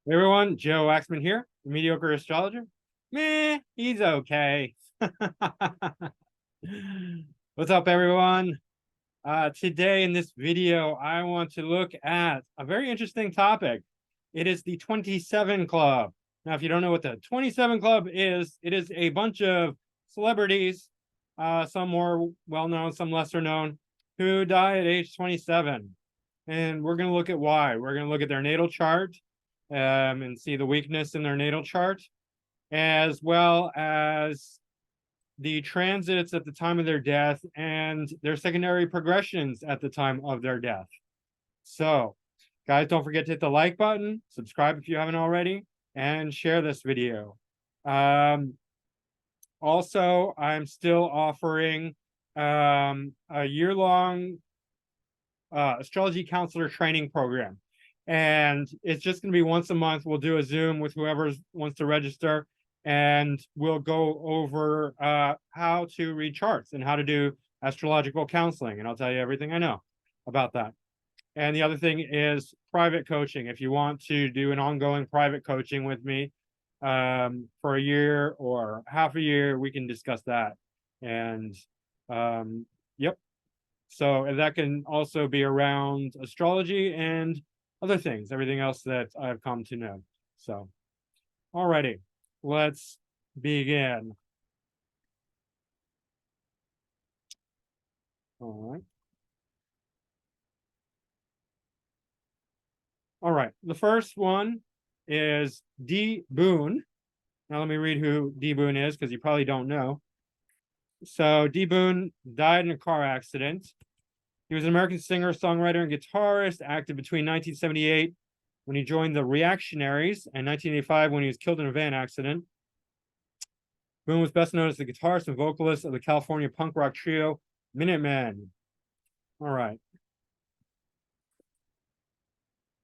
Hey everyone, Joe Waxman here, the mediocre astrologer. Meh, he's okay. What's up, everyone? Today in this video, I want to look at a very interesting topic. It is the 27 Club. Now, if you don't know what the 27 Club is, it is a bunch of celebrities, some more well-known, some lesser known, who die at age 27. And we're going to look at why. We're going to look at their natal chart and see the weakness in their natal chart, as well as the transits at the time of their death and their secondary progressions at the time of their death. So, guys, don't forget to hit the like button, subscribe if you haven't already, and share this video. Also, I'm still offering a year-long astrology counselor training program. And it's just going to be once a month. We'll do a Zoom with whoever wants to register, and we'll go over how to read charts and how to do astrological counseling. And I'll tell you everything I know about that. And the other thing is private coaching. If you want to do an ongoing private coaching with me for a year or half a year, we can discuss that. And yep. So that can also be around astrology and other things, everything else that I've come to know. So, alrighty, let's begin. All right. All right, the first one is D. Boon. Now let me read who D. Boon is, because you probably don't know. So D. Boon died in a car accident. He was an American singer, songwriter, and guitarist, active between 1978 when he joined the Reactionaries and 1985 when he was killed in a van accident. Boon was best known as the guitarist and vocalist of the California punk rock trio Minutemen. All right.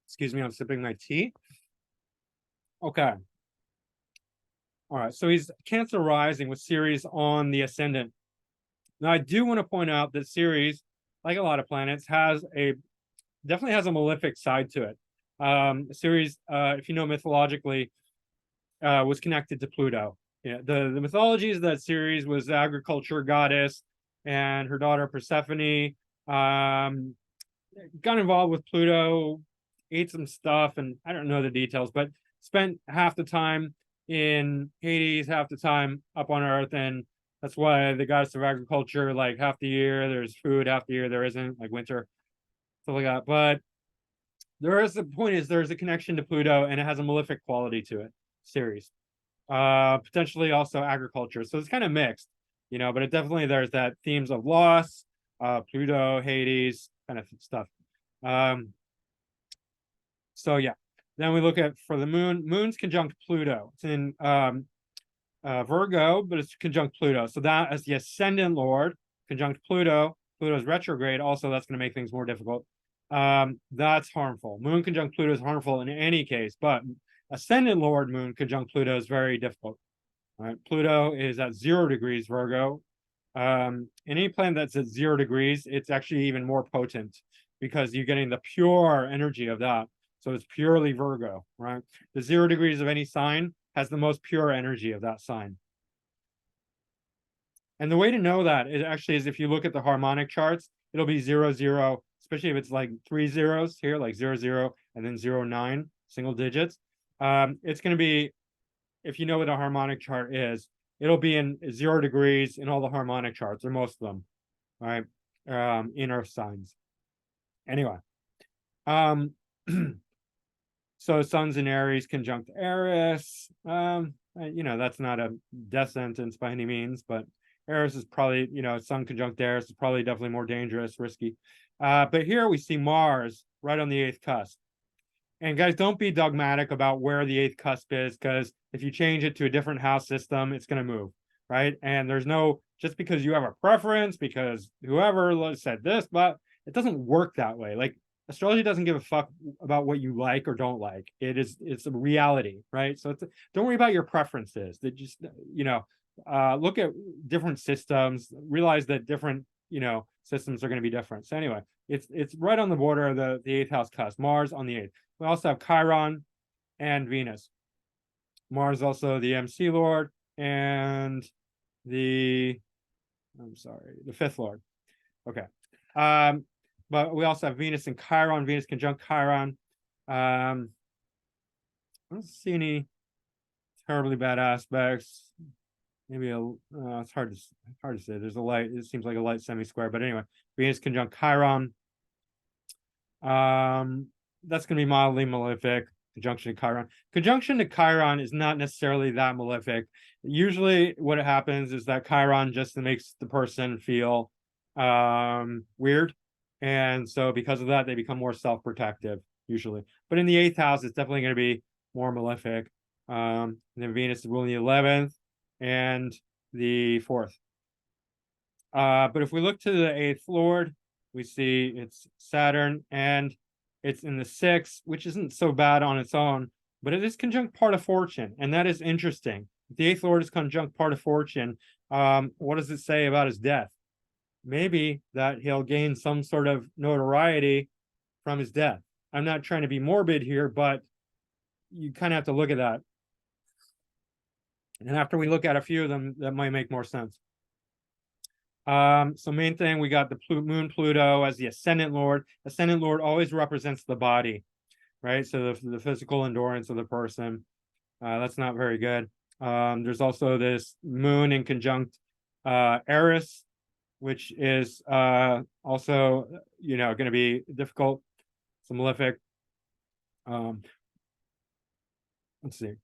Excuse me, I'm sipping my tea. Okay. All right, so he's Cancer rising with Ceres on the ascendant. Now, I do want to point out that Ceres, like a lot of planets, definitely has a malefic side to it. Ceres, if you know mythologically, was connected to Pluto. Yeah, the mythology is that Ceres was the agriculture goddess, and her daughter Persephone got involved with Pluto, ate some stuff, and I don't know the details, but spent half the time in Hades, half the time up on Earth, and that's why the goddess of agriculture, like half the year there's food, half the year there isn't, like winter, stuff like that. But there's a connection to Pluto, and it has a malefic quality to it, Ceres. Potentially also agriculture. So it's kind of mixed, but it definitely there's that themes of loss, Pluto, Hades, kind of stuff. So yeah. Then we look at for the moon. Moon's conjunct Pluto. It's in Virgo, but it's conjunct Pluto. So that as the ascendant lord conjunct Pluto. Pluto's retrograde. Also, that's going to make things more difficult. That's harmful. Moon conjunct Pluto is harmful in any case, but ascendant lord Moon conjunct Pluto is very difficult. All right, Pluto is at 0 degrees Virgo. Any planet that's at 0 degrees, it's actually even more potent because you're getting the pure energy of that. So it's purely Virgo, right? The 0 degrees of any sign has the most pure energy of that sign. And the way to know that is actually is if you look at the harmonic charts, it'll be 0, 0, especially if it's like 3 zeros here, like 0, 0, and then 0, 9, single digits. It's going to be, if you know what a harmonic chart is, it'll be in 0 degrees in all the harmonic charts, or most of them, right? In Earth signs. Anyway. So Sun's in Aries conjunct Eris. That's not a death sentence by any means, but Eris is probably, Sun conjunct Eris is probably definitely more dangerous, risky. But here we see Mars right on the 8th cusp. And guys, don't be dogmatic about where the 8th cusp is, because if you change it to a different house system, it's going to move, right? And there's no, just because you have a preference, because whoever said this, but it doesn't work that way. Like, astrology doesn't give a fuck about what you like or don't like. It's a reality, right? So don't worry about your preferences. That just, look at different systems, realize that different, systems are going to be different. So anyway, it's right on the border of the 8th house cusp, Mars on the 8th. We also have Chiron and Venus. Mars also the MC Lord and the fifth Lord. Okay. But we also have Venus and Chiron, Venus conjunct Chiron. I don't see any terribly bad aspects. Maybe it's hard to say. There's a light, it seems like a light semi-square, but anyway, Venus conjunct Chiron. That's going to be mildly malefic. Conjunction to Chiron. Conjunction to Chiron is not necessarily that malefic. Usually what happens is that Chiron just makes the person feel weird. And so because of that, they become more self-protective, usually. But in the 8th house, it's definitely going to be more malefic. And then Venus is ruling the 11th and the 4th. But if we look to the 8th Lord, we see it's Saturn, and it's in the 6th, which isn't so bad on its own, but it is conjunct part of fortune, and that is interesting. If the 8th Lord is conjunct part of fortune, what does it say about his death? Maybe that he'll gain some sort of notoriety from his death. I'm not trying to be morbid here, but you kind of have to look at that. And after we look at a few of them, that might make more sense. So main thing, we got the moon Pluto as the ascendant lord. Ascendant lord always represents the body, right? So the physical endurance of the person. That's not very good. There's also this moon in conjunct Eris, which is also, going to be difficult. It's a malefic. Let's see.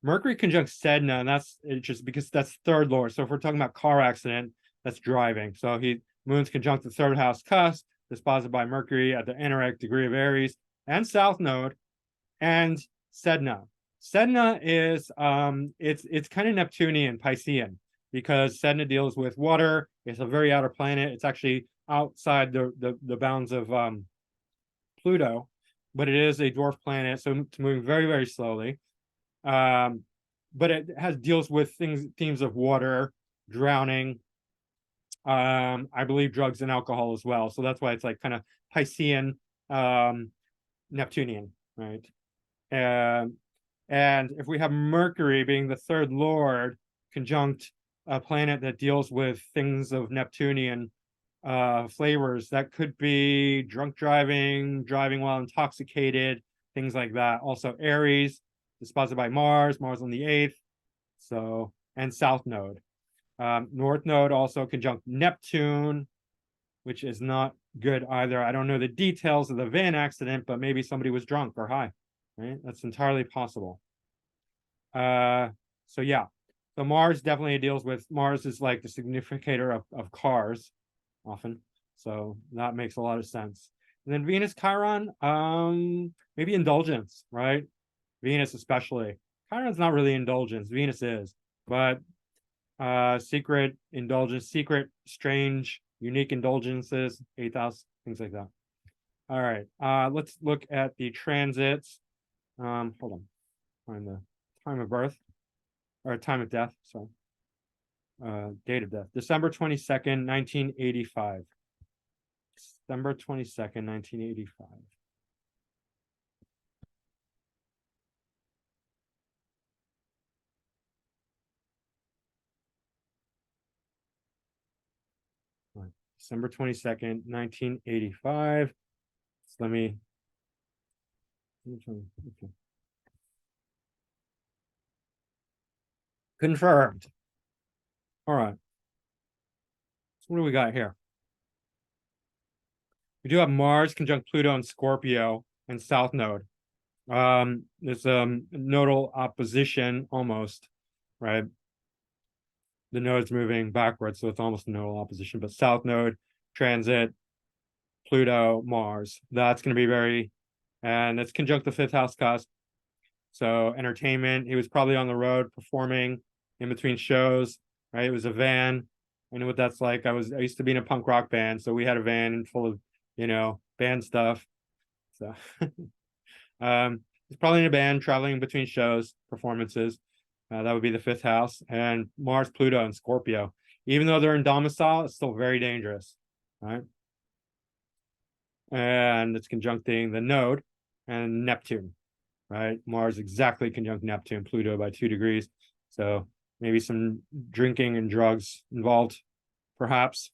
Mercury conjunct Sedna, and that's just because that's third lord. So if we're talking about car accident, that's driving. So moon's conjunct the 3rd house cusp, disposited by Mercury at the indirect degree of Aries and South Node, and Sedna. Sedna is it's kind of Neptunian, Piscean, because Sedna deals with water. It's a very outer planet. It's actually outside the bounds of Pluto, but it is a dwarf planet, so it's moving very, very slowly. But it deals with themes of water, drowning, I believe drugs and alcohol as well. So that's why it's like kind of Piscean, Neptunian, right? And if we have Mercury being the 3rd lord conjunct a planet that deals with things of Neptunian flavors, that could be drunk driving while intoxicated, things like that. Also Aries, disposited by Mars on the 8th, so, and South Node. North Node also conjunct Neptune, which is not good either. I don't know the details of the van accident, but maybe somebody was drunk or high, right? That's entirely possible. So yeah, so Mars definitely deals with, Mars is like the significator of cars often, so that makes a lot of sense. And then Venus Chiron, maybe indulgence, right? Venus especially. Chiron's not really indulgence, Venus is, but secret indulgence, secret, strange, unique indulgences, 8th house, things like that. All right, let's look at the transits. Hold on, find the time of birth, or time of death, sorry. Date of death, December 22nd, 1985. December 22nd, 1985. December 22nd, 1985. So let me. Okay. Confirmed. All right. So what do we got here? We do have Mars conjunct Pluto and Scorpio and South Node. There's nodal opposition almost, right? The node's moving backwards, so it's almost a nodal opposition, but South Node, transit, Pluto, Mars. That's going to be very, and it's conjunct the 5th house cusp. So entertainment, he was probably on the road performing in between shows, right? It was a van. I know what that's like. I used to be in a punk rock band, so we had a van full of, band stuff. So he's probably in a band traveling between shows, performances. That would be the 5th house, and Mars, Pluto, and Scorpio. Even though they're in domicile, it's still very dangerous, right? And it's conjuncting the node. and Neptune, right? Mars exactly conjunct Neptune, Pluto by 2 degrees. So maybe some drinking and drugs involved, perhaps.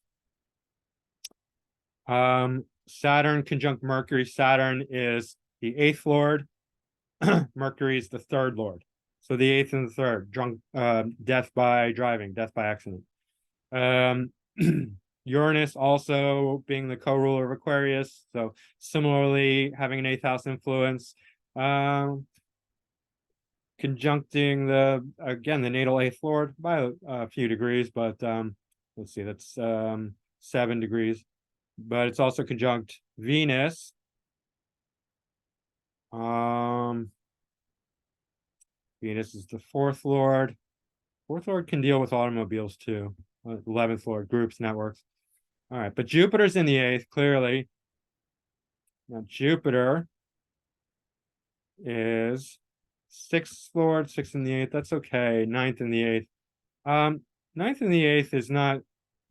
Saturn conjunct Mercury. Saturn is the 8th lord. Mercury is the 3rd lord. So the 8th and the 3rd, drunk, death by driving, death by accident. Uranus also being the co-ruler of Aquarius, so similarly having an 8th house influence. Conjuncting the natal 8th lord by a few degrees, but let's see, that's 7 degrees. But it's also conjunct Venus. Venus is the 4th lord. 4th lord can deal with automobiles too. 11th lord, groups, networks. All right, but Jupiter's in the 8th, clearly. Now Jupiter is 6th lord, 6th in the 8th. That's okay. 9th in the 8th. 9th in the 8th is not,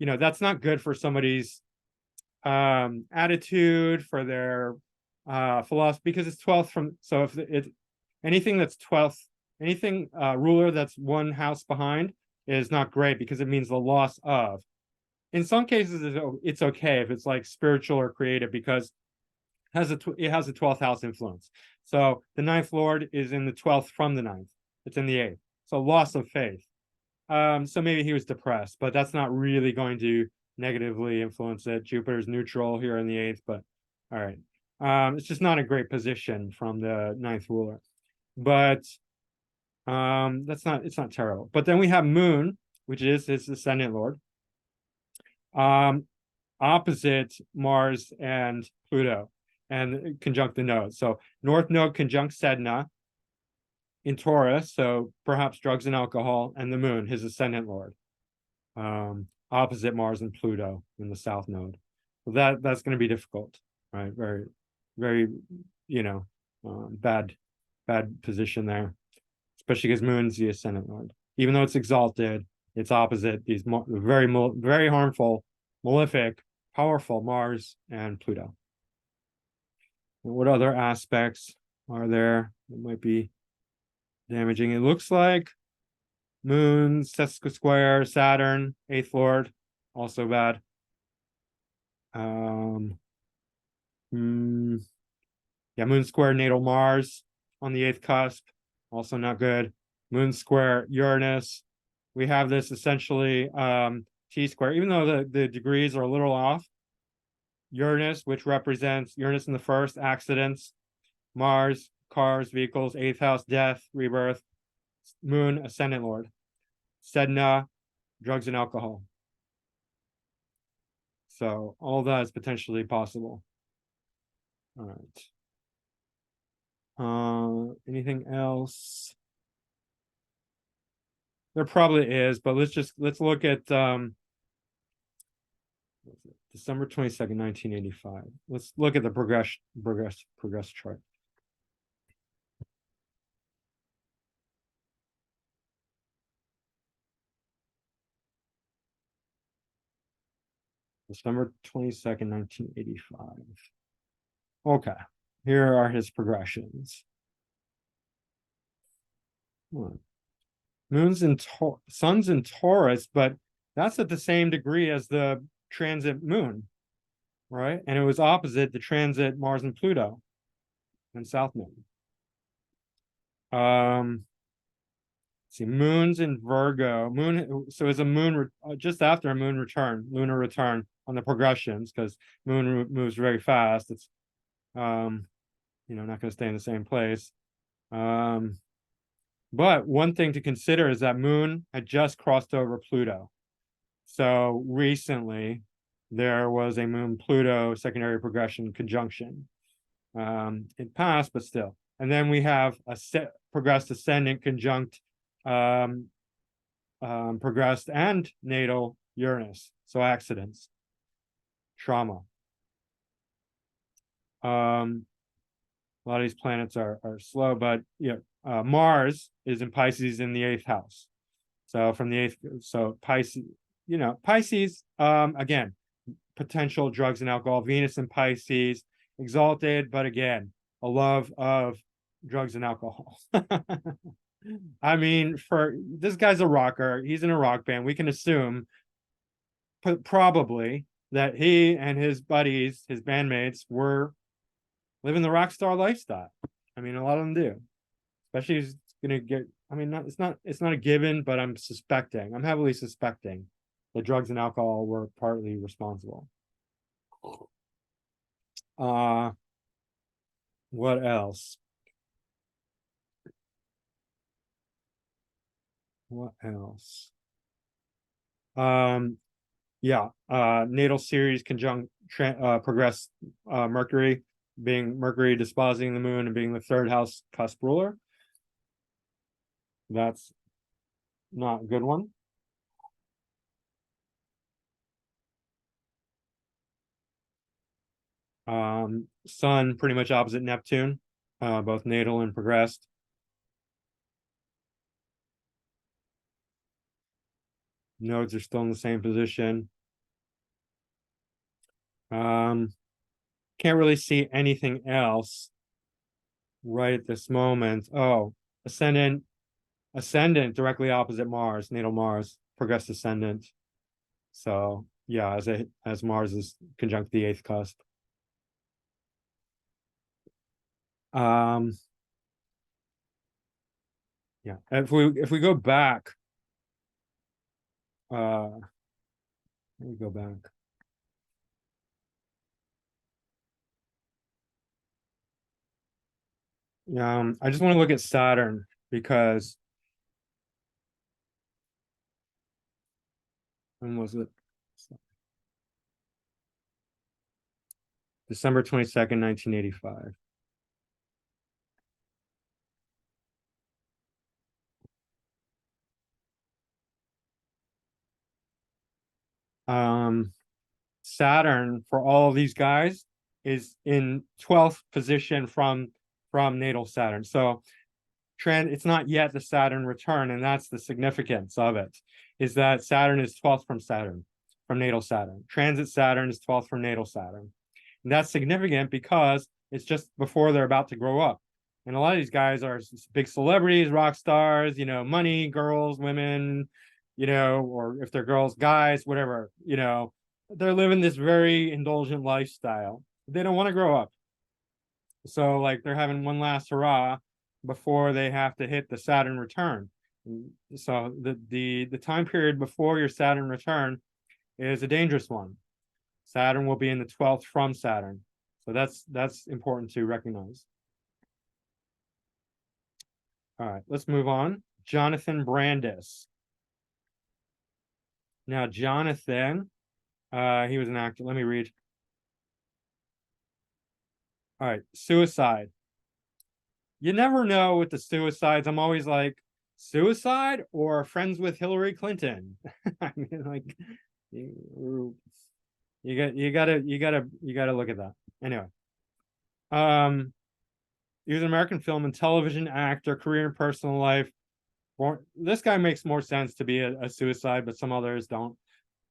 that's not good for somebody's attitude, for their philosophy, because it's 12th from, so if anything that's 12th, anything ruler that's one house behind is not great, because it means the loss of. In some cases, it's okay if it's like spiritual or creative, because it has a 12th house influence. So the 9th lord is in the 12th from the 9th. It's in the 8th. So loss of faith. So maybe he was depressed, but that's not really going to negatively influence it. Jupiter's neutral here in the 8th, but all right. It's just not a great position from the 9th ruler. But it's not terrible. But then we have Moon, which is his ascendant lord. Opposite Mars and Pluto, and conjunct the nodes. So North Node conjunct Sedna in Taurus, so perhaps drugs and alcohol, and the Moon, his ascendant lord, opposite Mars and Pluto in the South Node. So that's going to be difficult, right? Very, very, bad position there, especially because Moon's the ascendant lord. Even though it's exalted, it's opposite these very harmful, malefic, powerful Mars and Pluto. And what other aspects are there that might be damaging? It looks like Moon, sesquisquare, Saturn, 8th lord, also bad. Moon square natal Mars on the 8th cusp, also not good. Moon square Uranus. We have this essentially T-square, even though the degrees are a little off. Uranus, which represents Uranus in the 1st, accidents. Mars, cars, vehicles, 8th house, death, rebirth. Moon, ascendant lord. Sedna, drugs and alcohol. So all that is potentially possible. All right. Anything else? There probably is, but let's look at December 22nd, 1985. Let's look at the progress chart. December 22nd, 1985. Okay, here are his progressions. Moon's in Sun's in Taurus, but that's at the same degree as the transit Moon, right? And it was opposite the transit Mars and Pluto and South Node. See, Moon's in Virgo. So is a Moon just after a Moon return, lunar return on the progressions, because Moon moves very fast. It's not going to stay in the same place. But one thing to consider is that Moon had just crossed over Pluto. So recently there was a Moon-Pluto secondary progression conjunction. It passed, but still. And then we have a progressed ascendant conjunct progressed and natal Uranus. So accidents, trauma. A lot of these planets are slow, but Mars is in Pisces in the 8th house. So from the 8th, so Pisces, Pisces, again, potential drugs and alcohol. Venus in Pisces, exalted, but again, a love of drugs and alcohol. I mean, for this guy's a rocker, he's in a rock band. We can assume probably that he and his buddies, his bandmates, were living the rock star lifestyle. I mean, a lot of them do. Especially he's gonna get. I mean, it's not a given, but I'm heavily suspecting that drugs and alcohol were partly responsible. What else? What else? Yeah, natal series conjunct progress Mercury, being Mercury dispositing the moon and being the third house cusp ruler. That's not a good one. Sun pretty much opposite Neptune, both natal and progressed. Nodes are still in the same position. Can't really see anything else right at this moment. Oh, ascendant directly opposite Mars, natal Mars, progressed ascendant. So yeah, as Mars is conjunct the eighth cusp. Yeah, if we go back, let me go back. I just want to look at Saturn because when was it? December 22nd, 1985. Saturn for all these guys is in 12th position from natal Saturn. So it's not yet the Saturn return, and that's the significance of it, is that Saturn is 12th from natal Saturn. Transit Saturn is 12th from natal Saturn. And that's significant because it's just before they're about to grow up. And a lot of these guys are big celebrities, rock stars, money, girls, women, or if they're girls, guys, whatever, they're living this very indulgent lifestyle. They don't want to grow up. So like they're having one last hurrah before they have to hit the Saturn return. So the time period before your Saturn return is a dangerous one. Saturn will be in the 12th from Saturn. So that's important to recognize. All right, let's move on. Jonathan Brandis. Now, Jonathan, he was an actor. Let me read. All right, suicide. You never know with the suicides. I'm always like, suicide or friends with Hillary Clinton? I mean, like, you gotta look at that. Anyway, he was an American film and television actor, career and personal life. This guy makes more sense to be a suicide, but some others don't.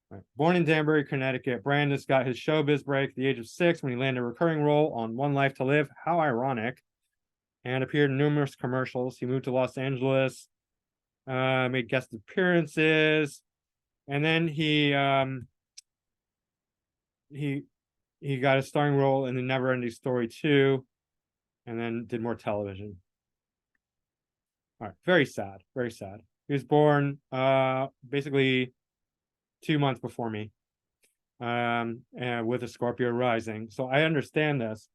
Right. Born in Danbury, Connecticut, Brandis got his showbiz break at the age of 6 when he landed a recurring role on One Life to Live. How ironic. And appeared in numerous commercials. He moved to Los Angeles, made guest appearances, and then he got a starring role in the Never Ending Story 2, and then did more television. All right, very sad, very sad. He was born basically 2 months before me, and with a Scorpio rising. So I understand this.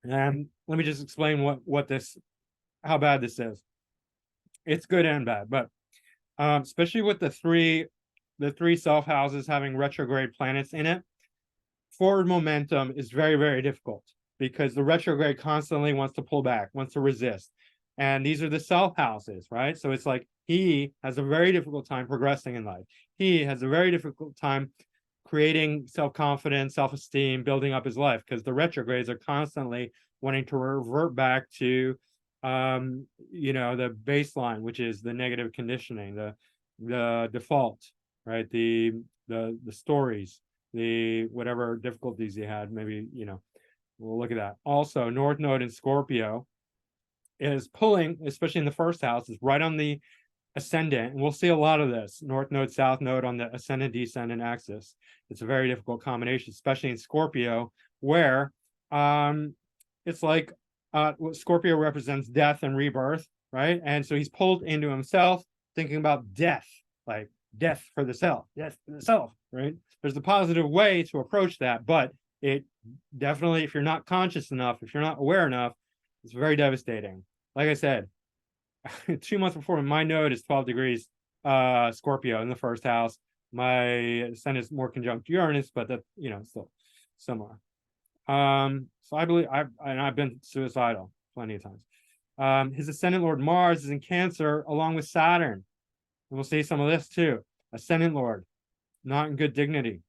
And let me just explain how bad this is. It's good and bad, but especially with the three self houses having retrograde planets in it, forward momentum is very, very difficult because the retrograde constantly wants to pull back, wants to resist. And these are the self houses, right? So it's like he has a very difficult time progressing in life. He has a very difficult time creating self-confidence, self-esteem, building up his life, because the retrogrades are constantly wanting to revert back to the baseline, which is the negative conditioning, the default, right? The stories, the whatever difficulties he had, maybe, We'll look at that. Also, North Node in Scorpio is pulling, especially in the first house, is right on the ascendant. And we'll see a lot of this. North Node, South Node on the ascendant, descendant axis. It's a very difficult combination, especially in Scorpio, where it's like Scorpio represents death and rebirth, right? And so he's pulled into himself, thinking about death, like death for the self, death for the self, right? There's a positive way to approach that, but it definitely, if you're not conscious enough, if you're not aware enough, it's very devastating. Like I said, 2 months before, my node is 12 degrees Scorpio in the first house. My sun is more conjunct Uranus, but that, still similar. So I believe I've been suicidal plenty of times. His ascendant Lord Mars is in Cancer along with Saturn. And we'll see some of this too. Ascendant Lord, not in good dignity.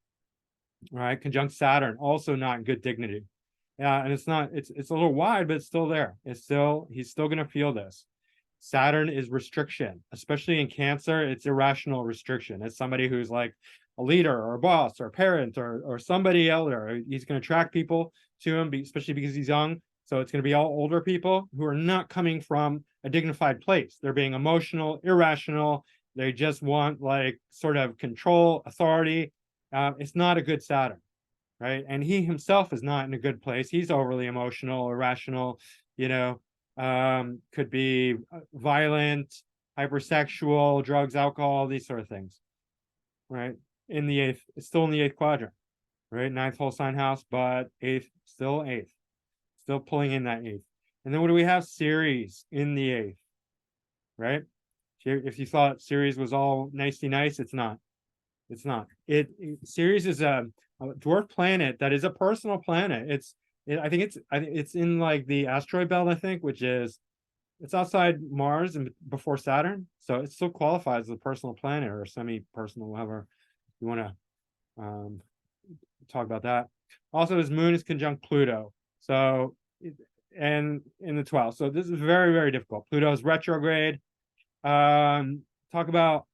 Right, conjunct Saturn, also not in good dignity. Yeah, and it's a little wide, but it's still there. He's still going to feel this. Saturn is restriction, especially in Cancer. It's irrational restriction. It's somebody who's like a leader or a boss or a parent or somebody elder. He's going to attract people to him, especially because he's young. So it's going to be all older people who are not coming from a dignified place. They're being emotional, irrational. They just want like sort of control, authority. It's not a good Saturn, right? And he himself is not in a good place. He's overly emotional, irrational, could be violent, hypersexual, drugs, alcohol, these sort of things, right? In the eighth, it's still in the eighth quadrant, right? Ninth whole sign house, but eighth, still pulling in that eighth. And then what do we have? Ceres in the eighth, right? If you thought Ceres was all nicey nice, it's not. It's not. Ceres is a dwarf planet that is a personal planet. I think it's in like the asteroid belt, I think, which is it's outside Mars and before Saturn, so it still qualifies as a personal planet or semi-personal, however you want to talk about that. Also, his moon is conjunct Pluto, so and in the 12th. So this is very, very difficult. Pluto is retrograde. Talk about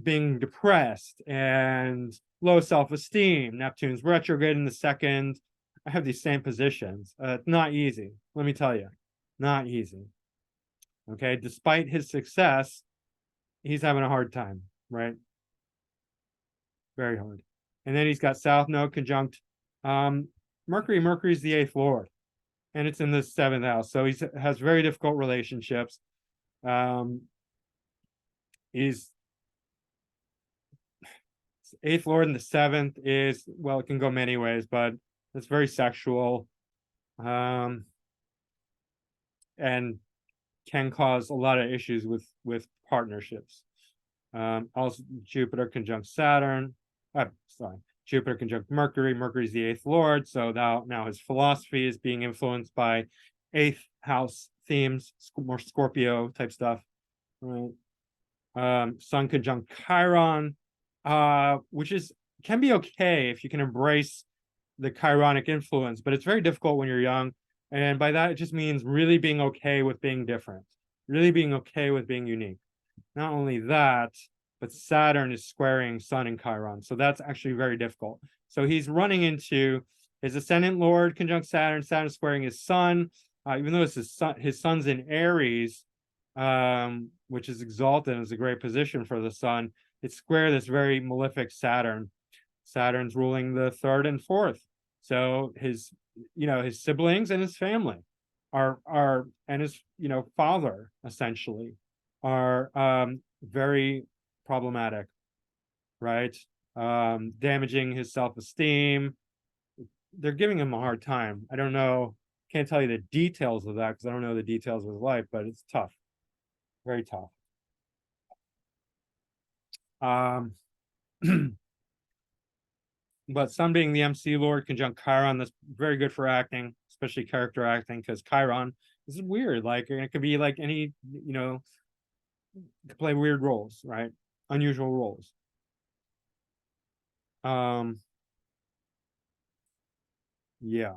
being depressed and low self-esteem. Neptune's retrograde in the second. I have these same positions. Not easy, let me tell you. Not easy. Okay, despite his success, he's having a hard time, right? Very hard. And then he's got South Node conjunct Mercury. Mercury's the eighth lord, and it's in the seventh house. So he has very difficult relationships. He's eighth lord in the seventh is, well, it can go many ways, but it's very sexual, and can cause a lot of issues with partnerships. Also, Jupiter conjunct Saturn. Jupiter conjunct Mercury. Mercury's the eighth lord, so now his philosophy is being influenced by eighth house themes, more Scorpio type stuff, right? Sun conjunct Chiron, which can be okay if you can embrace the chironic influence, but it's very difficult when you're young. And by that, it just means really being okay with being different, really being okay with being unique. Not only that, but Saturn is squaring Sun and Chiron. So that's actually very difficult. So he's running into his ascendant Lord conjunct Saturn, Saturn squaring his Sun, even though it's his Sun's in Aries, which is exalted and is a great position for the Sun. It's square this very malefic Saturn. Saturn's ruling the third and fourth. So his siblings and his family and his, father essentially are very problematic, right? Damaging his self-esteem. They're giving him a hard time. I don't know, can't tell you the details of that because I don't know the details of his life, but it's tough, very tough. But Sun being the MC Lord conjunct Chiron, that's very good for acting, especially character acting, because Chiron, this is weird. Like it could be like any, could play weird roles, right? Unusual roles. Yeah.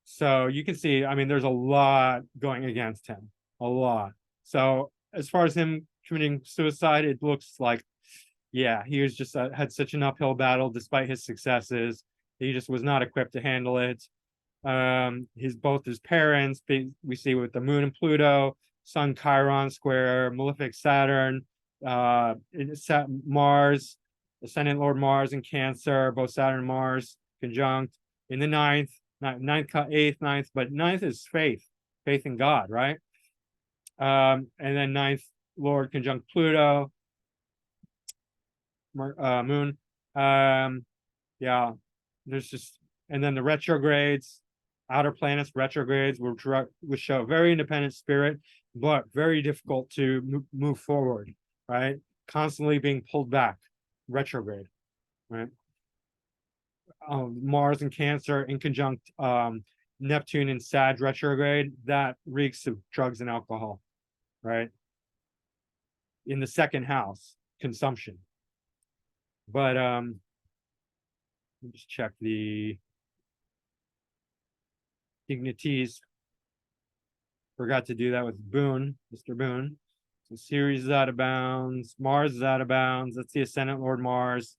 So you can see, there's a lot going against him, a lot. So as far as him committing suicide, it looks like, yeah, he was just had such an uphill battle despite his successes. He just was not equipped to handle it. both his parents. We see with the moon and Pluto, Sun Chiron square, malefic Saturn, Mars, ascendant Lord Mars in Cancer, both Saturn and Mars conjunct in the ninth, eighth, ninth, but ninth is faith in God, right? And then ninth Lord conjunct Pluto, moon. Yeah, there's just, and then the retrogrades, outer planets retrogrades, which show very independent spirit, but very difficult to move forward, right? Constantly being pulled back, retrograde, right? Mars and Cancer in conjunct Neptune and Sag retrograde, that reeks of drugs and alcohol, right? In the second house, consumption. But let me just check the dignities. Forgot to do that with Boon, Mr. Boon. So Ceres is out of bounds. Mars is out of bounds. That's the ascendant Lord Mars.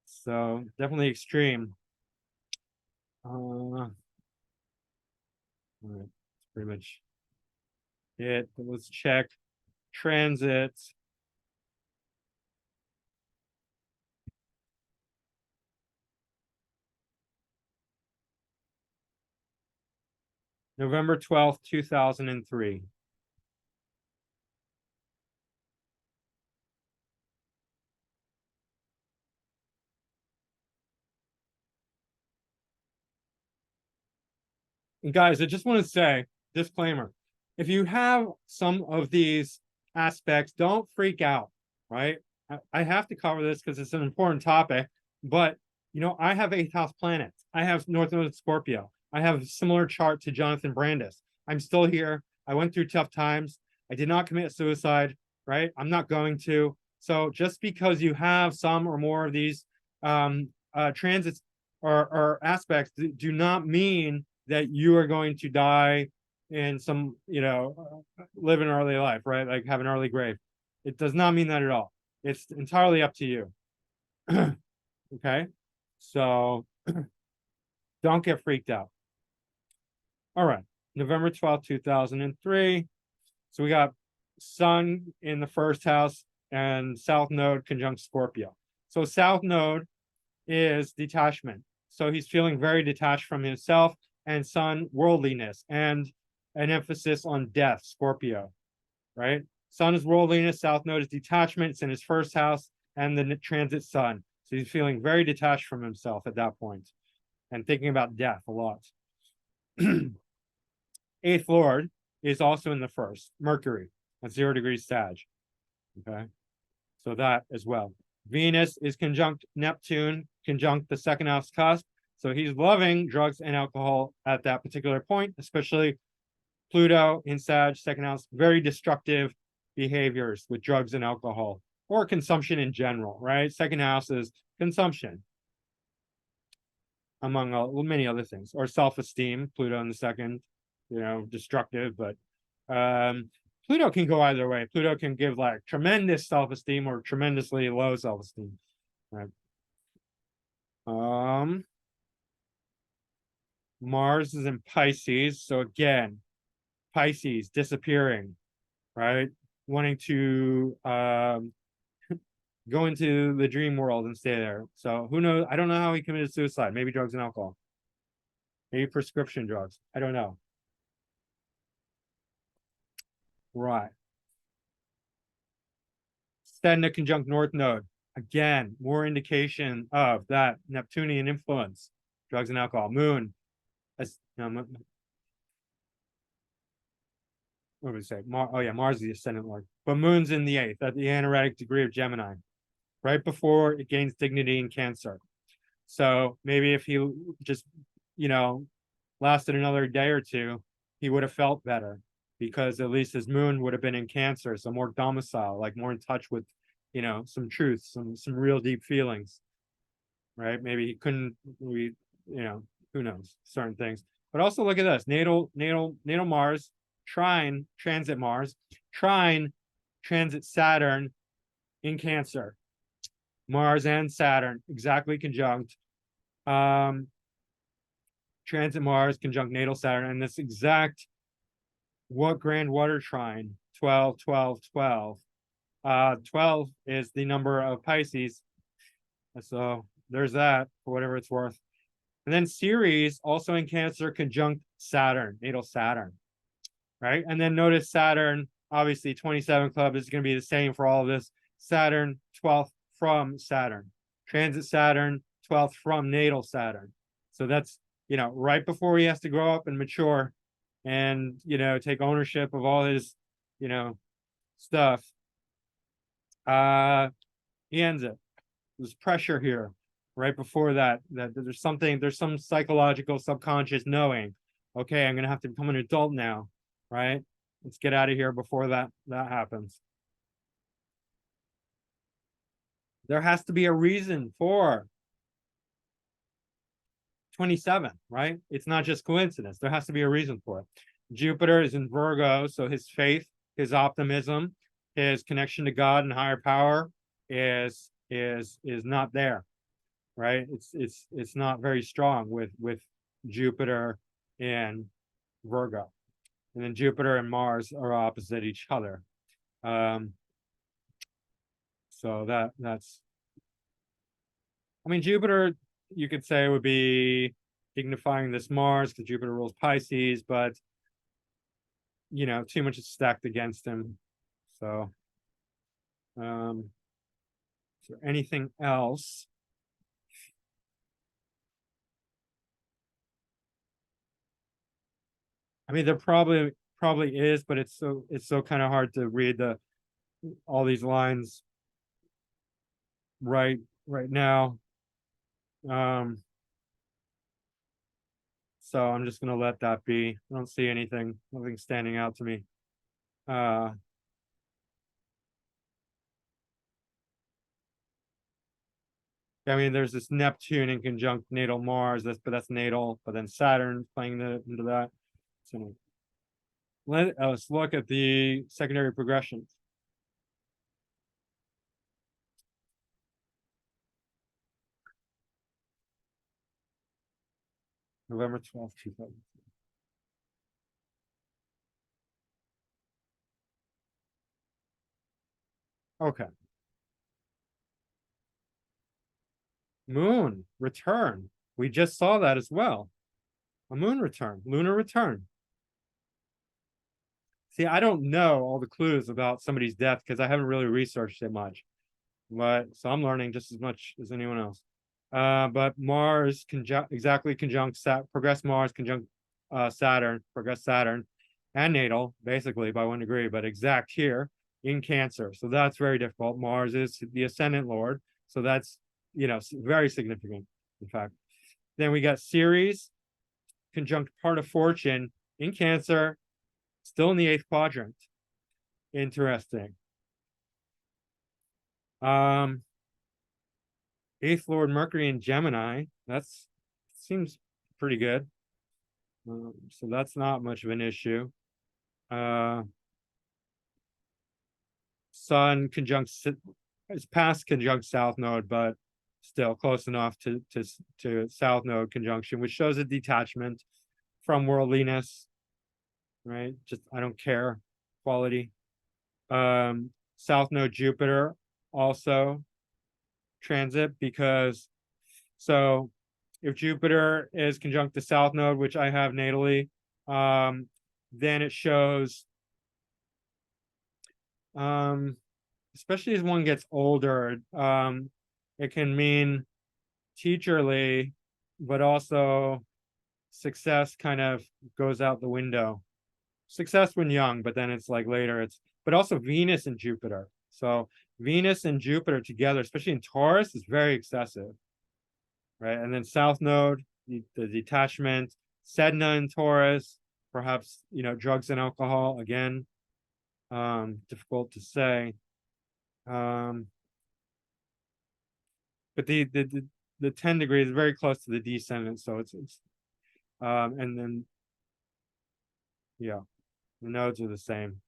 So definitely extreme. All right, that's pretty much it. But let's check transits. November 12th, 2003. And guys, I just want to say, disclaimer, if you have some of these aspects, don't freak out, right? I have to cover this because it's an important topic, but I have eighth house planets. I have North Node Scorpio. I have a similar chart to Jonathan Brandis. I'm still here. I went through tough times. I did not commit suicide, right? I'm not going to. So just because you have some or more of these transits or aspects do not mean that you are going to die in some, live an early life, right? Like have an early grave. It does not mean that at all. It's entirely up to you. Okay. So don't get freaked out. All right. November 12th, 2003. So we got Sun in the first house and South Node conjunct Scorpio. So South Node is detachment. So he's feeling very detached from himself, and Sun, worldliness, and an emphasis on death, Scorpio, right? Sun is worldliness, South Node is detachment. It's in his first house, and the transit Sun. So he's feeling very detached from himself at that point and thinking about death a lot. Eighth Lord is also in the first, Mercury at 0 degrees Sag. Okay. So that as well. Venus is conjunct Neptune, conjunct the second house cusp. So he's loving drugs and alcohol at that particular point, especially Pluto in Sag, second house, very destructive behaviors with drugs and alcohol or consumption in general, right? Second house is consumption, among many other things, or self-esteem, Pluto in the second, destructive, but Pluto can go either way. Pluto can give like tremendous self-esteem or tremendously low self-esteem, right? Mars is in Pisces, so again, Pisces disappearing, right? Wanting to go into the dream world and stay there. So who knows? I don't know how he committed suicide. Maybe drugs and alcohol. Maybe prescription drugs. I don't know. Right. Sedna conjunct North Node. Again, more indication of that Neptunian influence. Drugs and alcohol. Moon. What would we say? Mars is the ascendant lord. But Moon's in the eighth, at the anaretic degree of Gemini, right before it gains dignity in Cancer. So maybe if he just, lasted another day or two, he would have felt better because at least his moon would have been in Cancer, so more domicile, like more in touch with, some truth, some real deep feelings, right? Maybe he couldn't, who knows, certain things. But also look at this: natal Mars, trine transit Mars, trine transit Saturn in Cancer. Mars and Saturn exactly conjunct. transit Mars conjunct natal Saturn, and this exact what grand water trine 12 12 12. 12 is the number of Pisces, so there's that for whatever it's worth. And then Ceres also in Cancer conjunct Saturn, natal Saturn, right? And then notice Saturn, obviously 27 club is going to be the same for all of this. Saturn 12th from Saturn, transit Saturn 12th from natal Saturn. So that's, right before he has to grow up and mature and, take ownership of all his, stuff. He ends it. There's pressure here right before that there's some psychological subconscious knowing, okay, I'm gonna have to become an adult now, right? Let's get out of here before that happens. There has to be a reason for 27, right? It's not just coincidence. There has to be a reason for it. Jupiter is in Virgo, so his faith, his optimism, his connection to God and higher power is not there, right? It's not very strong with Jupiter in Virgo, and then Jupiter and Mars are opposite each other. So that's, I mean, Jupiter, you could say, would be dignifying this Mars because Jupiter rules Pisces, but too much is stacked against him. So, is there anything else? I mean, there probably is, but it's so kind of hard to read all these lines right now. So I'm just gonna let that be. I don't see nothing standing out to me. I mean, there's this Neptune in conjunct natal Mars, but that's natal, but then Saturn playing into that. So let's look at the secondary progressions. November 12th, 2000. Okay. Moon return. We just saw that as well. A moon return, lunar return. See, I don't know all the clues about somebody's death because I haven't really researched it much. But so I'm learning just as much as anyone else. But Mars exactly conjunct progress Mars conjunct Saturn, progress Saturn, and natal basically by 1 degree, but exact here in Cancer. So that's very difficult. Mars is the ascendant lord, so that's very significant. In fact, then we got Ceres conjunct part of fortune in Cancer, still in the 8th quadrant. Interesting. 8th Lord Mercury in Gemini. That seems pretty good. So that's not much of an issue. Sun conjunct it's past conjunct South Node, but still close enough to South Node conjunction, which shows a detachment from worldliness, right? Just I don't care quality. South Node Jupiter also transit, because so if Jupiter is conjunct the South Node, which I have natally, then it shows especially as one gets older, it can mean teacherly, but also success kind of goes out the window. Success when young, but then it's like later but also Venus and Jupiter. So Venus and Jupiter together, especially in Taurus, is very excessive, right? And then South Node, the detachment, Sedna in Taurus, perhaps, drugs and alcohol, again, difficult to say. But the 10 degrees is very close to the descendant, so it's and then the nodes are the same.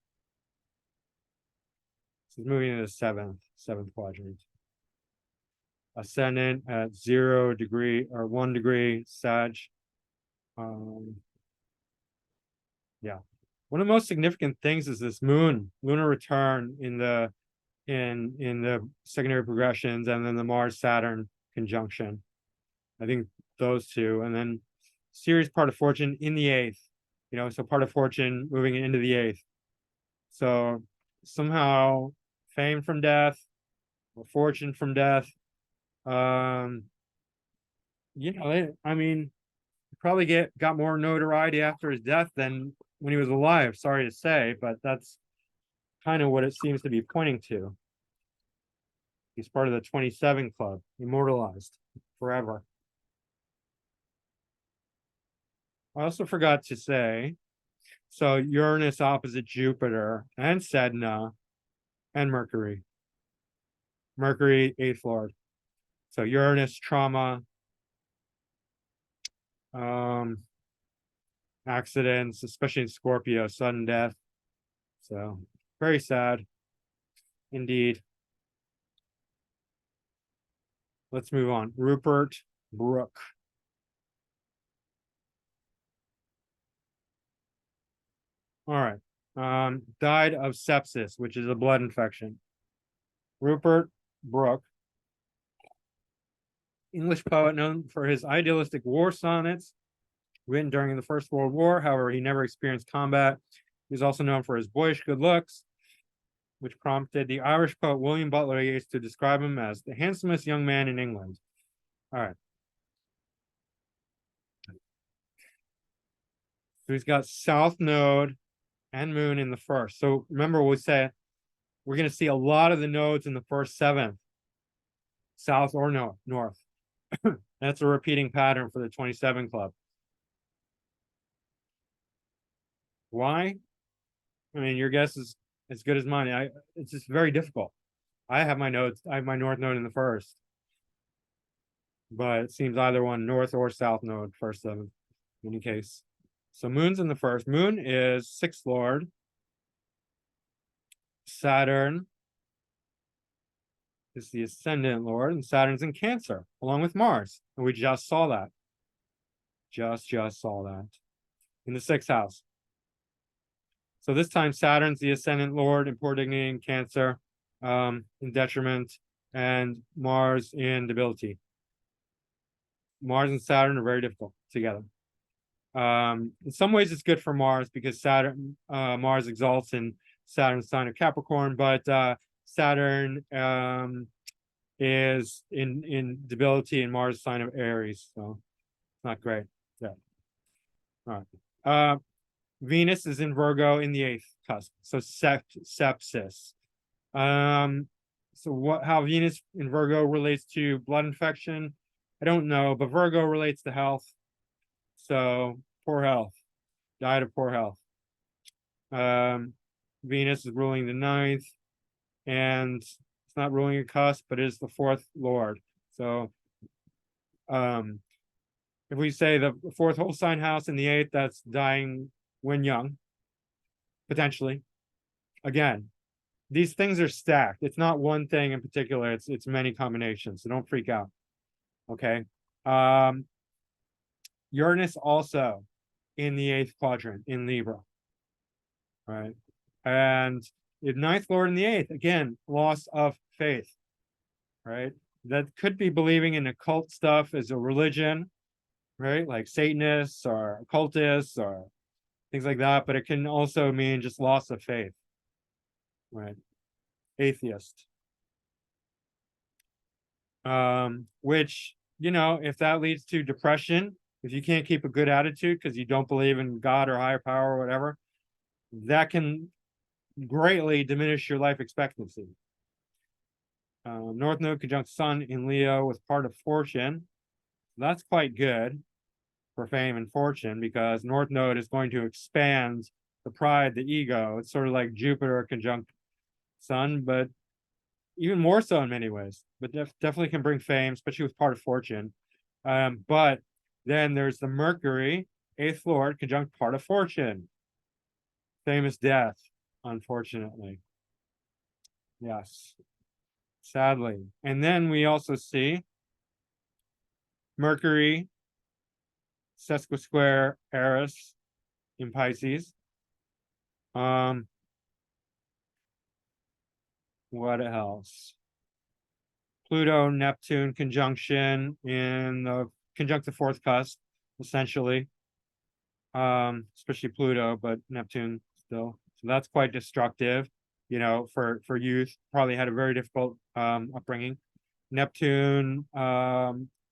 So it's moving into the seventh quadrant. Ascendant at 0 degree or 1 degree Sag. Yeah. One of the most significant things is this lunar return in the secondary progressions, and then the Mars Saturn conjunction. I think those two, and then Ceres part of fortune in the eighth. So part of fortune moving into the eighth. So somehow fame from death or fortune from death. I mean, probably got more notoriety after his death than when he was alive. Sorry to say, but that's kind of what it seems to be pointing to. He's part of the 27 Club, immortalized forever. I also forgot to say, so Uranus opposite Jupiter and Sedna and Mercury. Mercury, eighth lord. So Uranus, trauma, accidents, especially in Scorpio, sudden death. So very sad indeed. Let's move on. Rupert Brooke. All right. Died of sepsis, which is a blood infection. Rupert Brooke, English poet known for his idealistic war sonnets written during the First World War. However, he never experienced combat. He was also known for his boyish good looks, which prompted the Irish poet William Butler Yeats to describe him as the handsomest young man in England. All right. So he's got South Node and Moon in the first. So remember, we said we're going to see a lot of the nodes in the first seventh, south or north. That's a repeating pattern for the 27 Club. Why? I mean, your guess is as good as mine. It's just very difficult. I have my north node in the first, but it seems either one, north or south node, first seven, in any case. So Moon's in the first. Moon is sixth lord. Saturn is the ascendant lord, and Saturn's in Cancer, along with Mars. And we just saw that. Just saw that in the sixth house. So this time Saturn's the ascendant lord in poor dignity in Cancer, in detriment, and Mars in debility. Mars and Saturn are very difficult together. In some ways it's good for Mars because Mars exalts in Saturn's sign of Capricorn, but Saturn is in debility in Mars sign of Aries, so it's not great. Yeah. All right. Venus is in Virgo in the eighth cusp, so sepsis. So how Venus in Virgo relates to blood infection, I don't know, but Virgo relates to health. So poor health, died of poor health. Venus is ruling the ninth, and it's not ruling a cusp, but it is the fourth lord. So if we say the fourth whole sign house in the eighth, that's dying when young, potentially. Again, these things are stacked. It's not one thing in particular, it's many combinations, so don't freak out. Okay. Uranus also in the eighth quadrant in Libra. Right. And the ninth lord in the eighth, again, loss of faith. Right. That could be believing in occult stuff as a religion, right? Like Satanists or occultists or things like that, but it can also mean just loss of faith. Right. Atheist. Which, if that leads to depression, if you can't keep a good attitude because you don't believe in God or higher power or whatever, that can greatly diminish your life expectancy. North Node conjunct Sun in Leo with part of fortune. That's quite good for fame and fortune because North Node is going to expand the pride, the ego. It's sort of like Jupiter conjunct Sun, but even more so in many ways. But definitely can bring fame, especially with part of fortune. But then there's the Mercury, eighth lord, conjunct part of fortune. Famous death, unfortunately. Yes, sadly. And then we also see Mercury, sesquisquare Eris in Pisces. What else? Pluto, Neptune conjunction in the conjunctive fourth cusp, essentially. Especially Pluto, but Neptune still. So that's quite destructive, for youth. Probably had a very difficult upbringing. Neptune,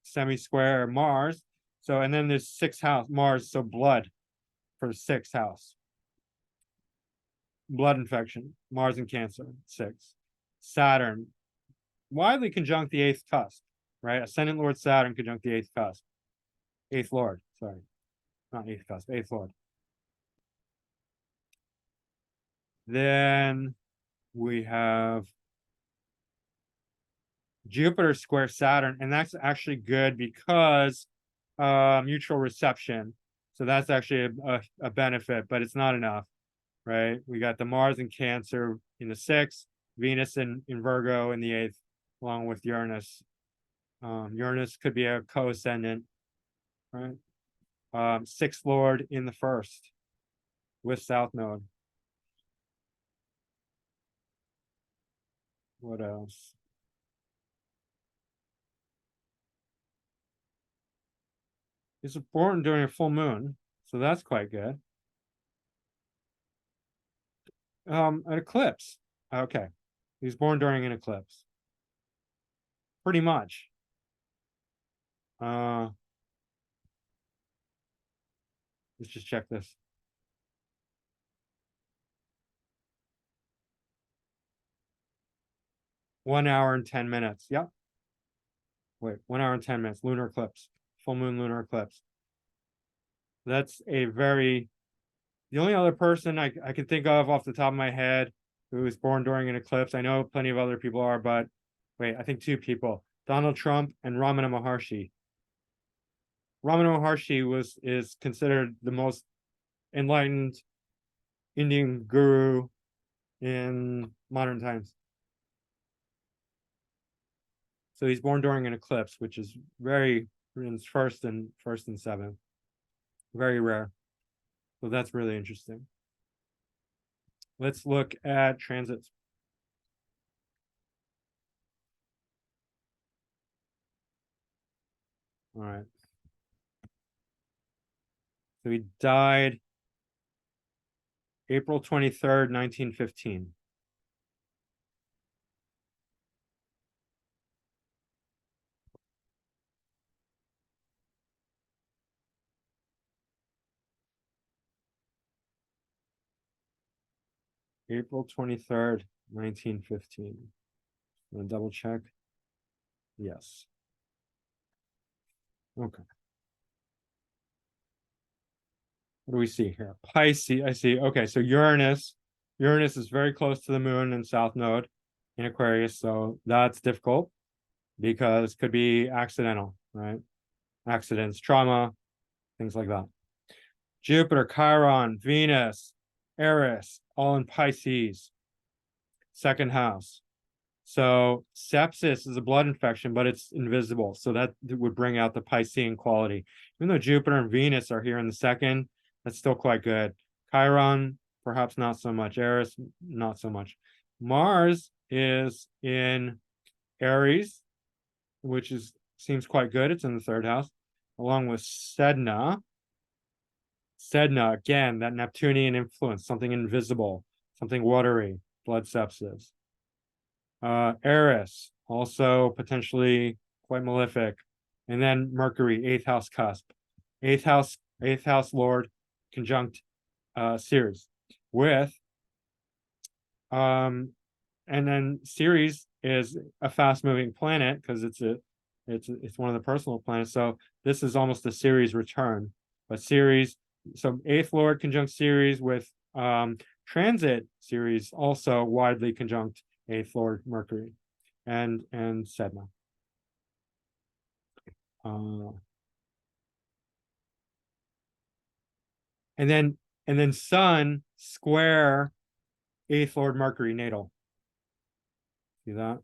semi-square Mars. So, and then there's sixth house, Mars, so blood for the sixth house. Blood infection, Mars and Cancer, 6. Saturn, widely conjunct the eighth cusp, right? Ascendant Lord Saturn conjunct the eighth cusp. Eighth Lord, sorry. Not eighth cusp, eighth Lord. Then we have Jupiter square Saturn, and that's actually good because mutual reception. So that's actually a benefit, but it's not enough, right? We got the Mars in Cancer in the 6th, Venus in Virgo in the 8th, along with Uranus. Uranus could be a co-ascendant, right? 6th Lord in the 1st with South Node. What else? He's born during a full moon, so that's quite good. An eclipse. Okay. He's born during an eclipse. Pretty much. Let's just check this. One hour and 10 minutes. Yep. Wait, 1 hour and 10 minutes. Lunar eclipse. Full moon lunar eclipse. That's the only other person I can think of off the top of my head who was born during an eclipse. I know plenty of other people are, but wait, I think 2 people. Donald Trump and Ramana Maharshi. Ramana Maharshi is considered the most enlightened Indian guru in modern times. So he's born during an eclipse, which is very in first and 7th. Very rare. So that's really interesting. Let's look at transits. All right. So he died April 23rd, 1915. April 23rd, 1915. I'm gonna double check. Yes. Okay. What do we see here? Pisces, I see. Okay, so Uranus is very close to the moon and South Node in Aquarius, so that's difficult because it could be accidental, right? Accidents, trauma, things like that. Jupiter, Chiron, Venus, Eris, all in Pisces, 2nd house. So sepsis is a blood infection, but it's invisible. So that would bring out the Piscean quality. Even though Jupiter and Venus are here in the 2nd, that's still quite good. Chiron, perhaps not so much. Eris, not so much. Mars is in Aries, which seems quite good. It's in the 3rd house, along with Sedna. Sedna, again, that Neptunian influence, something invisible, something watery, blood sepsis. Eris, also potentially quite malefic. And then Mercury, 8th house cusp. 8th house Lord conjunct Ceres with and then Ceres is a fast-moving planet because it's one of the personal planets. So this is almost a Ceres return. But Ceres, so 8th Lord conjunct Ceres with transit Ceres also widely conjunct 8th Lord Mercury and Sedna. And then Sun square 8th Lord Mercury natal. See that?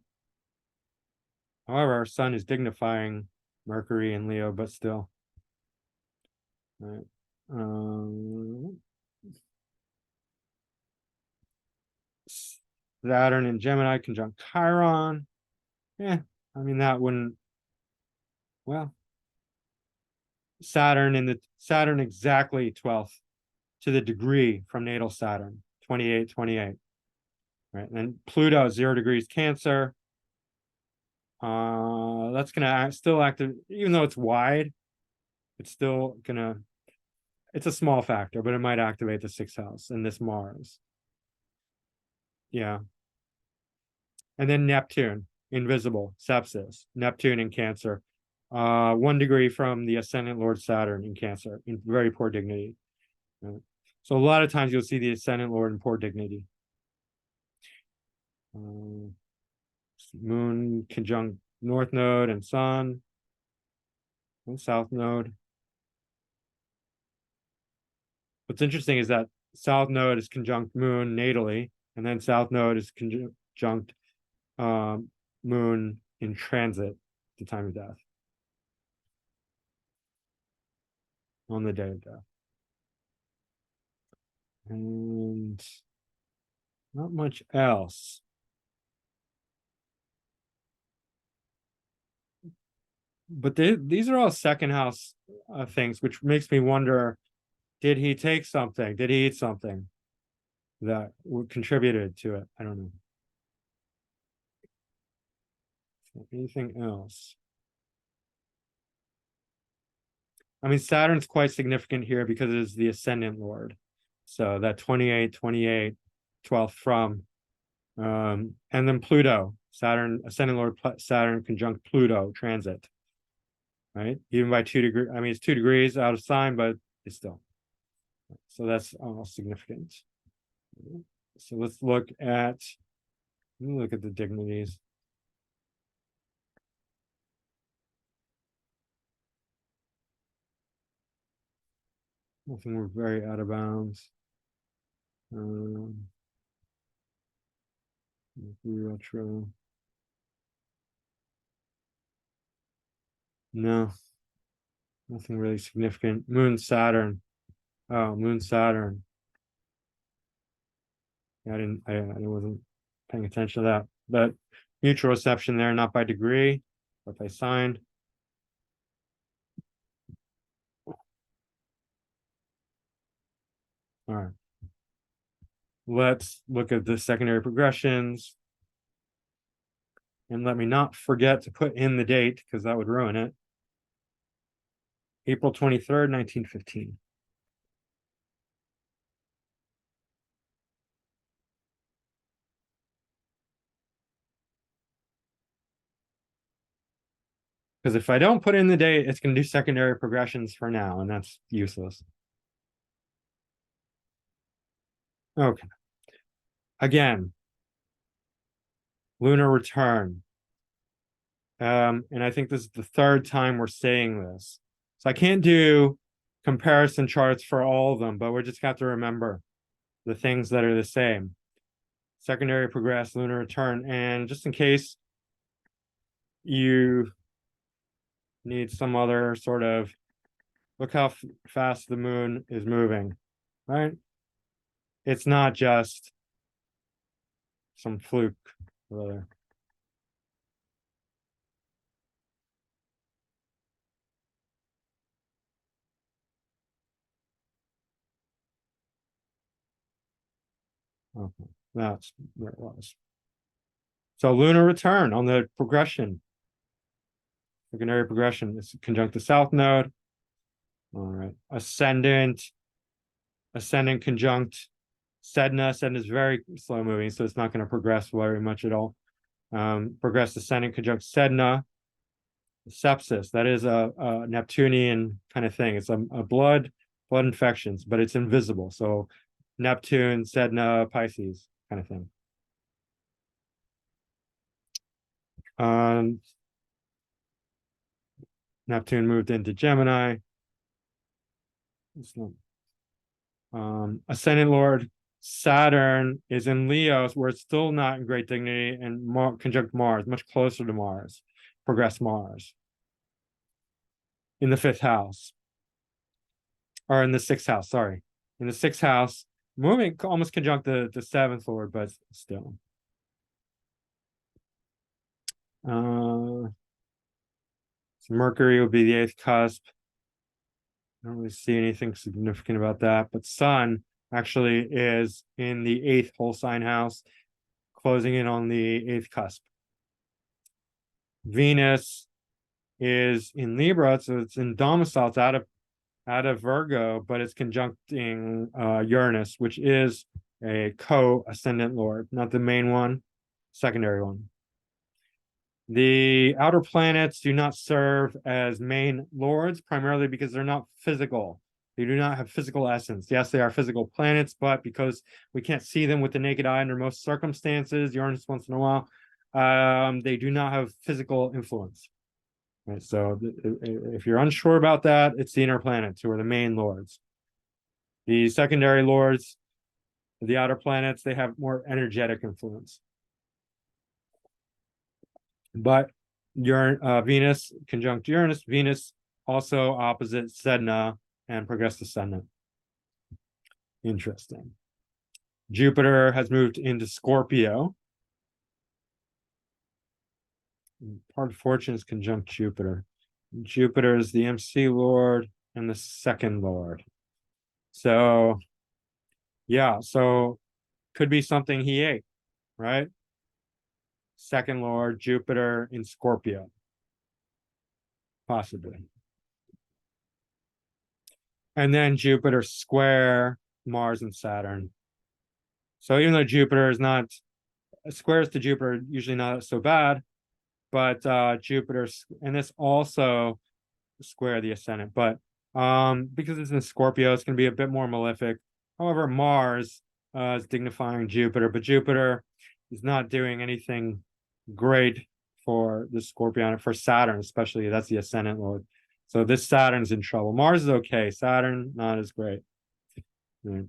However, our Sun is dignifying Mercury and Leo, but still. Right. Saturn in Gemini conjunct Chiron. Yeah, I mean that wouldn't. Well, Saturn exactly 12th to the degree from natal Saturn, 28, 28. Right. And then Pluto, 0 degrees Cancer. That's gonna still active, even though it's wide, it's still gonna, it's a small factor, but it might activate the 6th house and this Mars. Yeah. And then Neptune, invisible, sepsis, Neptune in Cancer. 1 degree from the ascendant Lord Saturn in Cancer, in very poor dignity. Right? So a lot of times you'll see the ascendant Lord in poor dignity. Moon conjunct North Node and Sun, and South Node. What's interesting is that South Node is conjunct Moon natally, and then South Node is conjunct Moon in transit at the time of death, on the day of death. And not much else. But these are all 2nd house things, which makes me wonder, did he take something? Did he eat something that contributed to it? I don't know. Anything else? I mean, Saturn's quite significant here because it is the ascendant Lord. So that 28, 28, 12th from. And then Pluto, Saturn, ascendant Lord Saturn conjunct Pluto transit. Right? Even by 2 degrees. I mean, it's 2 degrees out of sign, but it's still. So that's almost significant. So let's look at the dignities. Nothing we're very out of bounds. Retro. No, nothing really significant. Moon Saturn. Oh, Moon Saturn. Yeah, I wasn't paying attention to that. But mutual reception there, not by degree, but by sign. All right. Let's look at the secondary progressions. And let me not forget to put in the date, because that would ruin it. April 23rd, 1915. Because if I don't put in the date, it's going to do secondary progressions for now, and that's useless. Okay. Again, lunar return. And I think this is the 3rd time we're saying this. So I can't do comparison charts for all of them, but we're just got to remember the things that are the same. Secondary progress, lunar return. And just in case you need some other sort of, look how fast the moon is moving, right? It's not just some fluke. Rather. Okay, that's where it was. So lunar return on the progression. Secondary progression is conjunct the South Node. All right. Ascendant conjunct Sedna. Sedna is very slow moving, so it's not going to progress very much at all. Progress ascendant conjunct Sedna. Sepsis, that is a Neptunian kind of thing. It's a blood infections, but it's invisible. So Neptune, Sedna, Pisces kind of thing. Neptune moved into Gemini. Ascendant Lord Saturn is in Leo, where it's still not in great dignity, and conjunct Mars, much closer to Mars, progress Mars in the 5th house. or in the sixth house, sorry. In the sixth house, moving almost conjunct the seventh lord, but still. So Mercury will be the eighth cusp. I don't really see anything significant about that, but Sun actually is in the eighth whole sign house, closing in on the eighth cusp. Venus is in Libra, so it's in domicile. It's out of Virgo, but it's conjuncting Uranus, which is a co-ascendant lord, not the main one, secondary one. The outer planets do not serve as main lords, primarily because they're not physical. They do not have physical essence. Yes, they are physical planets, but because we can't see them with the naked eye under most circumstances, Uranus once in a while, they do not have physical influence. Right, so if you're unsure about that, it's the inner planets who are the main lords. The secondary lords, the outer planets, they have more energetic influence. But Venus conjunct Uranus, Venus also opposite Sedna and progressed ascendant. Interesting. Jupiter has moved into Scorpio. Part of fortune is conjunct Jupiter. Jupiter is the MC Lord and the second Lord. So, yeah, so could be something he ate, right? Second Lord, Jupiter in Scorpio. Possibly. And then Jupiter square Mars and Saturn. So even though Jupiter is not, squares to Jupiter usually not so bad, but Jupiter, and this also square the ascendant, but because it's in Scorpio, it's going to be a bit more malefic. However, Mars is dignifying Jupiter, but Jupiter is not doing anything great for the Scorpion, for Saturn especially. That's the ascendant lord. So this Saturn's in trouble. Mars is okay. Saturn, not as great. Right.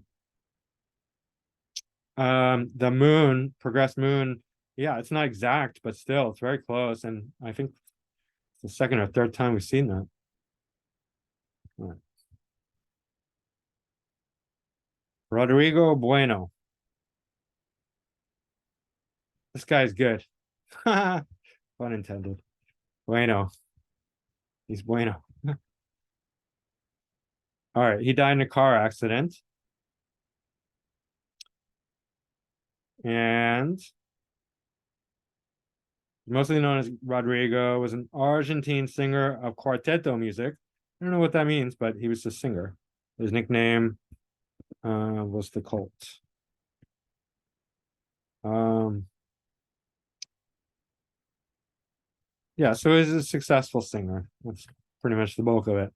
The moon, progressed moon, yeah, it's not exact, but still, it's very close. And I think it's the second or third time we've seen that. Right. Rodrigo Bueno. This guy's good. Pun intended. Bueno. He's bueno. All right. He died in a car accident. And mostly known as Rodrigo, was an Argentine singer of cuarteto music. I don't know what that means, but he was a singer. His nickname was the Colt. Yeah, so he's a successful singer. That's pretty much the bulk of it.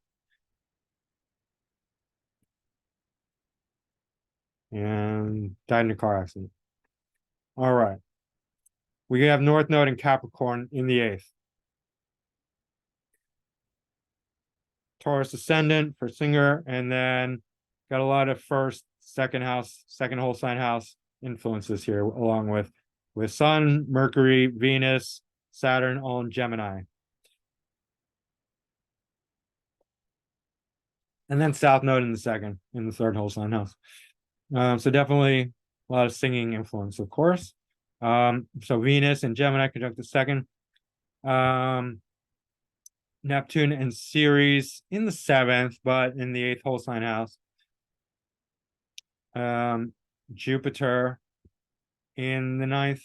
And died in a car accident. All right. We have North Node and Capricorn in the eighth. Taurus ascendant for singer, and then got a lot of first, second house, second whole sign house influences here, along with Sun, Mercury, Venus, Saturn, all in Gemini. And then South Node in the second, in the third whole sign house. So definitely a lot of singing influence, of course. So Venus and Gemini conjunct the second. Neptune and Ceres in the seventh, but in the eighth whole sign house. Jupiter in the ninth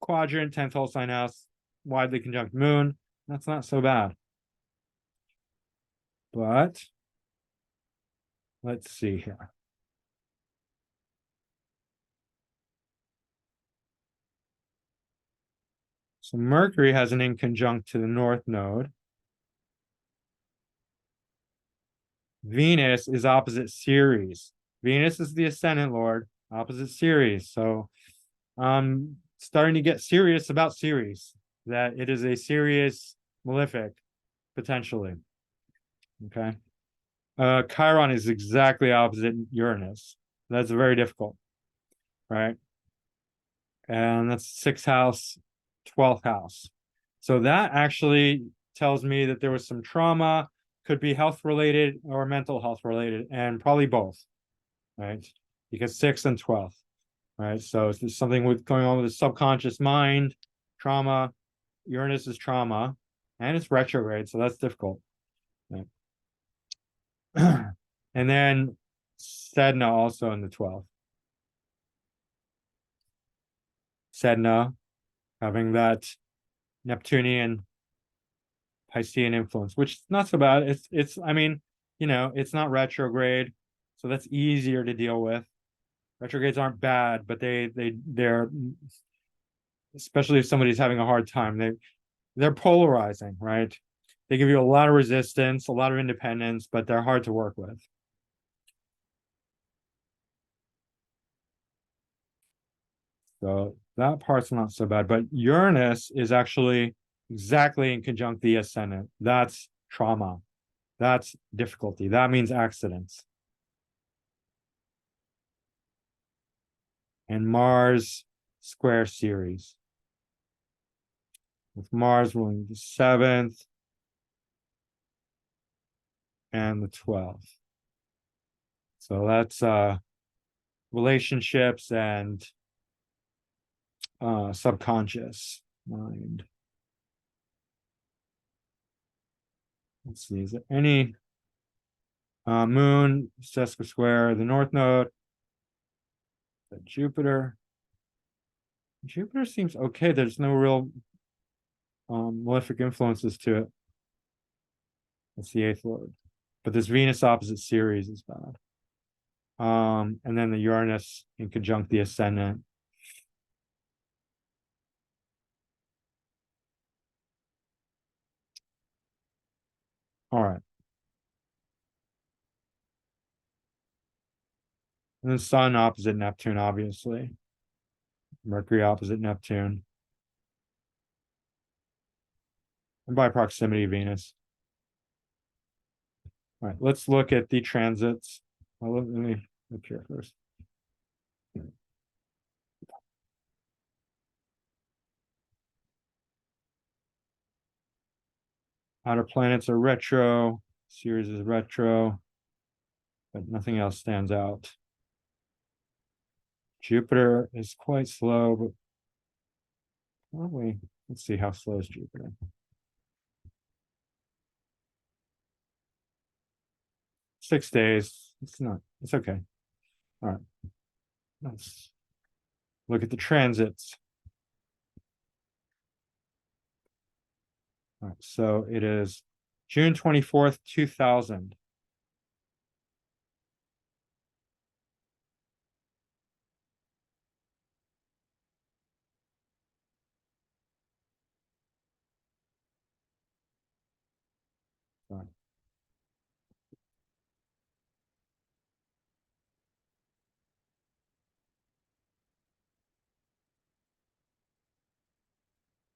quadrant, 10th whole sign house, widely conjunct Moon. That's not so bad. But let's see here. So Mercury has an inconjunct to the North Node. Venus is opposite Ceres. Venus is the ascendant lord, opposite Ceres. So starting to get serious about Ceres, that it is a serious malefic, potentially. Okay. Chiron is exactly opposite Uranus. That's very difficult, right? And that's sixth house, 12th house. So that actually tells me that there was some trauma could be health related or mental health related, and probably both, right? Because 6th and 12th, right? So it's something with going on with the subconscious mind, trauma. Uranus is trauma, and it's retrograde, so that's difficult. Right? And then Sedna also in the 12th. Sedna having that Neptunian Piscean influence, which is not so bad. It's I mean, it's not retrograde, so that's easier to deal with. Retrogrades aren't bad, but they're, especially if somebody's having a hard time, they're polarizing, right? They give you a lot of resistance, a lot of independence, but they're hard to work with. So that part's not so bad, but Uranus is actually exactly in conjunct the ascendant. That's trauma. That's difficulty. That means accidents. And Mars square Ceres. With Mars ruling the 7th and the 12th. So that's relationships and subconscious mind. Let's see, is there any Moon, sesqui square, the North Node, the Jupiter. Jupiter seems okay. There's no real malefic influences to it. That's the 8th Lord. But this Venus opposite Ceres is bad. And then the Uranus in conjunct the ascendant. All right. And then Sun opposite Neptune, obviously. Mercury opposite Neptune. And by proximity, Venus. All right, let's look at the transits. Let me look here first. Outer planets are retro. Ceres is retro. But nothing else stands out. Jupiter is quite slow, but probably, let's see how slow is Jupiter. Six days. It's okay. All right. Let's look at the transits. All right, so it is June 24th, 2000. Sorry.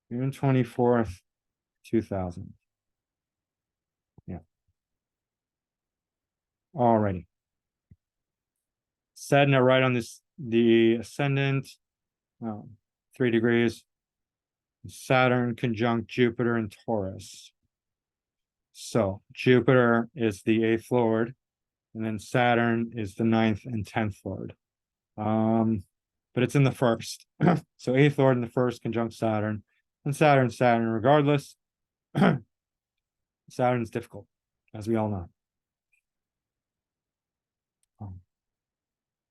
June 24th, 2000. Yeah. Alrighty. Sedna right on the ascendant, 3 degrees. Saturn conjunct Jupiter and Taurus. So Jupiter is the 8th Lord, and then Saturn is the 9th and 10th Lord. But it's in the first. So 8th Lord in the first conjunct Saturn, and Saturn regardless. Saturn's difficult, as we all know.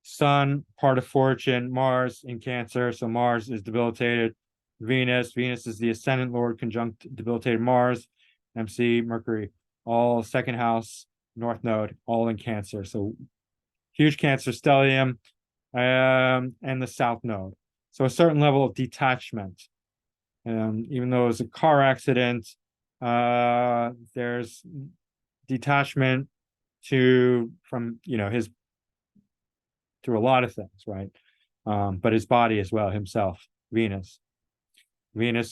Sun, part of fortune, Mars in Cancer. So Mars is debilitated. Venus is the ascendant Lord conjunct debilitated Mars. MC, Mercury, all second house, North Node, all in Cancer. So huge Cancer stellium, and the South Node. So a certain level of detachment. Even though it was a car accident, there's detachment from his, through a lot of things, right? But his body as well, himself, Venus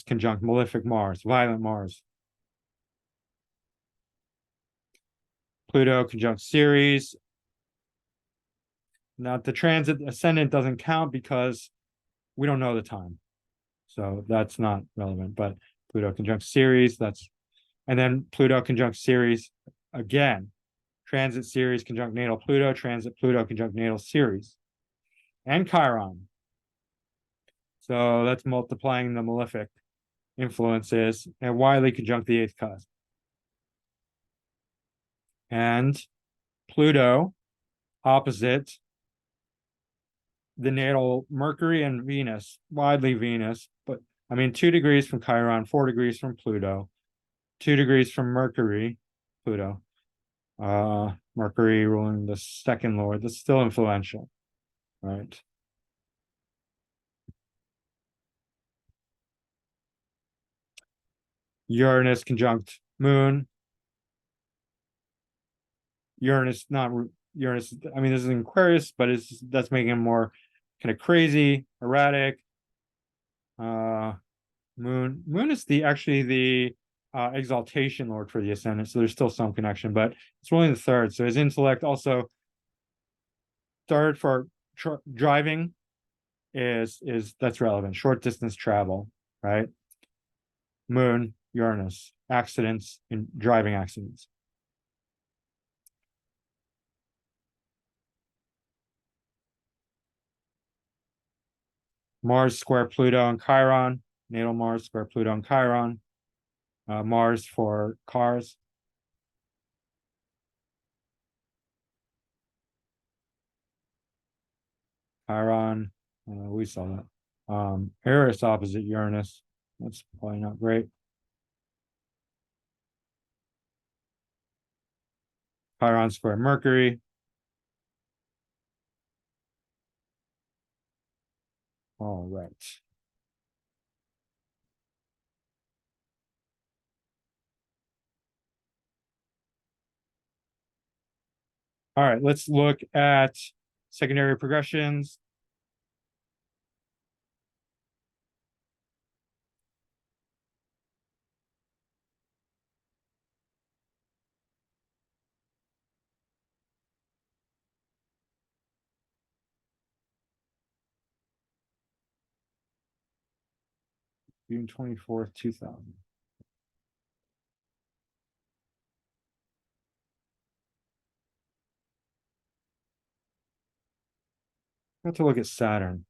conjunct malefic Mars, violent Mars. Pluto conjunct Ceres. Now the transit ascendant doesn't count because we don't know the time. So that's not relevant, but Pluto conjunct Ceres, and then Pluto conjunct Ceres again, transit Ceres conjunct natal Pluto, transit Pluto conjunct natal Ceres, and Chiron. So that's multiplying the malefic influences, and widely conjunct the eighth cusp. And Pluto opposite the natal Mercury and Venus, widely Venus, but I mean 2 degrees from Chiron, 4 degrees from Pluto, 2 degrees from Mercury, Pluto. Mercury ruling the second lord. That's still influential, right? Uranus conjunct Moon. Uranus, not Uranus. I mean, this is Aquarius, but that's making him more kind of crazy, erratic. Moon is actually the exaltation lord for the ascendant, so there's still some connection, but it's only the third. So his intellect also third for driving is that's relevant. Short distance travel, right? Moon, Uranus, accidents and driving accidents. Mars square Pluto and Chiron, natal Mars square Pluto and Chiron. Mars for cars. Chiron, we saw that. Eris opposite Uranus. That's probably not great. Chiron square Mercury. All right. All right, let's look at secondary progressions. June 24th, 2000. I have to look at Saturn.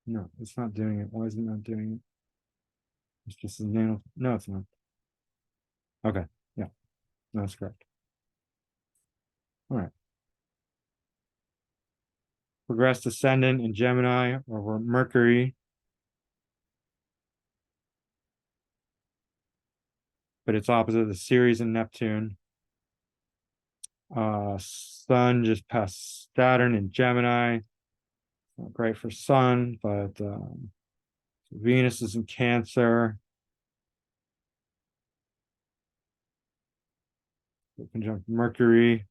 No, it's not doing it. Why is it not doing it? It's just a nano. No, it's not. Okay, yeah, that's correct. All right. Progressed ascendant in Gemini over Mercury. But it's opposite the Ceres and Neptune. Sun just passed Saturn in Gemini. Not great for Sun, but Venus is in Cancer. Conjunct Mercury.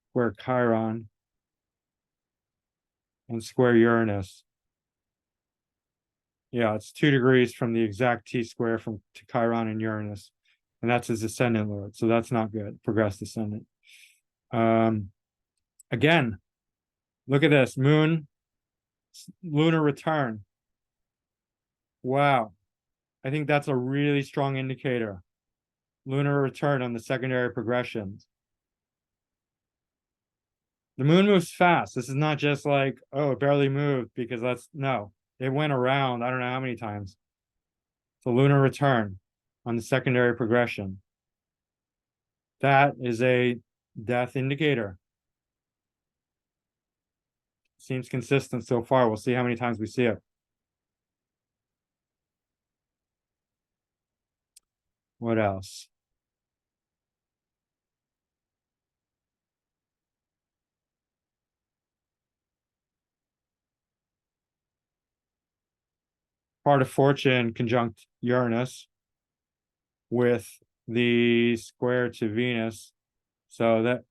Square Chiron. And square Uranus. Yeah, it's 2 degrees from the exact T square from to Chiron and Uranus. And that's his ascendant lord. So that's not good. Progressed ascendant. Again, look at this. Moon, lunar return. Wow. I think that's a really strong indicator. Lunar return on the secondary progressions. The moon moves fast. This is not just like, oh, it barely moved because no. It went around, I don't know how many times. So lunar return on the secondary progression. That is a death indicator. Seems consistent so far. We'll see how many times we see it. What else? Part of fortune conjunct Uranus with the square to Venus. So that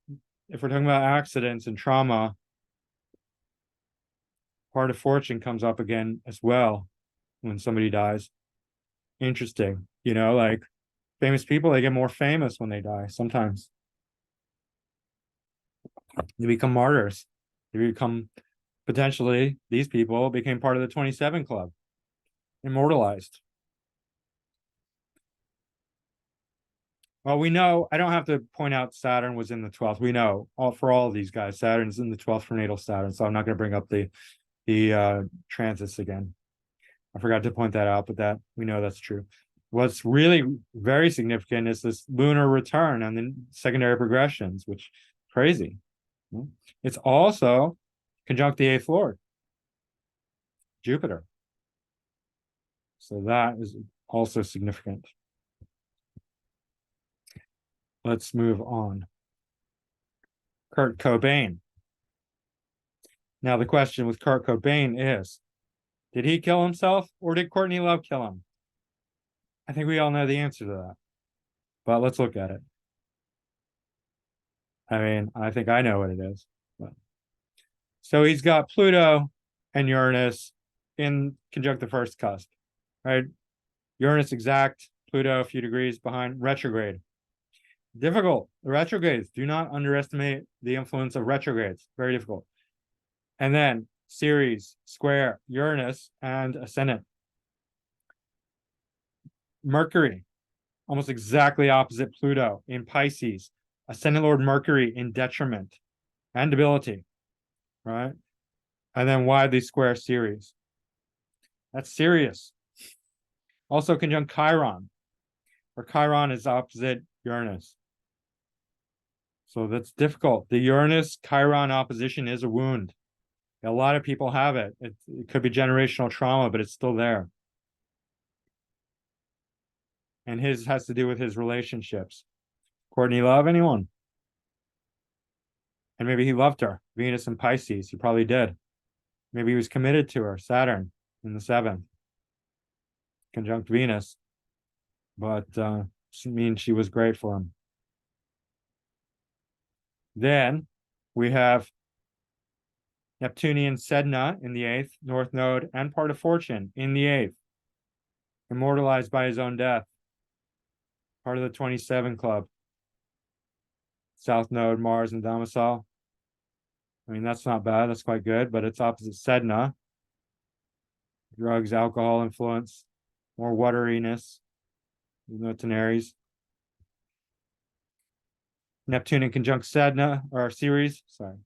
if we're talking about accidents and trauma, part of fortune comes up again as well when somebody dies. Interesting. Like famous people, they get more famous when they die sometimes. They become martyrs. They become potentially these people became part of the 27 Club, immortalized. Well, we know, I don't have to point out Saturn was in the 12th. We know for all of these guys, Saturn's in the 12th for natal Saturn. So I'm not going to bring up the transits again. I forgot to point that out, but that we know that's true. What's really very significant is this lunar return and the secondary progressions, which crazy. It's also conjunct the eighth lord, Jupiter. So that is also significant. Let's move on. Kurt Cobain. Now the question with Kurt Cobain is, did he kill himself or did Courtney Love kill him? I think we all know the answer to that, but let's look at it. I mean, I think I know what it is. But... So he's got Pluto and Uranus in conjunct the first cusp, right? Uranus exact, Pluto a few degrees behind, retrograde. Difficult. The retrogrades. Do not underestimate the influence of retrogrades. Very difficult. And then Ceres, square, Uranus, and ascendant. Mercury, almost exactly opposite Pluto in Pisces. Ascendant Lord Mercury in detriment and debility, right? And then widely square Ceres. That's serious. Also conjunct Chiron, where Chiron is opposite Uranus. So that's difficult. The Uranus-Chiron opposition is a wound. A lot of people have it. It could be generational trauma, but it's still there. And his has to do with his relationships. Courtney Love, anyone? And maybe he loved her. Venus and Pisces, he probably did. Maybe he was committed to her. Saturn in the 7th. Conjunct Venus. But means she was great for him. Then we have Neptunian Sedna in the 8th, North Node, and part of Fortune in the 8th. Immortalized by his own death. Part of the 27 Club. South Node, Mars, and Domicile. I mean, that's not bad. That's quite good, but it's opposite Sedna. Drugs, alcohol influence, more wateriness. Even though it's an Aries. Neptune in conjunct Sedna, or Ceres, sorry.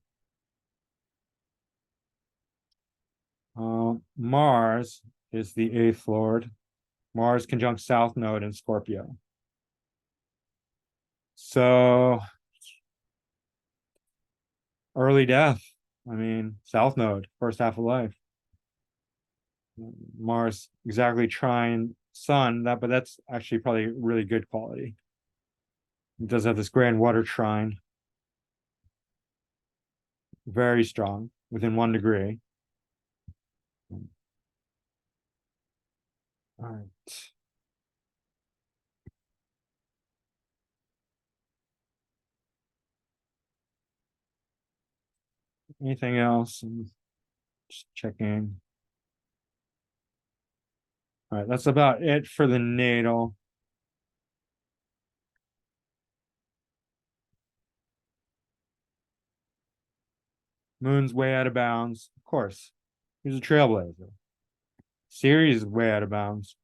Mars is the 8th lord. Mars conjunct South Node in Scorpio. So, early death. I mean, South Node, first half of life. Mars exactly trine Sun, but that's actually probably really good quality. It does have this grand water trine. Very strong, within 1 degree. All right. Anything else? Just checking. All right, that's about it for the natal. Moon's way out of bounds. Of course. He's a trailblazer. Ceres is way out of bounds.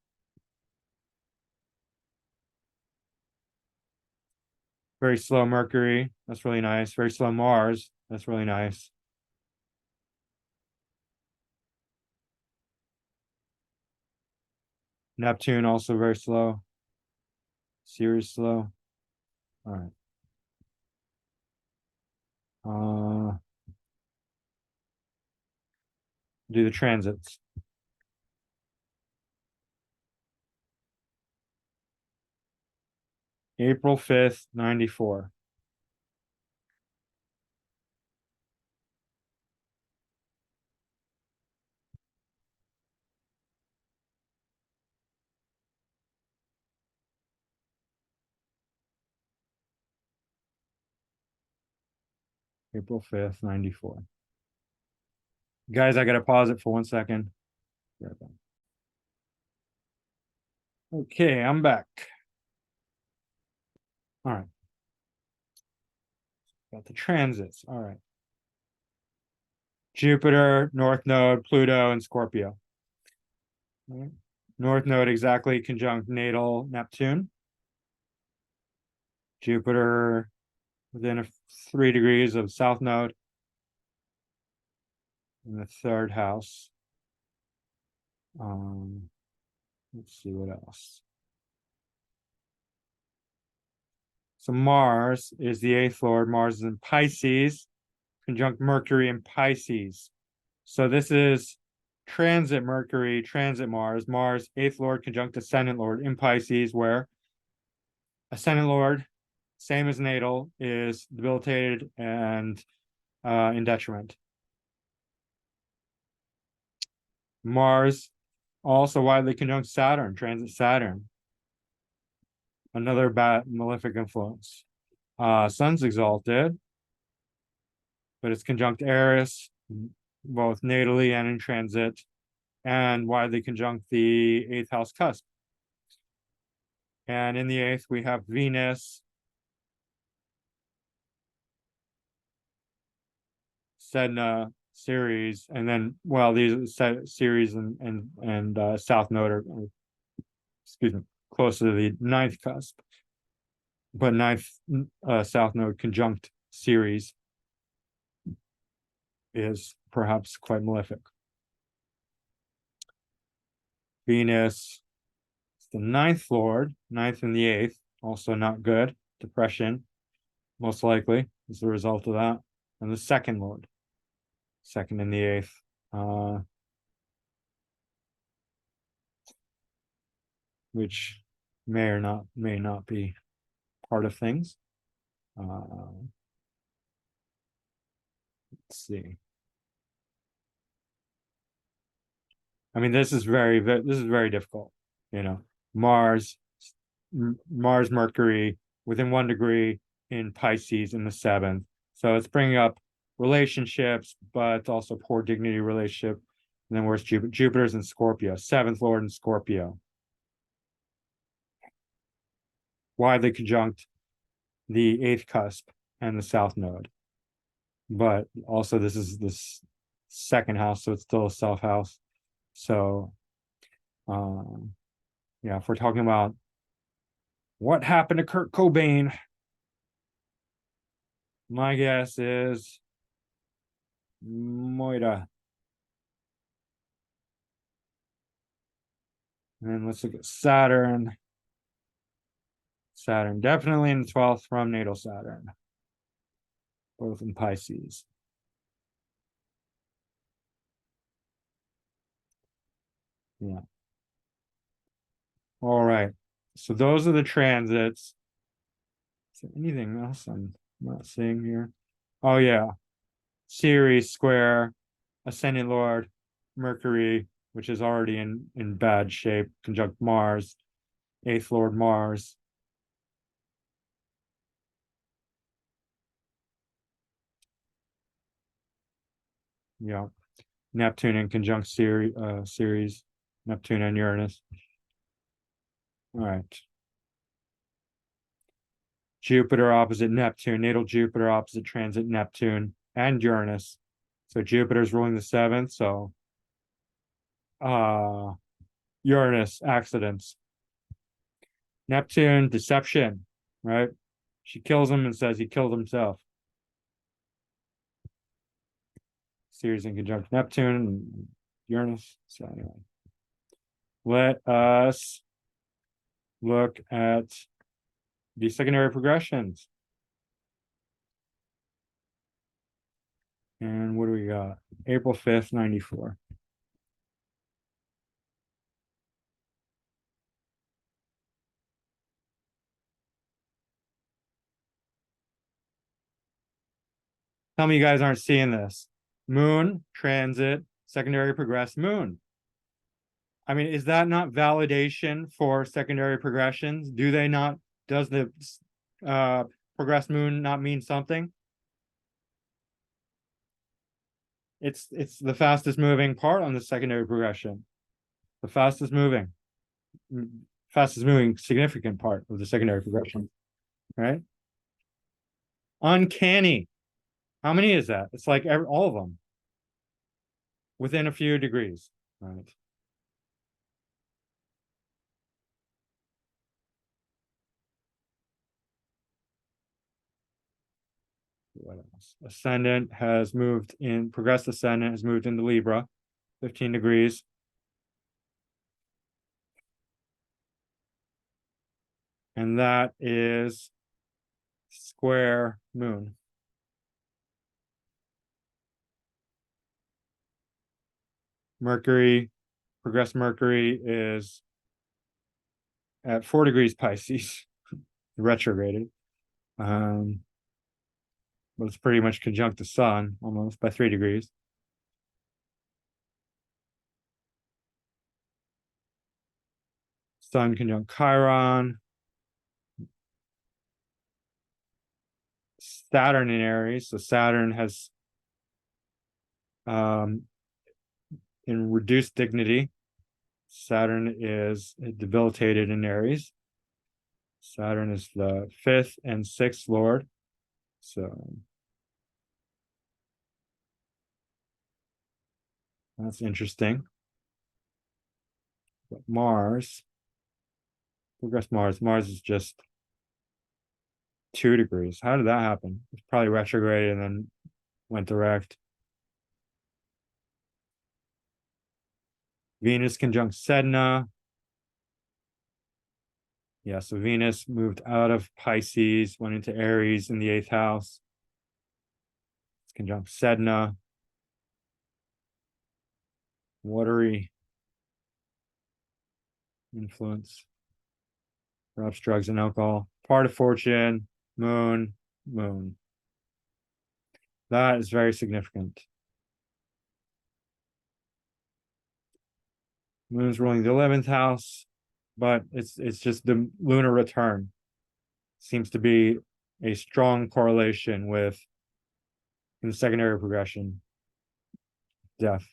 Very slow Mercury. That's really nice. Very slow Mars. That's really nice. Neptune also very slow. Ceres slow. All right. Do the transits. April 5th, 94. April 5th, 94. Guys, I gotta pause it for 1 second. Okay, I'm back. All right. Got the transits. All right. Jupiter, North Node, Pluto, and Scorpio. North Node exactly conjunct natal Neptune. Jupiter within 3 degrees of South Node in the 3rd house. Let's see what else. So Mars is the 8th lord. Mars is in Pisces, conjunct Mercury in Pisces. So this is transit Mercury, transit Mars. Mars, 8th lord, conjunct ascendant lord in Pisces, where ascendant lord, same as natal, is debilitated and in detriment. Mars also widely conjunct Saturn, transit Saturn. Another bad malefic influence. Sun's exalted, but it's conjunct Eris, both natally and in transit, and widely conjunct the 8th house cusp. And in the 8th, we have Venus, Sedna, Ceres, and then, well, these Ceres and South Node are, excuse me, closer to the 9th cusp. But 9th South Node conjunct Ceres is perhaps quite malefic. Venus, the 9th lord, 9th and the 8th, also not good. Depression, most likely, as a result of that. And the 2nd lord, 2nd and the 8th, which may not be part of things. Let's see. I mean, this is very difficult. You know, Mars, Mercury within 1 degree in Pisces in the 7th. So it's bringing up relationships, but also poor dignity relationship. And then where's Jupiter? Jupiter's in Scorpio, 7th lord in Scorpio. Widely conjunct the 8th cusp and the South Node. But also this is this 2nd house, so it's still a self house. So yeah, if we're talking about what happened to Kurt Cobain, my guess is Moira. And then let's look at Saturn. Saturn, definitely in the 12th from natal Saturn, both in Pisces. Yeah. All right. So those are the transits. Is there anything else I'm not seeing here? Oh, yeah. Ceres square, ascendant lord, Mercury, which is already in bad shape, conjunct Mars, 8th lord Mars. Yeah. Neptune in conjunct Ceres, Neptune and Uranus. All right. Jupiter opposite Neptune, natal Jupiter opposite transit Neptune and Uranus. So Jupiter's ruling the 7th. So Uranus accidents. Neptune deception, right? She kills him and says he killed himself. Ceres in conjunct Neptune and Uranus. So anyway, let us look at the secondary progressions. And what do we got? April 5th, 94. Tell me you guys aren't seeing this. Moon, transit, secondary progressed moon. I mean, is that not validation for secondary progressions? Do they not, does the progressed moon not mean something? It's the fastest moving part on the secondary progression. The fastest moving significant part of the secondary progression, right? Uncanny. How many is that? It's like all of them. within a few degrees, right? What else? Ascendant has moved in, progressed ascendant has moved into Libra, 15 degrees. And that is square moon. Mercury, progressed Mercury is at 4 degrees Pisces, retrograded. But it's pretty much conjunct the sun almost by 3 degrees. Sun conjunct Chiron. Saturn in Aries. So Saturn has in reduced dignity. Saturn is debilitated in Aries. Saturn is the 5th and 6th lord. So that's interesting. But Mars, progress Mars. Mars is just 2 degrees. How did that happen? It's probably retrograded and then went direct. Venus conjunct Sedna. Yeah, so Venus moved out of Pisces, went into Aries in the 8th house. It's conjunct Sedna. Watery influence. Perhaps drugs and alcohol. Part of fortune, moon, moon. That is very significant. Moon's ruling the 11th house, but it's just the lunar return. Seems to be a strong correlation with in secondary progression, death.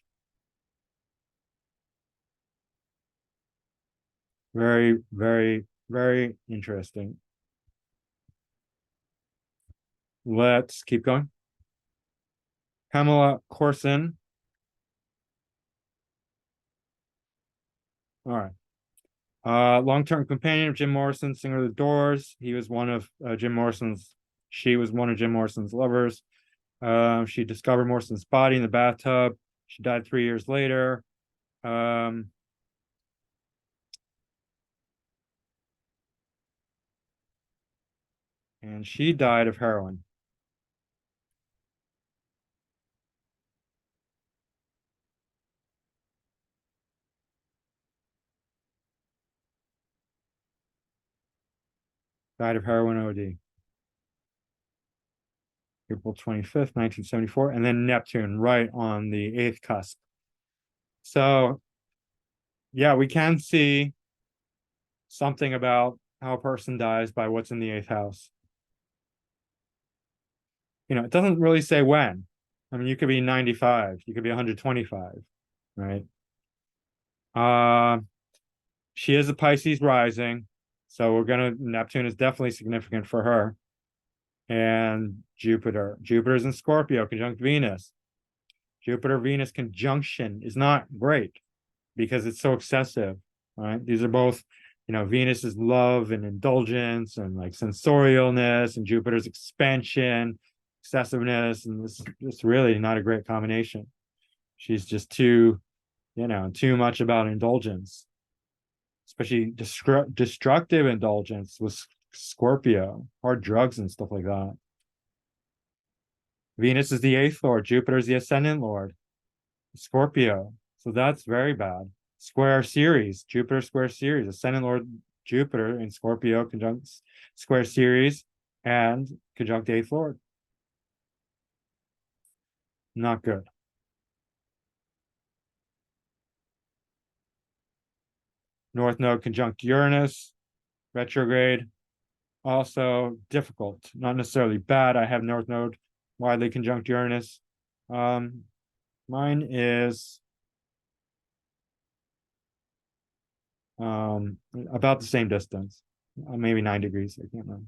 Very, very, very interesting. Let's keep going. Pamela Courson. All right. Long-term companion of Jim Morrison, singer of the Doors. He was one of she was one of Jim Morrison's lovers. She discovered Morrison's body in the bathtub. She died 3 years later. And she died of heroin. Died of heroin OD. April 25th, 1974. And then Neptune right on the 8th cusp. So, yeah, we can see something about how a person dies by what's in the 8th house. It doesn't really say when. I mean, you could be 95, you could be 125, right? She is a Pisces rising, so Neptune is definitely significant for her. And Jupiter's in Scorpio, conjunct Venus. Jupiter-Venus conjunction is not great because it's so excessive, right? These are both, Venus is love and indulgence and like sensorialness, and Jupiter's expansion, excessiveness, and this is really not a great combination. She's just too much about indulgence, especially destructive indulgence with Scorpio, hard drugs and stuff like that. Venus is the 8th lord, Jupiter is the ascendant lord, Scorpio. So that's very bad. Square Ceres, Jupiter square Ceres, ascendant lord Jupiter in Scorpio conjunct square Ceres and conjunct 8th lord. Not good. North node conjunct Uranus, retrograde. Also difficult, not necessarily bad. I have North node widely conjunct Uranus. Mine is about the same distance, maybe 9 degrees. I can't remember.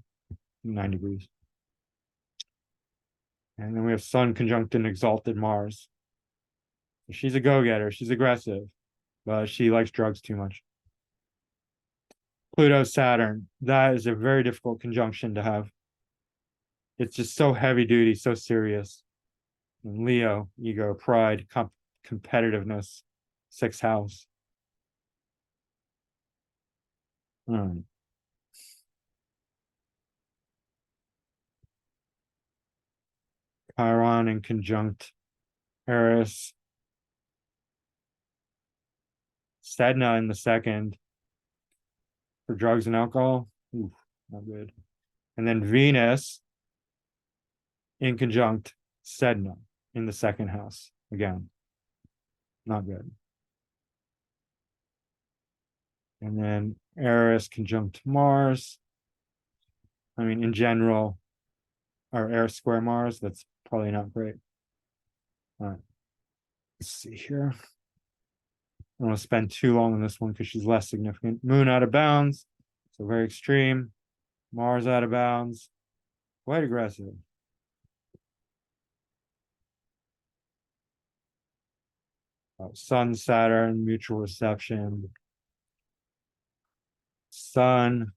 9 degrees. And then we have Sun conjunct an exalted Mars. She's a go-getter. She's aggressive, but she likes drugs too much. Pluto, Saturn. That is a very difficult conjunction to have. It's just so heavy duty, so serious. And Leo, ego, pride, competitiveness, sixth house. Chiron in conjunct Eris. Sedna in the second for drugs and alcohol. Oof, not good. And then Venus in conjunct Sedna in the second house. Again, not good. And then Eris conjunct Mars. I mean, in general, or Eris square Mars, that's probably not great. All right. Let's see here. I don't want to spend too long on this one because she's less significant. Moon out of bounds, so very extreme. Mars out of bounds, quite aggressive. Sun, Saturn, mutual reception. Sun,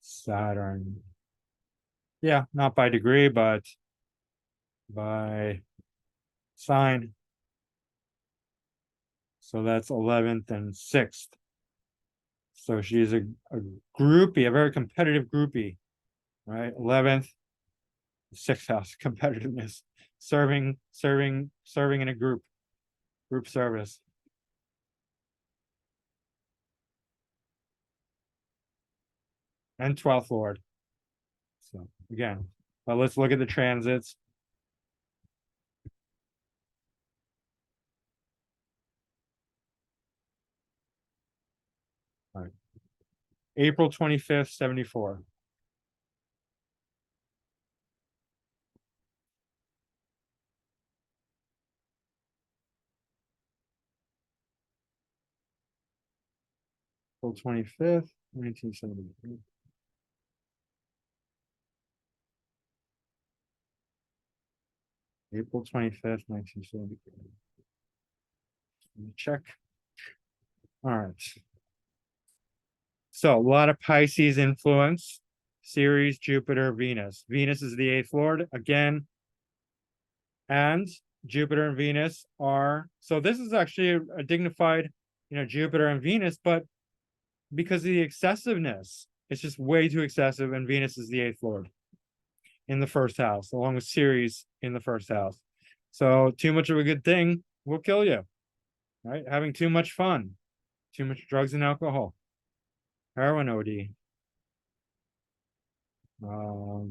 Saturn. Yeah, not by degree, but by sign. So that's 11th and 6th. So she's a groupie, a very competitive groupie, right? 11th, 6th house, competitiveness, serving in a group service. And 12th Lord. So again, let's look at the transits. All right. April 25th, 74. April 25th, 1973. April 25th, 1973. Let me check. All right. So a lot of Pisces influence. Ceres, Jupiter, Venus. Venus is the 8th Lord again. And Jupiter and Venus are, so this is actually a dignified, Jupiter and Venus, but because of the excessiveness, it's just way too excessive. And Venus is the 8th Lord in the first house, along with Ceres in the first house. So too much of a good thing will kill you, right? Having too much fun, too much drugs and alcohol, heroin OD. A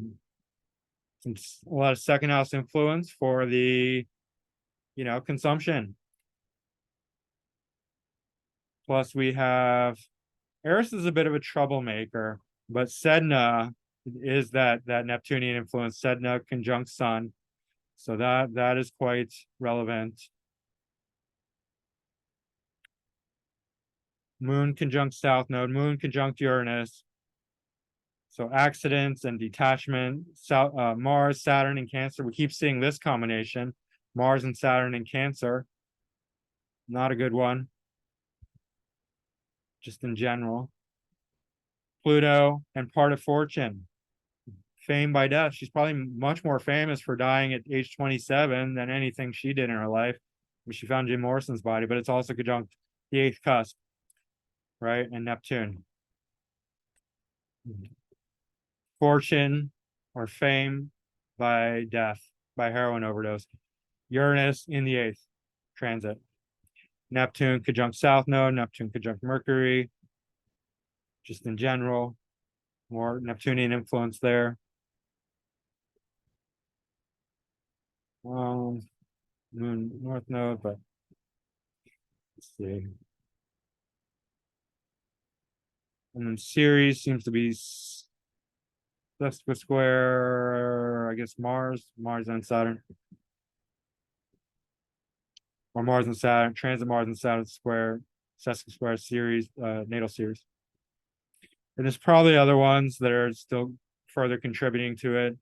lot of second house influence for the, consumption. Plus we have, Eris is a bit of a troublemaker, but Sedna is that Neptunian influence. Sedna conjunct Sun. So that is quite relevant. Moon conjunct South Node, Moon conjunct Uranus. So accidents and detachment, Mars, Saturn, and Cancer. We keep seeing this combination, Mars and Saturn in Cancer. Not a good one, just in general. Pluto and part of fortune. Fame by death. She's probably much more famous for dying at age 27 than anything she did in her life. She found Jim Morrison's body, but it's also conjunct the 8th cusp, right? And Neptune. Fortune or fame by death, by heroin overdose. Uranus in the 8th transit. Neptune conjunct South Node, Neptune conjunct Mercury. Just in general, more Neptunian influence there. Moon North Node, but let's see. And then Ceres seems to be square, I guess Mars and Saturn. Or Mars and Saturn, transit Mars and Saturn square, square Ceres, natal Ceres. And there's probably other ones that are still further contributing to it.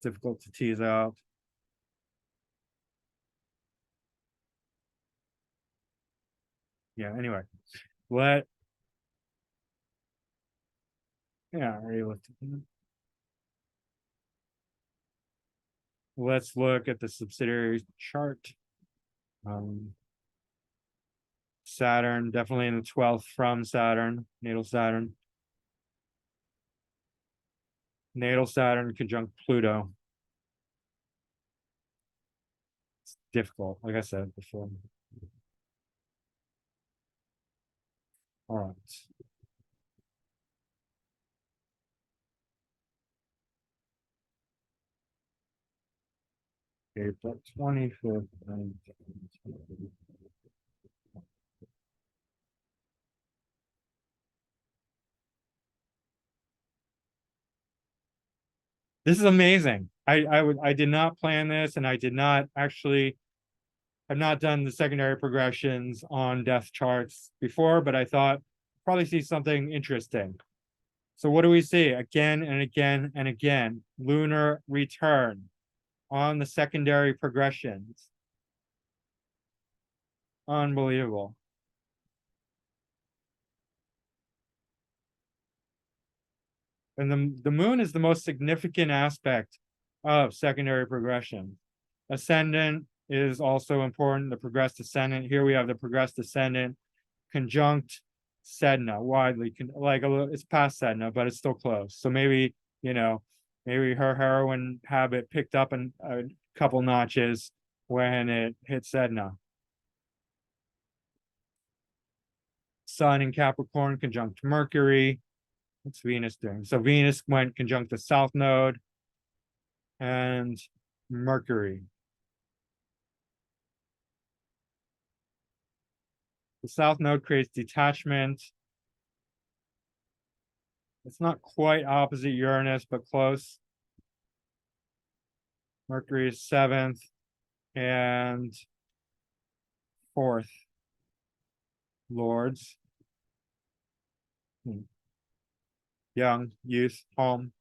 difficult to tease out. Yeah, anyway. Yeah, I already looked at that. Let's look at the subsidiary chart. Saturn, definitely in the 12th from Saturn, natal Saturn. Natal Saturn conjunct Pluto. It's difficult, like I said before. All right. April 25th. This is amazing. I did not plan this, and I did not actually have not done the secondary progressions on death charts before, but I thought probably see something interesting. So what do we see? Again and again and again, lunar return on the secondary progressions. Unbelievable. And the moon is the most significant aspect of secondary progression. Ascendant is also important, the progressed ascendant. Here we have the progressed ascendant conjunct Sedna, widely, like a little, it's past Sedna, but it's still close. So maybe, maybe her heroin habit picked up a couple notches when it hit Sedna. Sun in Capricorn conjunct Mercury. What's Venus doing? So Venus went conjunct the South Node and Mercury. The South Node creates detachment. It's not quite opposite Uranus, but close. Mercury is 7th and 4th lords. Young, youth, home.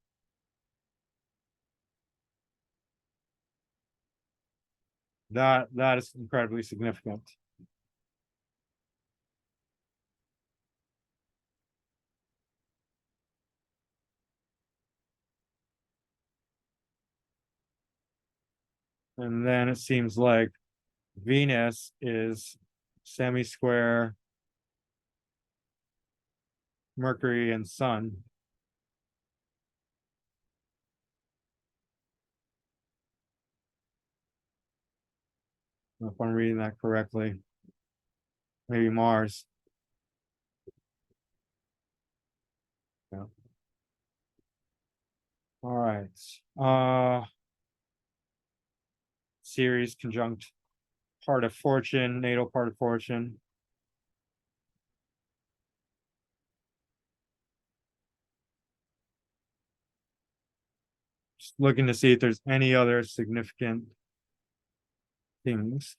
That is incredibly significant. And then it seems like Venus is semi-square Mercury and Sun. I don't know if I'm reading that correctly. Maybe Mars. Yeah. All right. Ceres conjunct part of fortune, natal part of fortune. Just looking to see if there's any other significant things.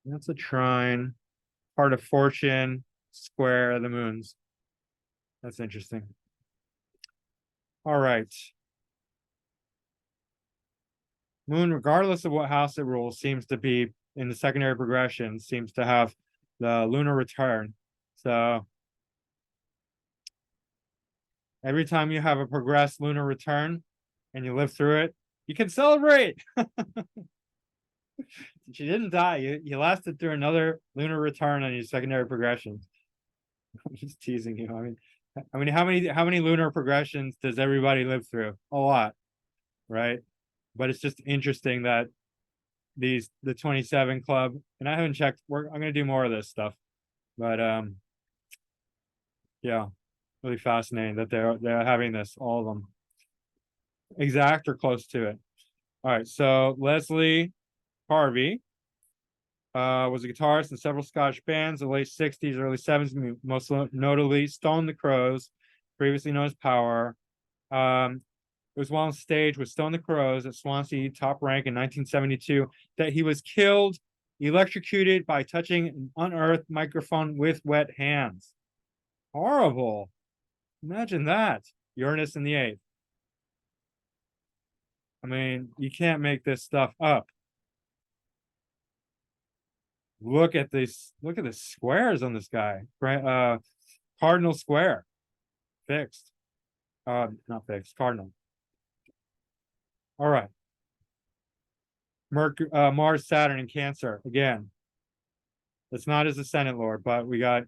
That's a trine, part of fortune, square of the moons. That's interesting. All right. Moon, regardless of what house it rules, seems to be in the secondary progression, seems to have the lunar return. So every time you have a progressed lunar return and you live through it, you can celebrate. She didn't die. You lasted through another lunar return on your secondary progressions. I'm just teasing you. How many lunar progressions does everybody live through? A lot, right? But it's just interesting that the 27 club, and I haven't checked. I'm gonna do more of this stuff, but yeah, really fascinating that they're having this, all of them, exact or close to it. All right, so Leslie Harvey was a guitarist in several Scottish bands in the late 60s, early 70s, most notably Stone the Crows, previously known as Power. It was while on stage with Stone the Crows at Swansea Top Rank in 1972 that he was killed Electrocuted by touching an unearthed microphone with wet hands. Horrible. Imagine that. Uranus in the 8th. I mean, you can't make this stuff up. Look at this. Look at the squares on this guy. Cardinal square. Fixed. Not fixed. Cardinal. All right. Mars, Saturn, and Cancer again. It's not his ascendant lord, but we got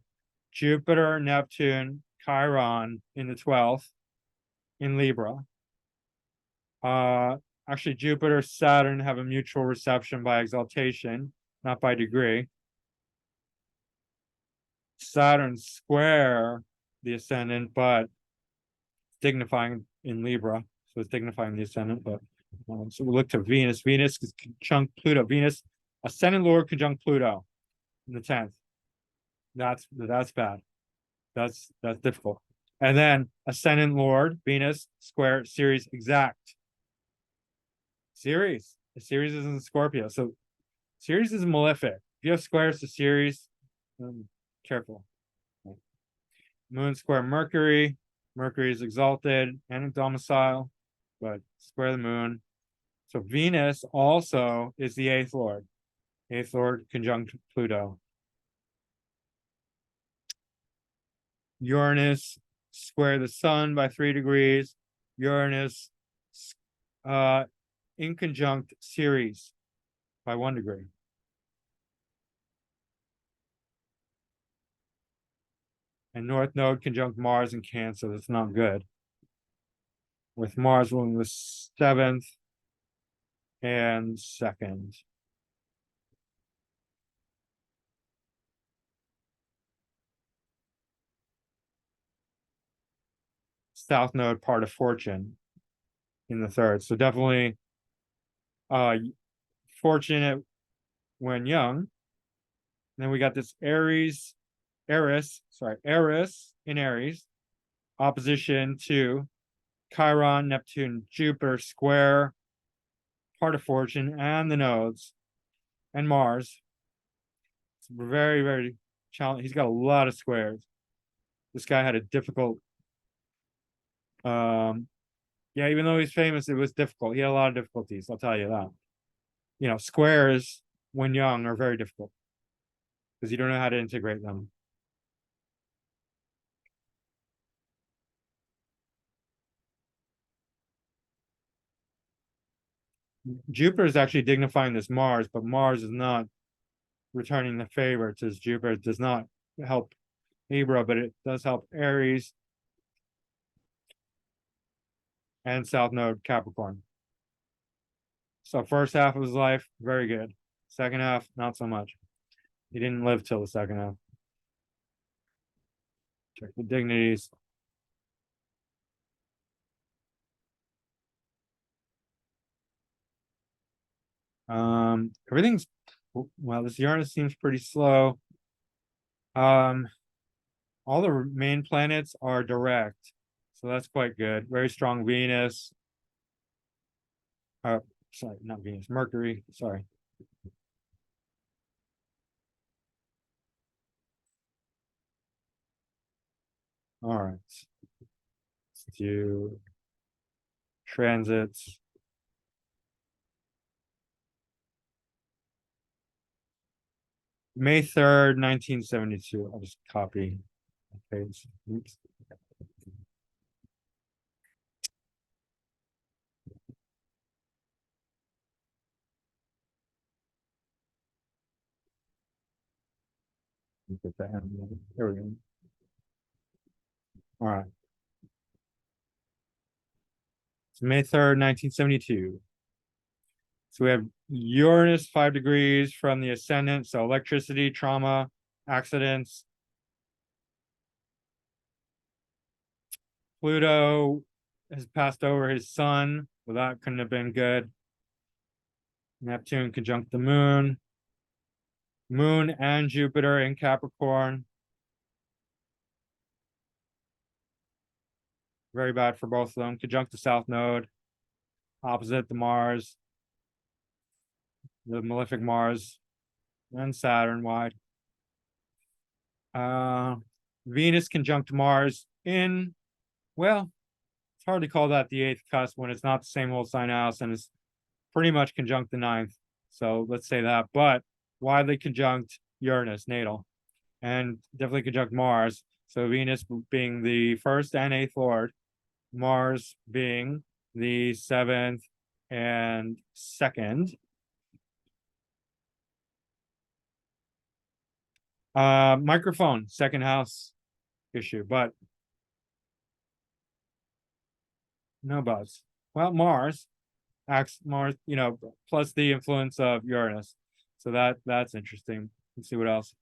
Jupiter, Neptune, Chiron in the 12th in Libra. Actually, Jupiter, Saturn have a mutual reception by exaltation, not by degree. Saturn square the ascendant, but dignifying in Libra. So it's dignifying the ascendant, but so we look to Venus. Venus is conjunct Pluto. Venus, ascendant lord conjunct Pluto in the 10th. That's bad. That's difficult. And then ascendant lord, Venus, square, Ceres exact. Ceres. The Ceres is in Scorpio. So Ceres is malefic. If you have squares to Ceres, careful. Moon square Mercury. Mercury is exalted and a domicile, but square the moon. So Venus also is the 8th lord. 8th lord conjunct Pluto. Uranus square the sun by 3 degrees. Uranus in conjunct Ceres by 1 degree. And North Node conjunct Mars and Cancer. That's not good. With Mars ruling the 7th and 2nd. South Node part of Fortune in the 3rd. So definitely fortunate when young. And then we got this Eris in Aries, opposition to Chiron, Neptune, Jupiter square, part of Fortune, and the nodes, and Mars. It's very, very challenging. He's got a lot of squares. This guy had a difficult, yeah, even though he's famous, it was difficult. He had a lot of difficulties, I'll tell you that. You know, squares when young are very difficult because you don't know how to integrate them. Jupiter is actually dignifying this Mars, but Mars is not returning the favor to Jupiter. It does not help Libra, but it does help Aries and South Node Capricorn. So first half of his life, very good. Second half, not so much. He didn't live till the second half. Check the dignities. Everything's well, this Uranus seems pretty slow. All the main planets are direct, so that's quite good. Very strong Venus. Sorry, not Venus, Mercury. Sorry. All right. Let's do transits. May 3rd, 1972. I'll just copy the page. Oops. Get that. There we go. All right. It's May 3rd, 1972. So we have Uranus 5 degrees from the ascendant. So electricity, trauma, accidents. Pluto has passed over his sun. Well, that couldn't have been good. Neptune conjunct the moon. Moon and Jupiter in Capricorn. Very bad for both of them. Conjunct the South Node. Opposite the Mars. The malefic Mars. and Saturn wide. Venus conjunct Mars in, well, it's hard to call that the eighth cusp when it's not the same whole sign house and it's pretty much conjunct the ninth. So let's say that, but widely conjunct Uranus natal and definitely conjunct Mars. So Venus being the first and eighth lord, Mars being the seventh and second. Microphone, second house issue, but no buzz. Well, Mars acts Mars, plus the influence of Uranus. So that's interesting. Let's see what else.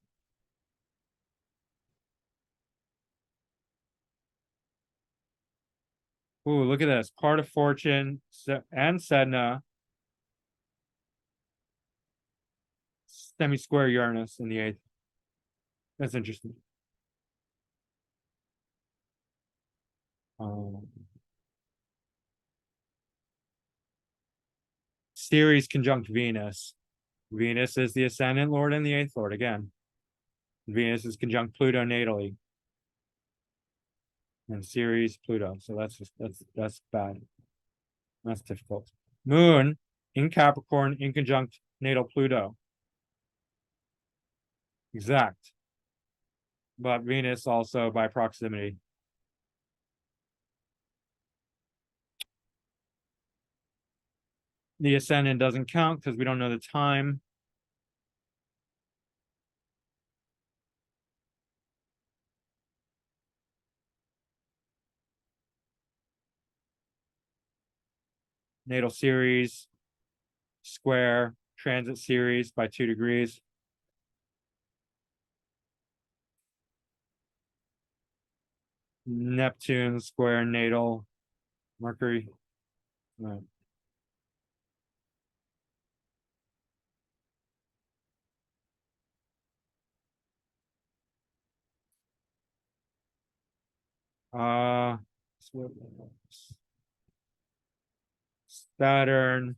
Ooh, look at this. Part of Fortune and Sedna semi-square Uranus in the eighth. That's interesting. Ceres conjunct Venus. Venus is the ascendant lord and the eighth lord again. Venus is conjunct Pluto natally. And Ceres, Pluto. So that's bad. That's difficult. Moon in Capricorn in conjunct natal Pluto. Exact. But Venus also by proximity. The ascendant doesn't count because we don't know the time. Natal Ceres, square, transit Ceres by 2 degrees. Neptune, square, natal, Mercury. Right. Uh, Saturn,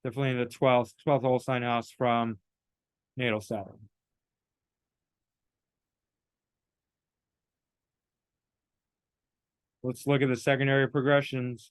definitely in the 12th whole sign house from natal Saturn. Let's look at the secondary progressions.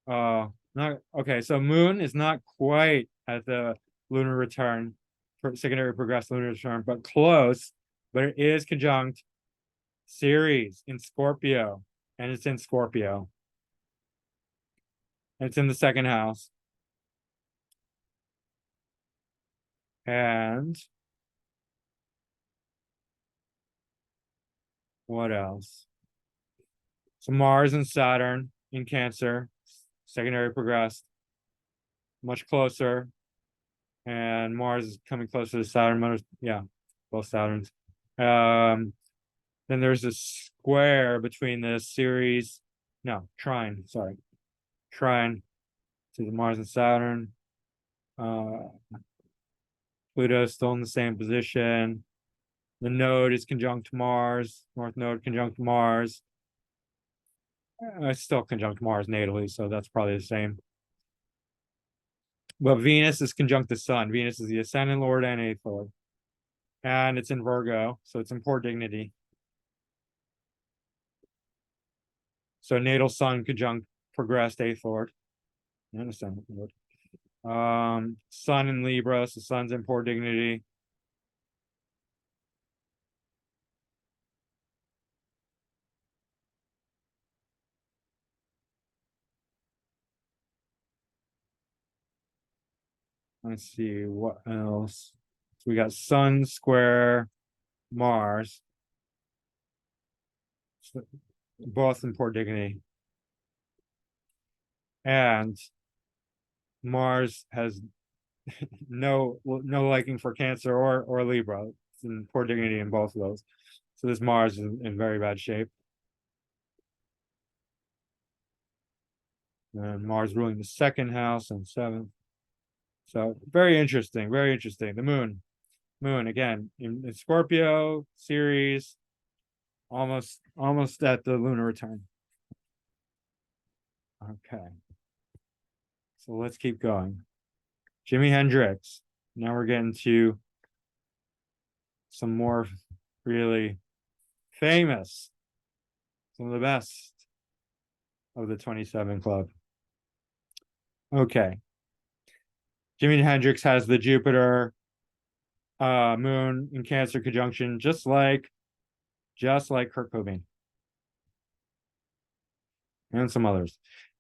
Not okay. So Moon is not quite at the lunar return, secondary progressed lunar return, but close. But it is conjunct Ceres in Scorpio, and it's in Scorpio. And it's in the second house. And what else? So Mars and Saturn in Cancer, secondary progressed, much closer. And Mars is coming closer to Saturn. Yeah, both Saturns. Then there's a square between the Ceres, no, trine, sorry. Trine to the Mars and Saturn. Pluto is still in the same position. The node is conjunct Mars, North Node conjunct Mars. It's still conjunct Mars natally, so that's probably the same. But Venus is conjunct the Sun. Venus is the ascendant lord and eighth lord. And it's in Virgo, so it's in poor dignity. So natal Sun conjunct progressed eighth lord and ascendant lord. Sun in Libra, so Sun's in poor dignity. Let's see what else. So we got Sun square Mars, both in poor dignity, and Mars has no liking for Cancer or Libra. It's in poor dignity in both of those. So this Mars is in very bad shape. And Mars ruling the second house and seventh. So very interesting, very interesting. The moon again in Scorpio series, almost at the lunar return. Okay, so let's keep going. Jimi Hendrix. Now we're getting to some more really famous, some of the best of the 27 Club. Okay. Jimi Hendrix has the Jupiter moon in Cancer conjunction, just like Kurt Cobain and some others.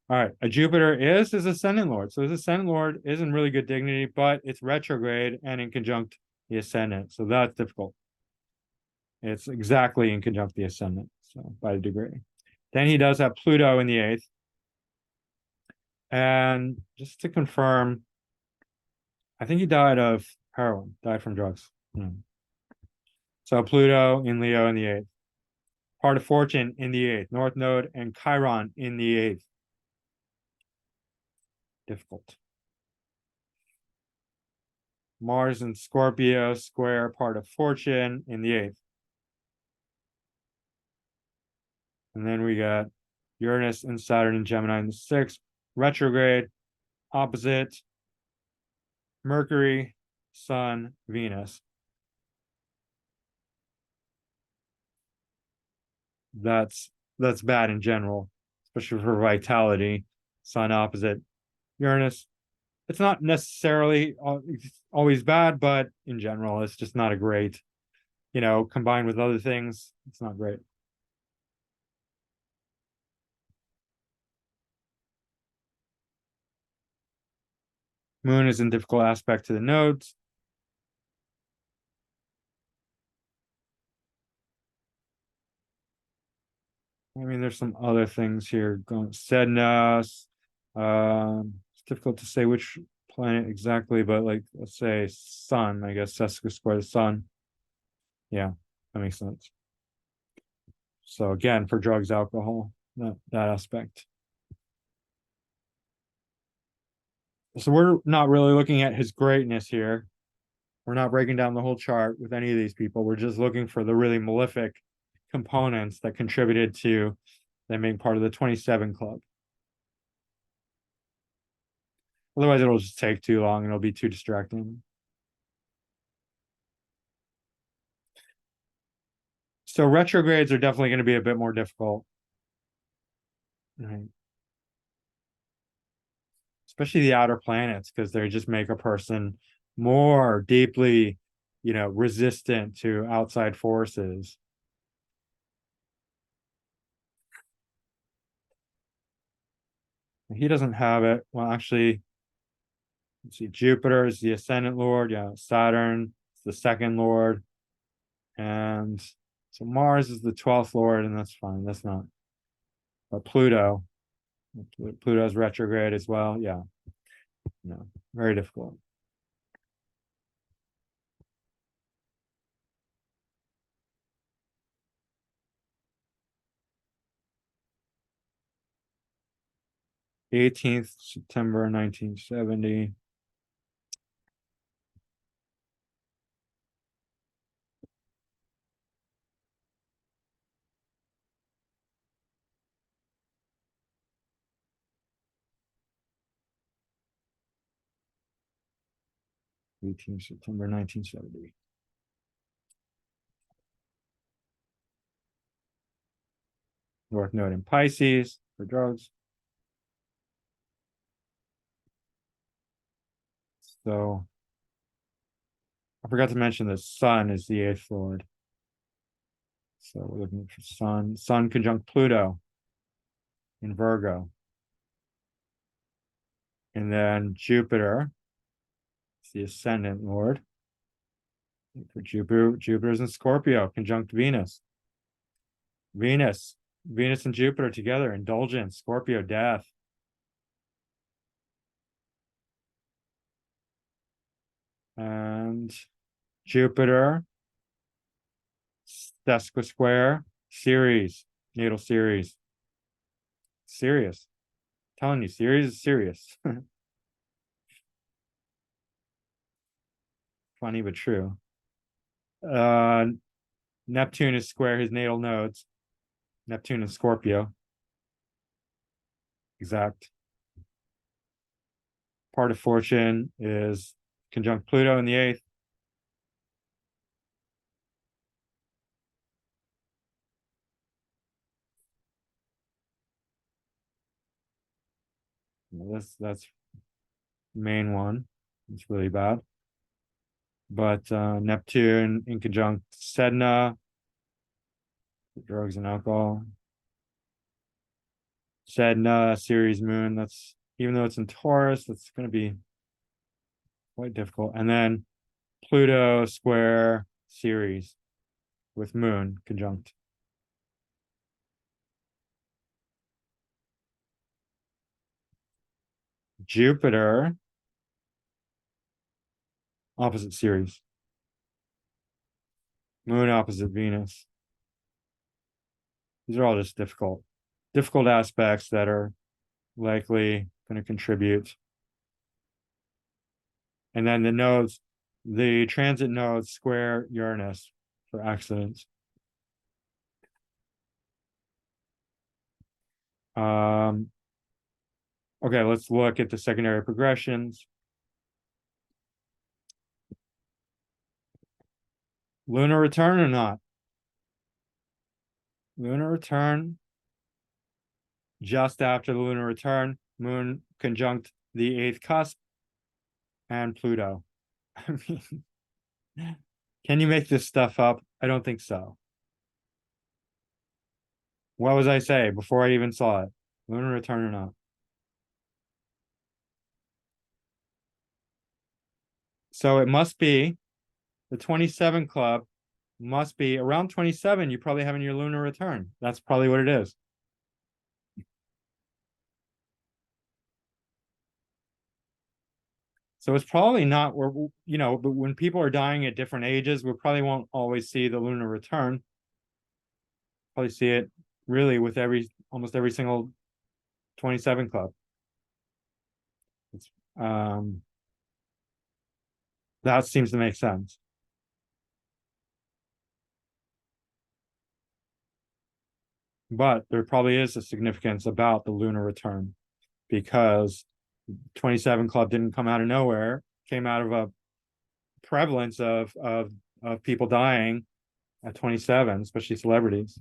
All right, a Jupiter is his ascendant lord. So his ascendant lord is in really good dignity, but it's retrograde and in conjunct the ascendant. So that's difficult. It's exactly in conjunct the ascendant, so by a degree. Then he does have Pluto in the eighth. And just to confirm, I think he died of heroin, died from drugs. So Pluto in Leo in the eighth. Part of fortune in the eighth. North Node and Chiron in the eighth. Difficult. Mars and Scorpio square part of fortune in the eighth. And then we got Uranus and Saturn and Gemini in the sixth. Retrograde, opposite, Mercury, Sun, Venus. That's bad in general, especially for vitality. Sun opposite Uranus. It's not necessarily always bad, but in general, it's just not a great, combined with other things, it's not great. Moon is in difficult aspect to the nodes. I mean, there's some other things here going. Sednas. It's difficult to say which planet exactly, but like let's say Sun. I guess sesqui square the Sun. Yeah, that makes sense. So again, for drugs, alcohol, that aspect. So we're not really looking at his greatness here. We're not breaking down the whole chart with any of these people. We're just looking for the really malefic components that contributed to them being part of the 27 Club. Otherwise, it'll just take too long and it'll be too distracting. So retrogrades are definitely going to be a bit more difficult. Right? Especially the outer planets, because they just make a person more deeply, resistant to outside forces. He doesn't have it. Well, actually, let's see, Jupiter is the ascendant lord. Yeah, Saturn is the second lord. And so Mars is the 12th lord, and that's fine. That's not. But Pluto's retrograde as well. Yeah. No, very difficult. September 18th, 1970. September 1970. North Node in Pisces for drugs. So I forgot to mention the Sun is the eighth lord. So we're looking for Sun conjunct Pluto in Virgo. And then Jupiter is the ascendant lord. For Jupiter's in Scorpio, conjunct Venus. Venus and Jupiter together, indulgence, Scorpio, death. And Jupiter, sesqui-square, Ceres, natal Ceres. Serious. I'm telling you, Ceres is serious. Funny but true. Neptune is square his natal nodes. Neptune and Scorpio. Exact. Part of fortune is conjunct Pluto in the 8th. That's main one. It's really bad. But Neptune in conjunct Sedna, drugs and alcohol. Sedna, Ceres, Moon. That's, even though it's in Taurus, that's going to be quite difficult. And then Pluto square Ceres with Moon conjunct. Jupiter opposite Ceres. Moon opposite Venus. These are all just difficult aspects that are likely going to contribute. And then the nodes, the transit nodes square Uranus for accidents. Okay, let's look at the secondary progressions. Lunar return or not? Lunar return. Just after the lunar return, Moon conjunct the 8th cusp and Pluto. I mean, can you make this stuff up? I don't think so. What was I say before I even saw it? Lunar return or not? So it must be the 27 club must be around 27. You probably having your lunar return. That's probably what it is. So it's probably not where, you know, but when people are dying at different ages, we probably won't always see the lunar return. Probably see it really with almost every single 27 club. It's, that seems to make sense. But there probably is a significance about the lunar return because 27 club didn't come out of nowhere, came out of a prevalence of people dying at 27, especially celebrities.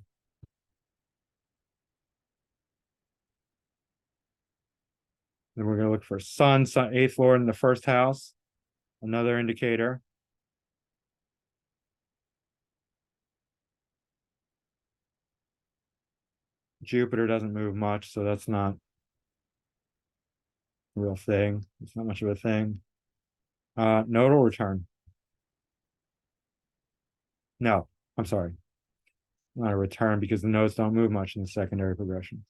Then we're going to look for sun, 8th lord in the first house, another indicator. Jupiter doesn't move much, so that's not a real thing. It's not much of a thing. Nodal return. No, I'm sorry. Not a return because the nodes don't move much in the secondary progression.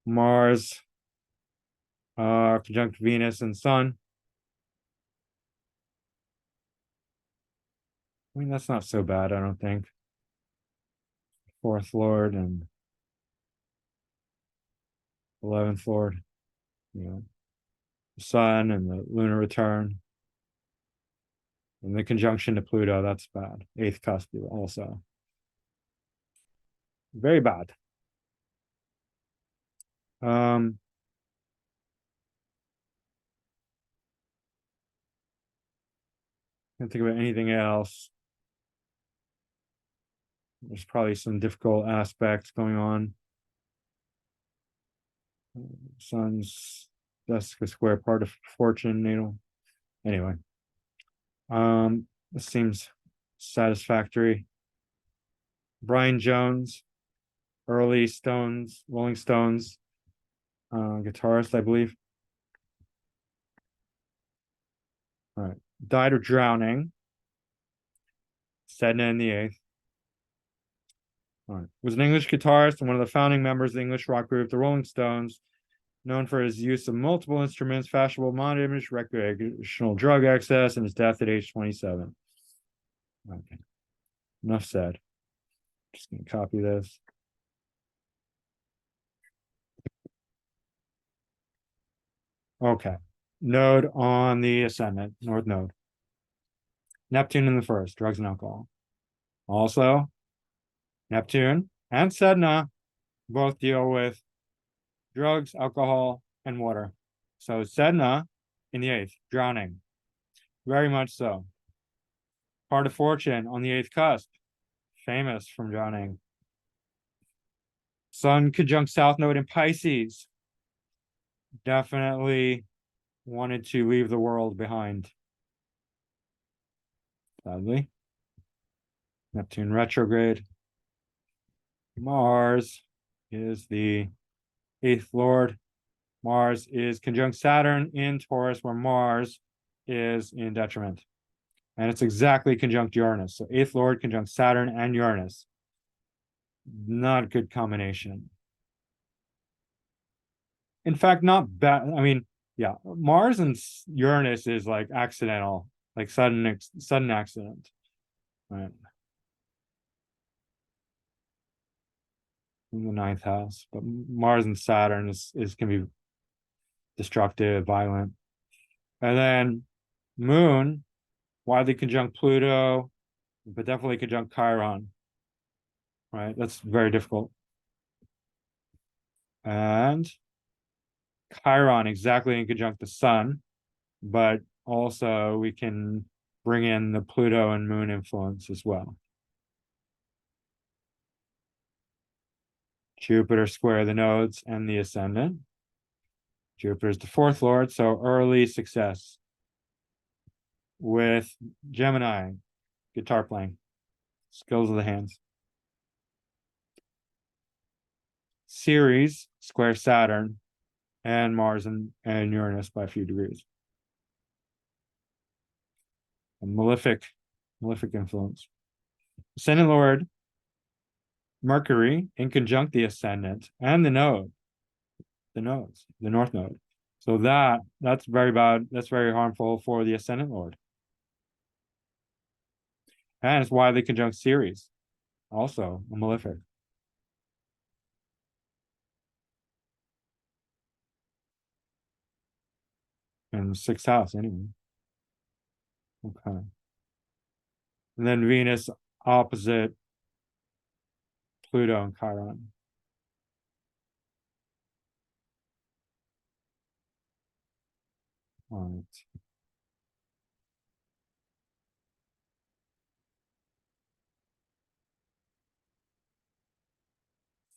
Mars, conjunct Venus and Sun. I mean, that's not so bad, I don't think. 4th lord and 11th lord. You know, the Sun and the lunar return. And the conjunction to Pluto, that's bad. 8th cusp also. Very bad. Can't think of anything else. There's probably some difficult aspects going on. Sun's that's a square part of fortune natal. Anyway, this seems satisfactory. Brian Jones, early Stones, Rolling Stones, guitarist, I believe. All right, died of drowning. Sedna in the 8th. All right, was an English guitarist and one of the founding members of the English rock group, the Rolling Stones, known for his use of multiple instruments, fashionable mind image, recreational drug excess, and his death at age 27. Okay, enough said. Just gonna copy this. Okay. Node on the ascendant, north node. Neptune in the first, drugs and alcohol. Also, Neptune and Sedna both deal with drugs, alcohol, and water. So Sedna in the eighth, drowning. Very much so. Part of fortune on the eighth cusp, famous from drowning. Sun conjunct south node in Pisces. Definitely wanted to leave the world behind. Sadly. Neptune retrograde. Mars is the eighth lord. Mars is conjunct Saturn in Taurus, where Mars is in detriment. And it's exactly conjunct Uranus. So eighth lord conjunct Saturn and Uranus. Not a good combination. In fact, not bad. I mean, yeah, Mars and Uranus is like accidental, like sudden accident. Right. In the ninth house, but Mars and Saturn is can be destructive, violent. And then Moon, widely conjunct Pluto, but definitely conjunct Chiron. Right, that's very difficult. And Chiron exactly in conjunct the Sun, but also we can bring in the Pluto and Moon influence as well. Jupiter square the nodes and the ascendant. Jupiter's the fourth lord, so early success with Gemini, guitar playing, skills of the hands. Ceres square Saturn and Mars and Uranus by a few degrees. A malefic influence. Ascendant lord Mercury in conjunct the ascendant and the nodes, the north node. So that's very bad. That's very harmful for the ascendant lord. And it's widely conjunct Ceres, also a malefic. In the sixth house, anyway. Okay. And then Venus opposite Pluto and Chiron. All right.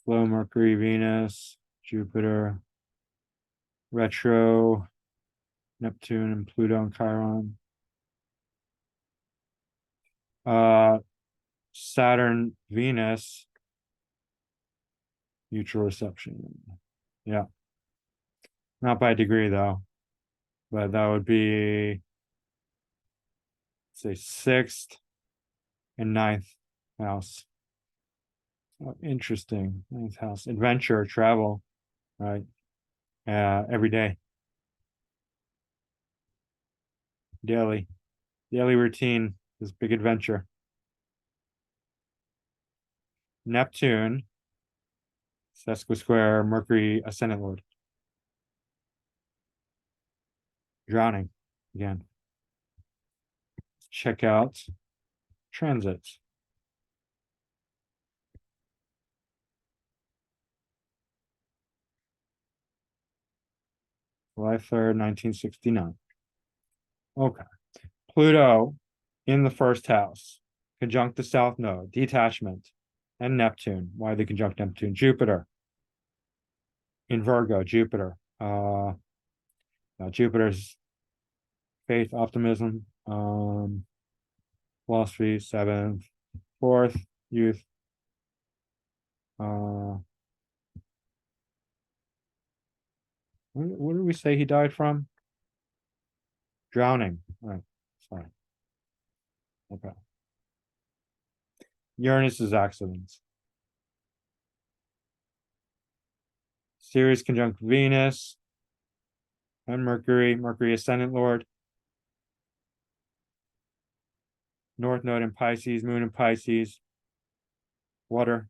Slow Mercury, Venus, Jupiter, retro, Neptune and Pluto and Chiron. Saturn, Venus, mutual reception. Yeah. Not by degree though, but that would be, say, sixth and ninth house. Oh, interesting. Ninth house. Adventure, travel, right? Every day. Daily routine, this big adventure. Neptune, sesquisquare, Mercury, ascendant lord. Drowning again. Check out transits. July 3rd, 1969. Okay. Pluto in the first house, conjunct the south node, detachment, and Neptune. Why they conjunct Neptune? Jupiter in Virgo, Jupiter. Jupiter's faith, optimism, philosophy, seventh, fourth, youth. What did we say he died from? Drowning. All right, sorry. Okay. Uranus is accidents. Ceres conjunct Venus and Mercury. Mercury ascendant lord. North node in Pisces, Moon in Pisces. Water.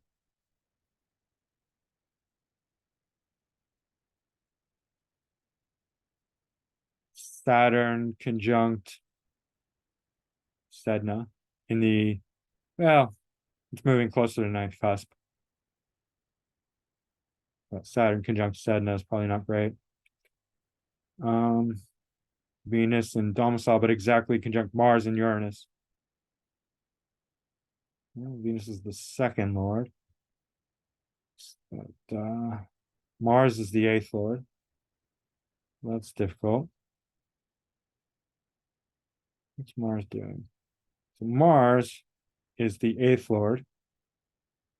Saturn conjunct Sedna in the, well, it's moving closer to ninth cusp. But Saturn conjunct Sedna is probably not great. Venus and domicile, but exactly conjunct Mars and Uranus. Well, Venus is the second lord. But Mars is the eighth lord. That's difficult. What's Mars doing? So Mars is the eighth lord,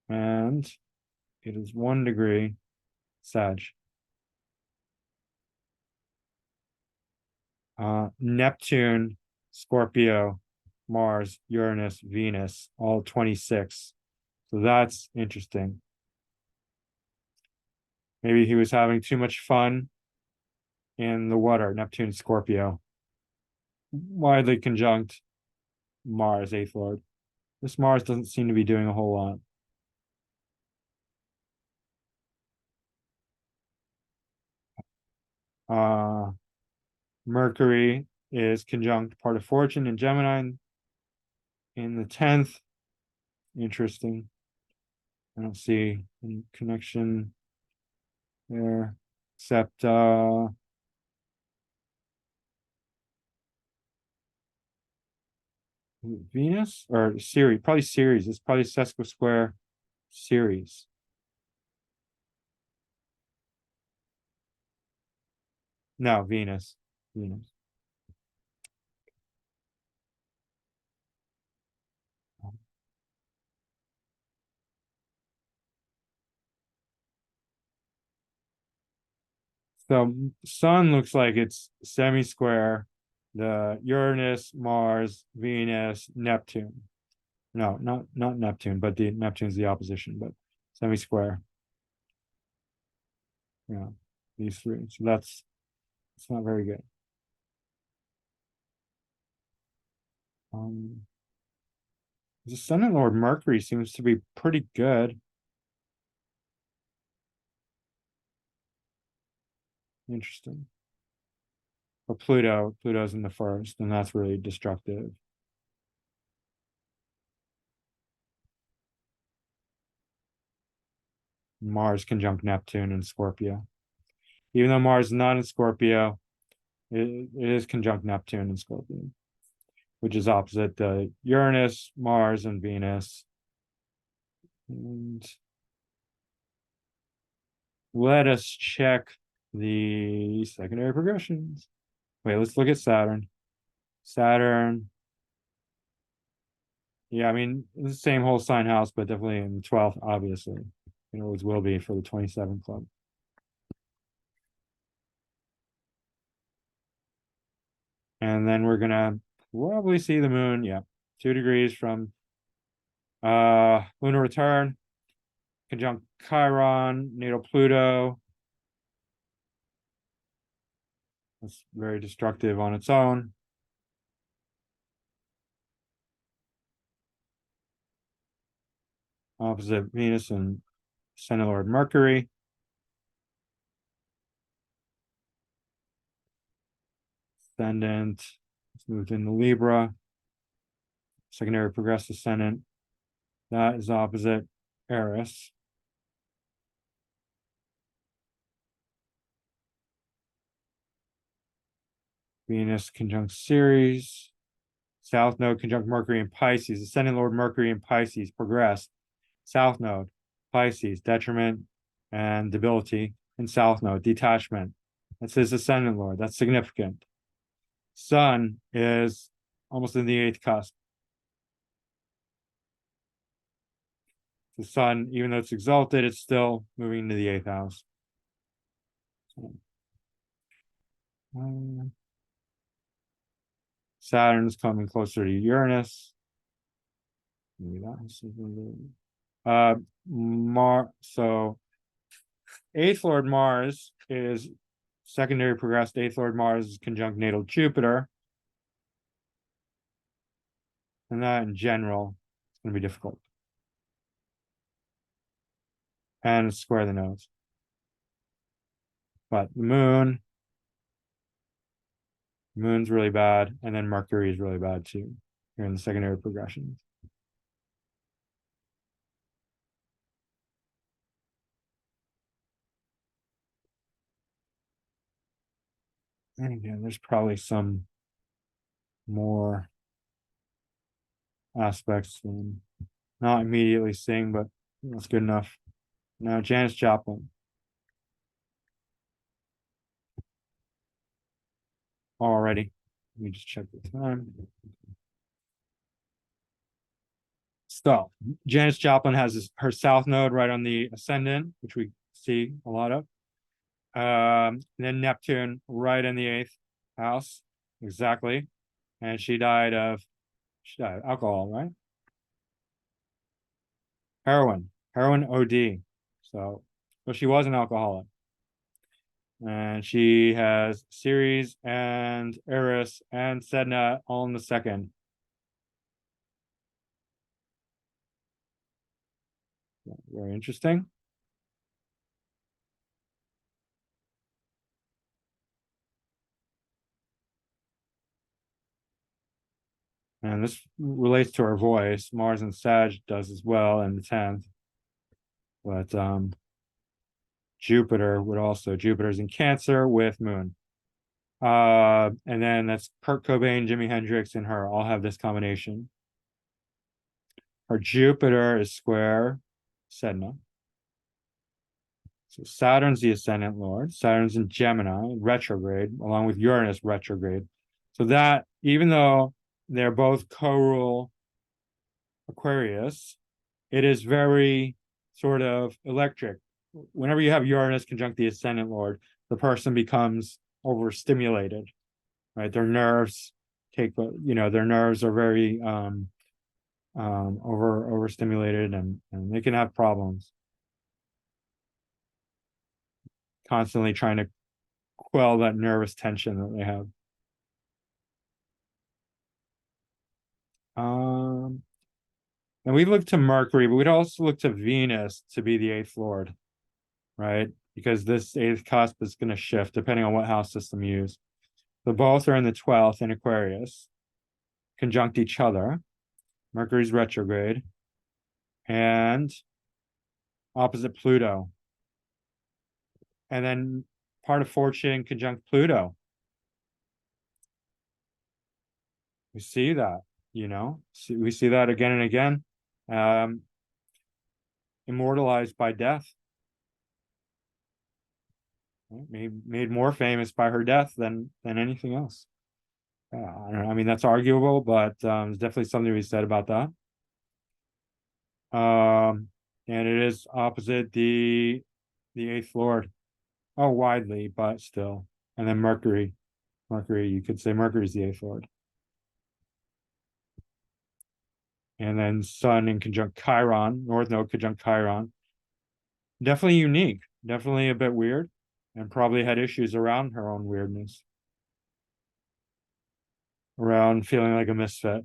and it is 1 degree Sag. Neptune, Scorpio, Mars, Uranus, Venus, all 26. So that's interesting. Maybe he was having too much fun in the water, Neptune, Scorpio. Widely conjunct Mars, eighth lord. This Mars doesn't seem to be doing a whole lot. Mercury is conjunct part of fortune in Gemini in the 10th. Interesting. I don't see any connection there, except Venus or Ceres, probably Ceres. It's probably sesquisquare Ceres. No, Venus. Venus. So Sun looks like it's semi-square. The Uranus, Mars, Venus, Neptune. No, not Neptune, but the Neptune's the opposition, but semi-square. Yeah, these three. So it's not very good. The Ascendant Lord Mercury seems to be pretty good. Interesting. But Pluto's in the first, and that's really destructive. Mars conjunct Neptune in Scorpio. Even though Mars is not in Scorpio, it is conjunct Neptune in Scorpio, which is opposite Uranus, Mars, and Venus. And let us check the secondary progressions. Wait, let's look at Saturn. Saturn. Yeah, I mean, the same whole sign house, but definitely in the 12th, obviously. It always will be for the 27 club. And then we're gonna probably see the moon. Yeah, 2 degrees from lunar return, conjunct Chiron, natal Pluto. That's very destructive on its own. Opposite Venus and Ascendant Lord Mercury. Ascendant, it's moved into Libra. Secondary progressed ascendant. That is opposite Eris. Venus conjunct Ceres. South node conjunct Mercury in Pisces. Ascendant Lord Mercury in Pisces progressed. South node, Pisces, detriment and debility. And South node, detachment. That's his ascendant Lord. That's significant. Sun is almost in the 8th cusp. The Sun, even though it's exalted, it's still moving into the 8th house. Saturn's coming closer to Uranus. Maybe that has something to so 8th Lord Mars is secondary progressed. 8th Lord Mars is conjunct natal Jupiter. And that in general is going to be difficult. And square the nodes. But the moon Moon's really bad, and then Mercury is really bad too. Here in the secondary progressions. And again, there's probably some more aspects than not immediately seeing, but that's good enough. Now, Janis Joplin. Already. Let me just check the time. So, Janis Joplin has her south node right on the ascendant, which we see a lot of. Then Neptune right in the eighth house, exactly. And she died of alcohol, right? Heroin OD. So, well, she was an alcoholic. And she has Ceres and Eris and Sedna all in the second. Very interesting. And this relates to her voice. Mars and Sag does as well in the 10th. But Jupiter's in Cancer with Moon. And then that's Kurt Cobain, Jimi Hendrix, and her all have this combination. Her Jupiter is square Sedna. So Saturn's the ascendant lord. Saturn's in Gemini, retrograde, along with Uranus retrograde. So that, even though they're both co-rule Aquarius, it is very sort of electric. Whenever you have Uranus conjunct the ascendant lord, the person becomes overstimulated, right? Their nerves their nerves are very overstimulated, and they can have problems constantly trying to quell that nervous tension that they have. And we look to Mercury, but we'd also look to Venus to be the eighth lord, right? Because this eighth cusp is going to shift depending on what house system you use. So both are in the 12th in Aquarius, conjunct each other. Mercury's retrograde and opposite Pluto. And then part of fortune conjunct Pluto. We see that, we see that again and again. Immortalized by death. Made more famous by her death than anything else. I don't know. I mean, that's arguable, but there's definitely something to be said about that. And it is opposite the eighth lord. Oh, widely, but still. And then Mercury, you could say Mercury's the eighth lord. And then Sun in conjunct Chiron, North Node conjunct Chiron. Definitely unique, definitely a bit weird, and probably had issues around her own weirdness, around feeling like a misfit.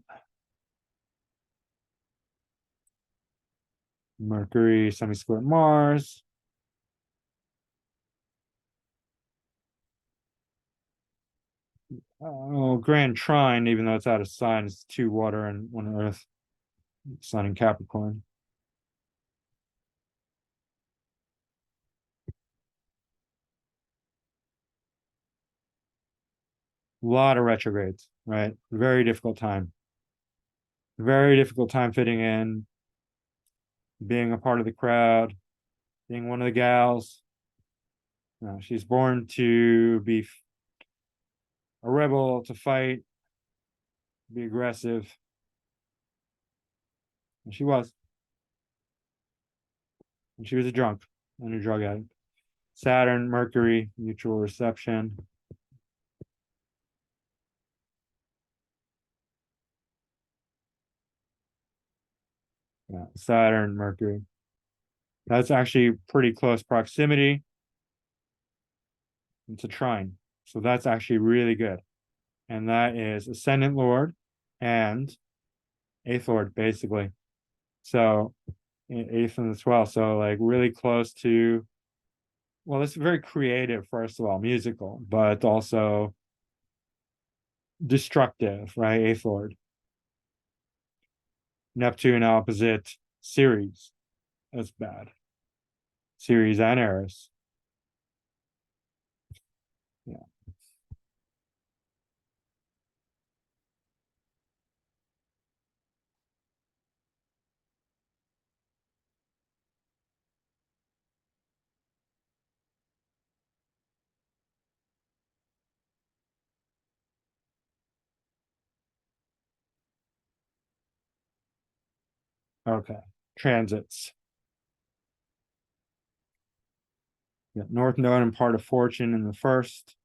Mercury semi-square Mars. Oh, Grand Trine, even though it's out of sign, it's 2 water and 1 earth. Sun in Capricorn. A lot of retrogrades, right? Very difficult time. Very difficult time fitting in, being a part of the crowd, being one of the gals. She's born to be a rebel, to fight, be aggressive. And she was. And she was a drunk and a drug addict. Saturn, Mercury, mutual reception. Yeah, Saturn, Mercury. That's actually pretty close proximity. It's a trine. So that's actually really good. And that is ascendant lord and eighth lord, basically. So eighth and the 12th. So like really close to, well, it's very creative, first of all, musical, but also destructive, right? Eighth lord. Neptune opposite Ceres. That's bad. Ceres and Eris. Yeah. Okay. Transits. Yeah. North Node and part of fortune in the first.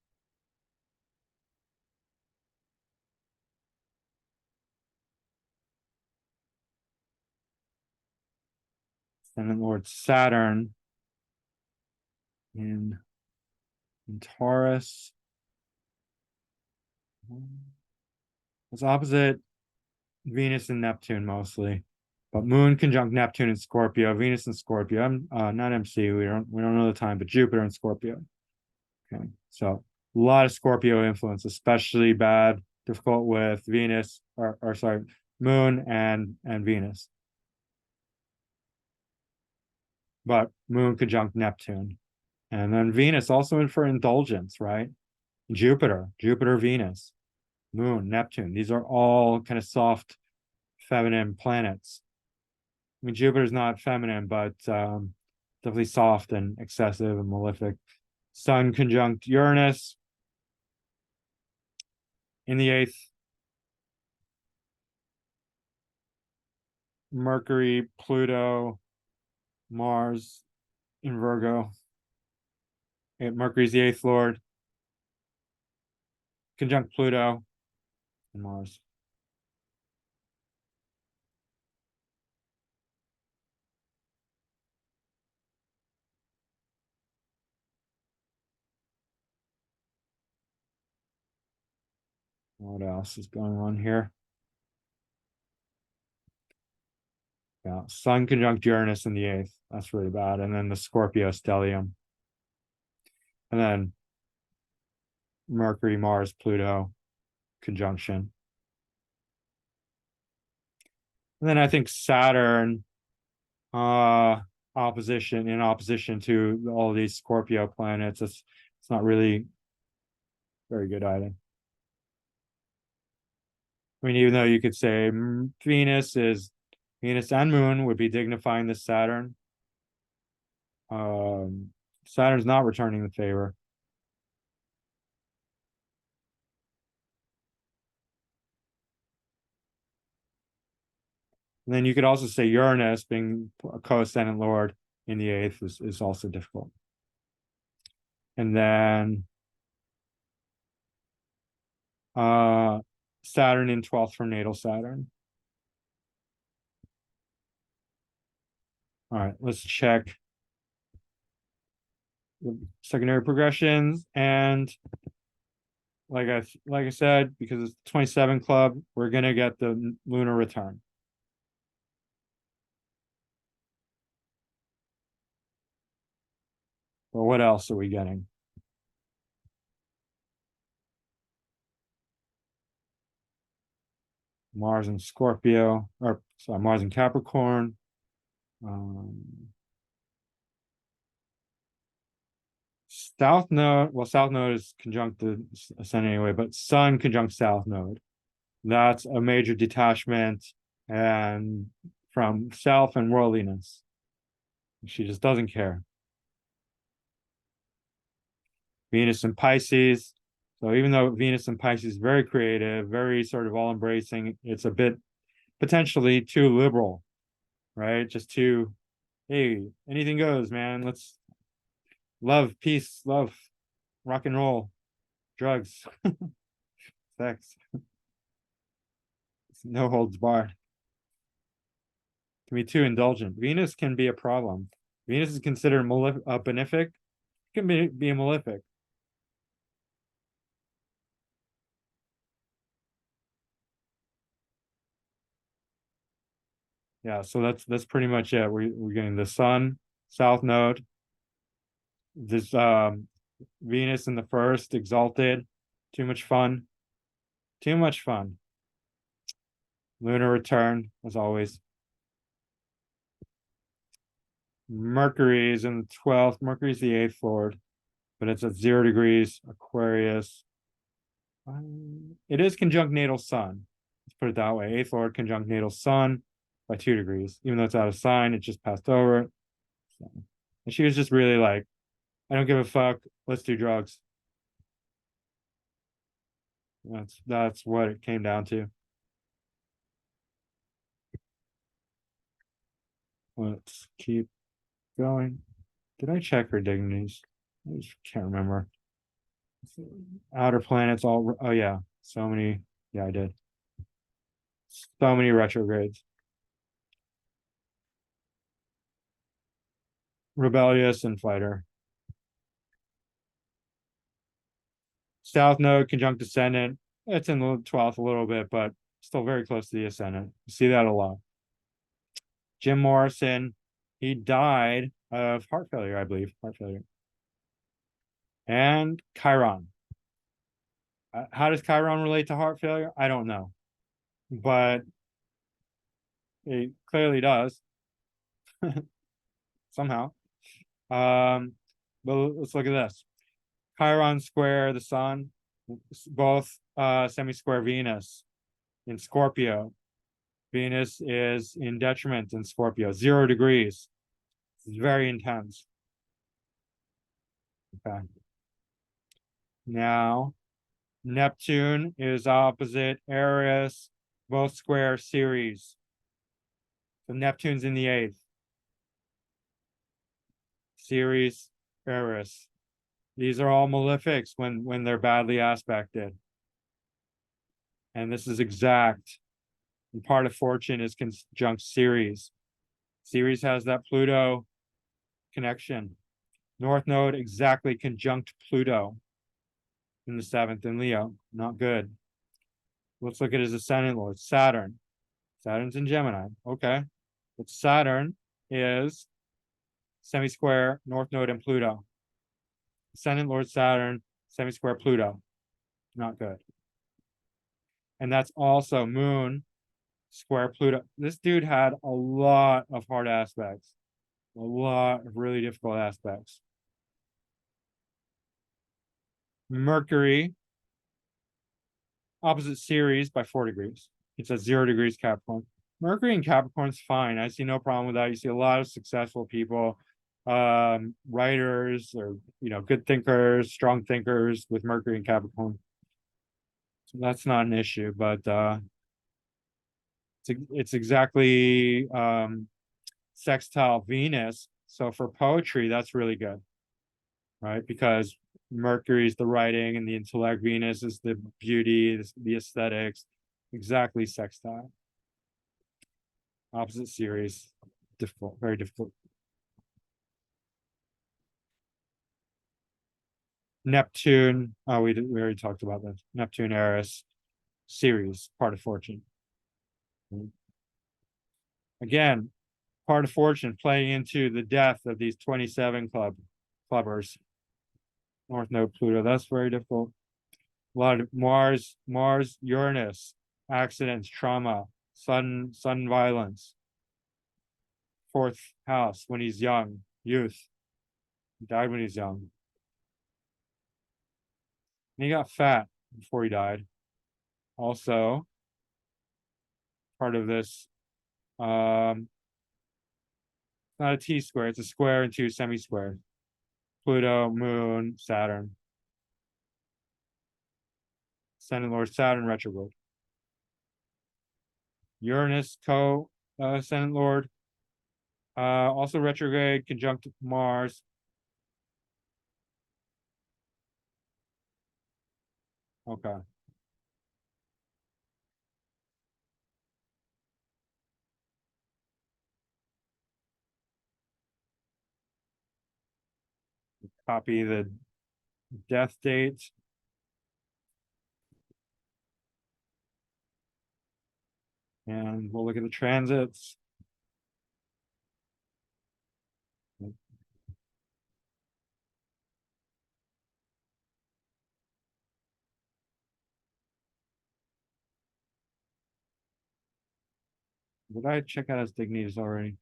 Ascendant Lord Saturn in, in Taurus. It's opposite Venus and Neptune mostly, but Moon conjunct Neptune and Scorpio, Venus and Scorpio. I'm not MC. We don't know the time, but Jupiter and Scorpio. Okay, so a lot of Scorpio influence, especially bad, difficult with Venus or sorry, Moon and Venus. But Moon conjunct Neptune, and then Venus also in for indulgence, right? Jupiter, Venus, Moon, Neptune. These are all kind of soft, feminine planets. I mean, Jupiter's not feminine, but definitely soft and excessive and malefic. Sun conjunct Uranus in the eighth. Mercury, Pluto, Mars in Virgo. Mercury's the eighth lord. Conjunct Pluto and Mars. What else is going on here? Yeah, Sun conjunct Uranus in the eighth. That's really bad. And then the Scorpio stellium. And then Mercury, Mars, Pluto conjunction. And then I think Saturn, opposition to all these Scorpio planets. It's not really very good either. I mean, even though you could say Venus and Moon would be dignifying this Saturn. Saturn's not returning the favor. And then you could also say Uranus being a co-ascendant lord in the eighth is also difficult. And then Saturn in 12th for natal Saturn. All right, let's check the secondary progressions. And like I said, because it's 27 club, we're gonna get the lunar return. But what else are we getting? Mars and Scorpio, or sorry, Mars and Capricorn. South node, well, South node is conjunct the ascendant anyway, but Sun conjunct South node. That's a major detachment and from self and worldliness. She just doesn't care. Venus and Pisces. So even though Venus and Pisces is very creative, very sort of all embracing, it's a bit potentially too liberal, right? Just too, hey, anything goes, man. Let's love, peace, love, rock and roll, drugs, sex. No holds barred. Can be too indulgent. Venus can be a problem. Venus is considered benefic. It can be a malefic. Yeah, so that's pretty much it. We're getting the Sun, South Node, this Venus in the first, exalted, too much fun, Too much fun. Lunar return, as always. Mercury is in the 12th. Mercury is the 8th lord, but it's at 0 degrees Aquarius. It is conjunct natal sun. Let's put it that way. 8th lord conjunct natal sun by 2 degrees. Even though it's out of sign, it just passed over it. So, and she was just really like, I don't give a fuck. Let's do drugs. That's what it came down to. Let's keep going. Did I check her dignities? I just can't remember. Outer planets, all. Oh yeah, so many. Yeah, I did. So many retrogrades. Rebellious and fighter. South node conjunct ascendant. It's in the 12th a little bit, but still very close to the ascendant. You see that a lot. Jim Morrison, he died of heart failure, I believe. Heart failure. And Chiron. How does Chiron relate to heart failure? I don't know. But it clearly does. Somehow. But let's look at this. Chiron square the sun, both semi-square Venus in Scorpio. Venus is in detriment in Scorpio, 0 degrees. It's very intense. Okay. Now, Neptune is opposite Eris, both square Ceres. So Neptune's in the 8th. Ceres, Eris. These are all malefics when they're badly aspected. And this is exact. And part of fortune is conjunct Ceres. Ceres has that Pluto connection. North node exactly conjunct Pluto in the 7th in Leo. Not good. Let's look at his ascendant lord, Saturn. Saturn's in Gemini. Okay. But Saturn is semi-square North node and Pluto. Ascendant lord Saturn, semi-square Pluto. Not good. And that's also Moon square Pluto. This dude had a lot of hard aspects, a lot of really difficult aspects. Mercury, opposite Ceres by 4 degrees. It's at 0 degrees Capricorn. Mercury in Capricorn's fine. I see no problem with that. You see a lot of successful people, writers or good thinkers, strong thinkers with Mercury in Capricorn. So that's not an issue, but it's exactly sextile Venus. So for poetry, that's really good, right? Because Mercury is the writing and the intellect. Venus is the beauty, the aesthetics. Exactly sextile. Opposite series. Difficult, very difficult. Neptune. Oh, we already talked about that. Neptune, Eris, Ceres, part of fortune. Again, part of fortune playing into the death of these 27 clubbers. North node Pluto. That's very difficult. A lot of Mars, Uranus, accidents, trauma, sudden violence. 4th house when he's young, youth. He died when he's young. And he got fat before he died. Also, part of this, not a T-square, it's a square and 2 semi-squares. Pluto, Moon, Saturn. Ascendant Lord Saturn retrograde. Uranus, Ascendant Lord. Also retrograde, conjunct Mars. Okay. Copy the death date. And we'll look at the transits. Did I check out his dignities already?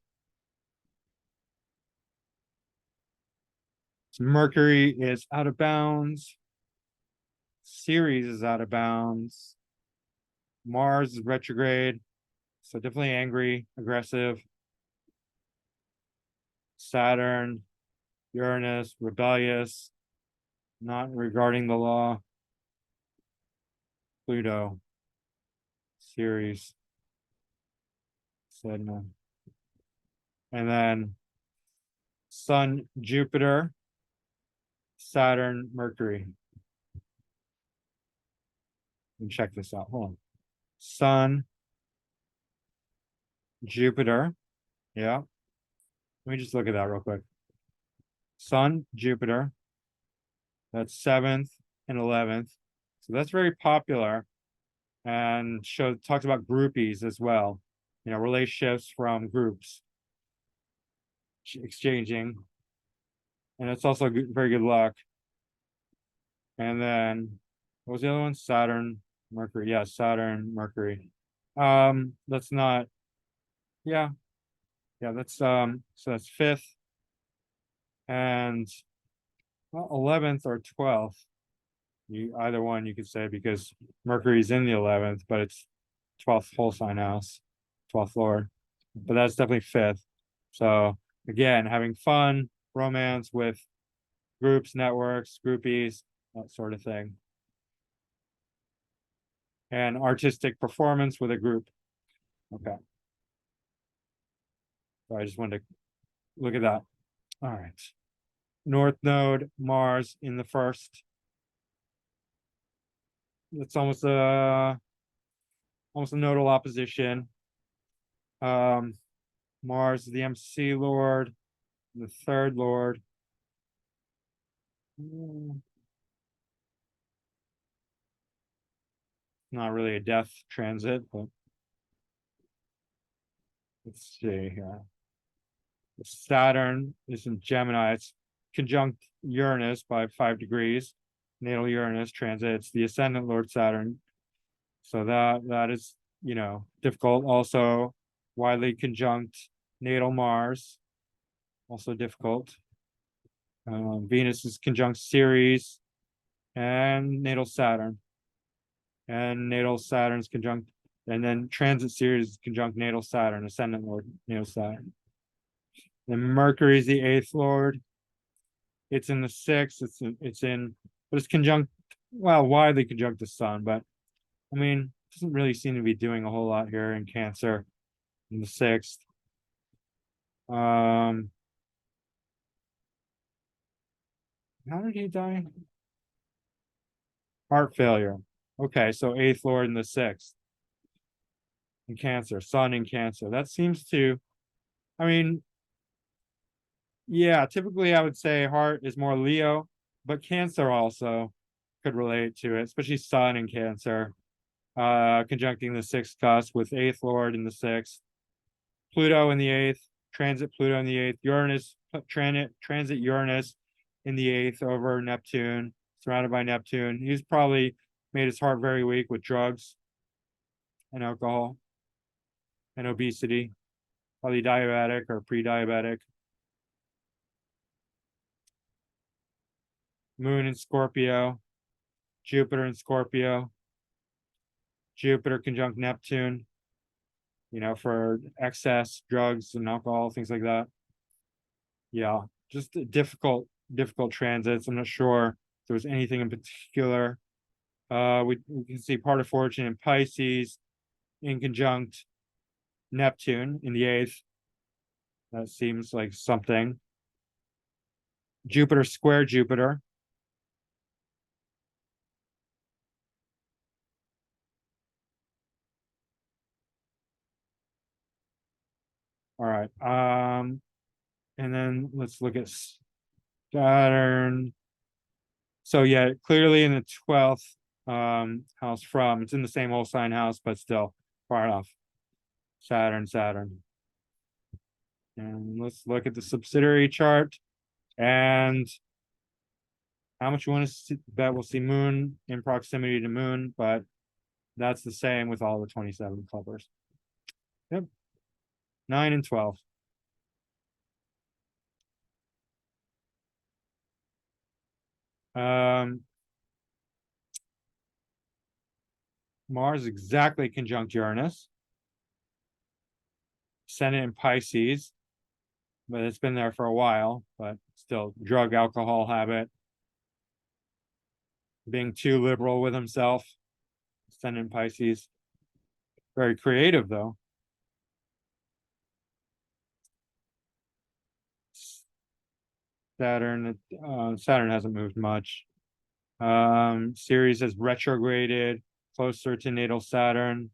So Mercury is out of bounds. Ceres is out of bounds. Mars is retrograde. So definitely angry, aggressive. Saturn, Uranus, rebellious, not regarding the law. Pluto, Ceres, said no. And then Sun, Jupiter, Saturn, Mercury. Let me check this out. Hold on. Sun, Jupiter. Yeah. Let me just look at that real quick. Sun, Jupiter. That's 7th and 11th. So that's very popular. And talks about groupies as well. You know, relationships from groups exchanging. And it's also very good luck. And then what was the other one? Saturn, Mercury. Yeah, Saturn, Mercury. That's not, yeah. Yeah, that's so that's 5th and well, 11th or 12th. Either one you could say because Mercury's in the 11th, but it's 12th whole sign house, 12th Lord. But that's definitely 5th. So again, having fun, romance with groups, networks, groupies, that sort of thing. And artistic performance with a group. Okay. So I just wanted to look at that. All right. North Node, Mars in the 1st. It's almost a nodal opposition. Mars is the MC Lord, the 3rd Lord. Not really a death transit, but let's see here. Saturn is in Gemini. It's conjunct Uranus by 5 degrees. Natal Uranus transit. It's the ascendant Lord Saturn. So that is, you know, difficult. Also, widely conjunct natal Mars. Also difficult. Venus is conjunct Ceres and natal Saturn. And natal Saturn's conjunct, and then transit Ceres is conjunct natal Saturn, ascendant Lord, natal Saturn. Then Mercury is the 8th Lord. It's in the 6th. But it's conjunct, well, widely conjunct the Sun, but I mean, doesn't really seem to be doing a whole lot here in Cancer in the 6th. How did he die? Heart failure. Okay, so 8th Lord in the 6th. In Cancer, Sun in Cancer. That seems to, I mean, yeah, typically I would say heart is more Leo, but Cancer also could relate to it, especially Sun in Cancer. Conjuncting the 6th cusp with 8th Lord in the 6th. Pluto in the 8th, transit Pluto in the 8th, Uranus, transit Uranus in the 8th over Neptune, surrounded by Neptune. He's probably made his heart very weak with drugs and alcohol and obesity, probably diabetic or pre-diabetic. Moon in Scorpio, Jupiter in Scorpio, Jupiter conjunct Neptune, you know, for excess drugs and alcohol, things like that. Yeah, just difficult transits. I'm not sure if there was anything in particular. We can see part of fortune in Pisces in conjunct Neptune in the 8th. That seems like something. Jupiter square Jupiter. All right. And then let's look at Saturn. So yeah, clearly in the 12th house from, it's in the same whole sign house, but still far enough. Saturn. And let's look at the subsidiary chart and how much you want to bet we'll see Moon in proximity to Moon, but that's the same with all the 27 clubbers. Yep. 9 and 12. Mars exactly conjunct Uranus. Ascendant in Pisces, but it's been there for a while, but still drug alcohol habit. Being too liberal with himself. Ascendant in Pisces. Very creative though. Saturn hasn't moved much. Ceres has retrograded closer to natal Saturn.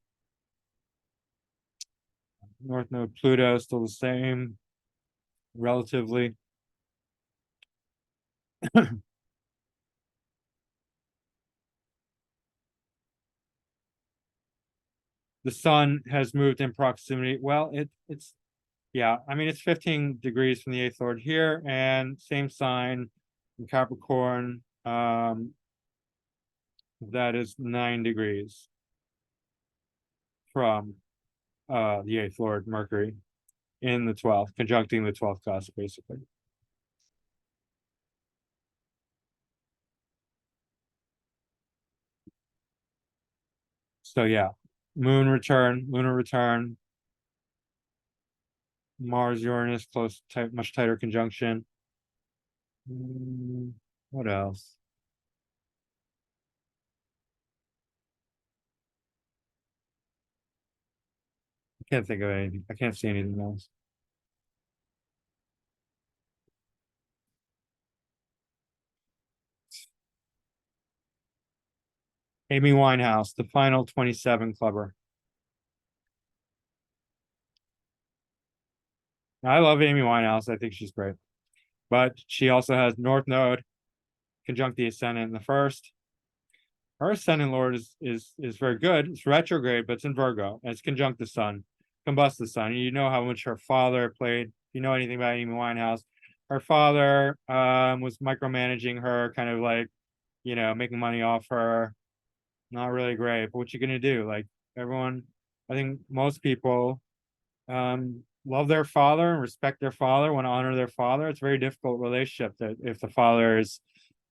North node Pluto still the same, relatively. The sun has moved in proximity. Well, it's yeah, I mean it's 15 degrees from the eighth lord here, and same sign in Capricorn. That is 9 degrees from the eighth lord Mercury in the 12th, conjuncting the 12th cusp, basically. So yeah, moon return, lunar return, Mars Uranus close, tight, much tighter conjunction. What else? I can't think of anything. I can't see anything else. Amy Winehouse, the final 27 clubber. I love Amy Winehouse. I think she's great. But she also has North Node conjunct the ascendant in the first. Her ascendant lord is very good. It's retrograde, but it's in Virgo, and it's conjunct the sun, combust the sun. You know how much her father played. If you know anything about Amy Winehouse, her father was micromanaging her, kind of like, making money off her. Not really great. But what you gonna do? Like everyone, I think most people love their father and respect their father, want to honor their father. It's a very difficult relationship that if the father is,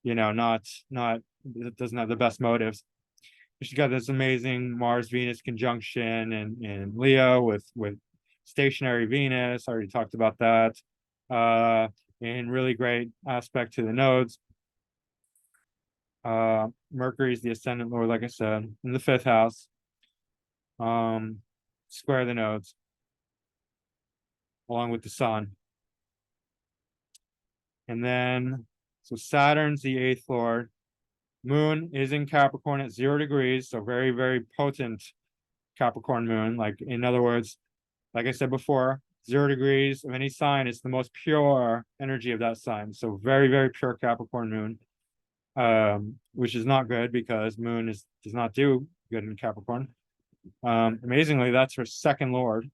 not doesn't have the best motives. She's got this amazing Mars Venus conjunction in Leo with stationary Venus. I already talked about that. And really great aspect to the nodes. Mercury is the ascendant lord, like I said, in the fifth house. Square the nodes along with the sun. And then, so Saturn's the eighth lord. Moon is in Capricorn at 0 degrees, so very, very potent Capricorn moon. Like, in other words, like I said before, 0 degrees of any sign is the most pure energy of that sign. So very, very pure Capricorn moon, which is not good because moon does not do good in Capricorn. Amazingly, that's her second lord.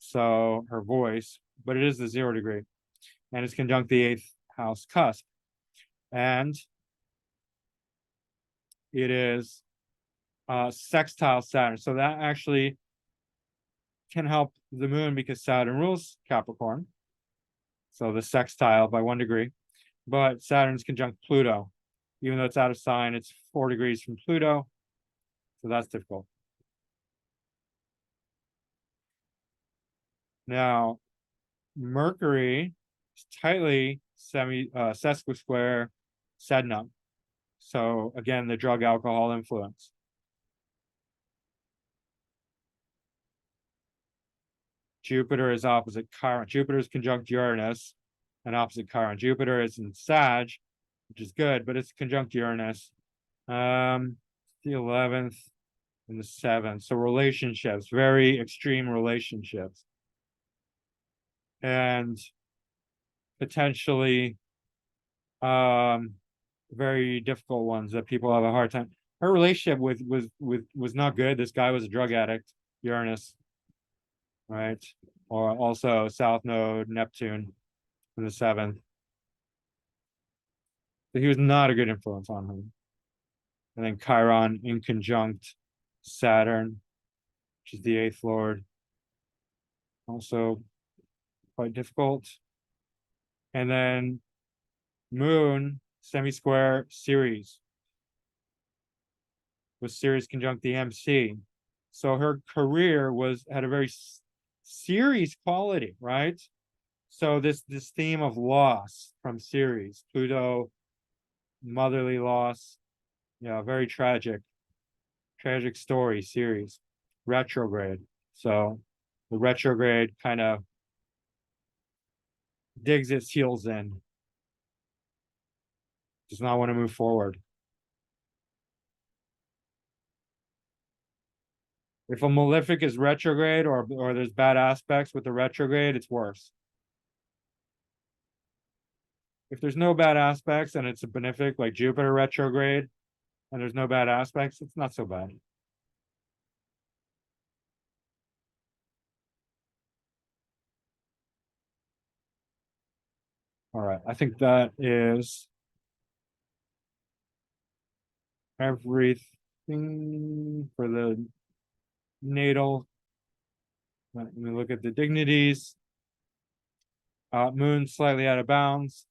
So her voice, but it is the 0 degree, and it's conjunct the eighth house cusp. And it is sextile Saturn. So that actually can help the moon because Saturn rules Capricorn. So the sextile by 1 degree. But Saturn's conjunct Pluto. Even though it's out of sign, it's 4 degrees from Pluto. So that's difficult. Now, Mercury is tightly sesquisquare Sedna. So again, the drug alcohol influence. Jupiter is opposite Chiron. Jupiter is conjunct Uranus and opposite Chiron. Jupiter is in Sag, which is good, but it's conjunct Uranus. The 11th and the 7th. So relationships, very extreme relationships. And potentially very difficult ones that people have a hard time. Her relationship was not good. This guy was a drug addict, Uranus, right? Or also South Node, Neptune in the 7th. So he was not a good influence on him. And then Chiron in conjunct Saturn, which is the eighth lord. also quite difficult. And then Moon, semi-square Ceres, with Ceres conjunct the MC. So her career had a very Ceres quality, right? So this theme of loss from Ceres, Pluto, motherly loss, yeah, very tragic story, Ceres, retrograde. So the retrograde kind of digs its heels in, does not want to move forward. If a malefic is retrograde or there's bad aspects with the retrograde, it's worse. If there's no bad aspects and it's a benefic like Jupiter retrograde and there's no bad aspects, it's not so bad. All right, I think that is everything for the natal. Let me look at the dignities. Moon slightly out of bounds.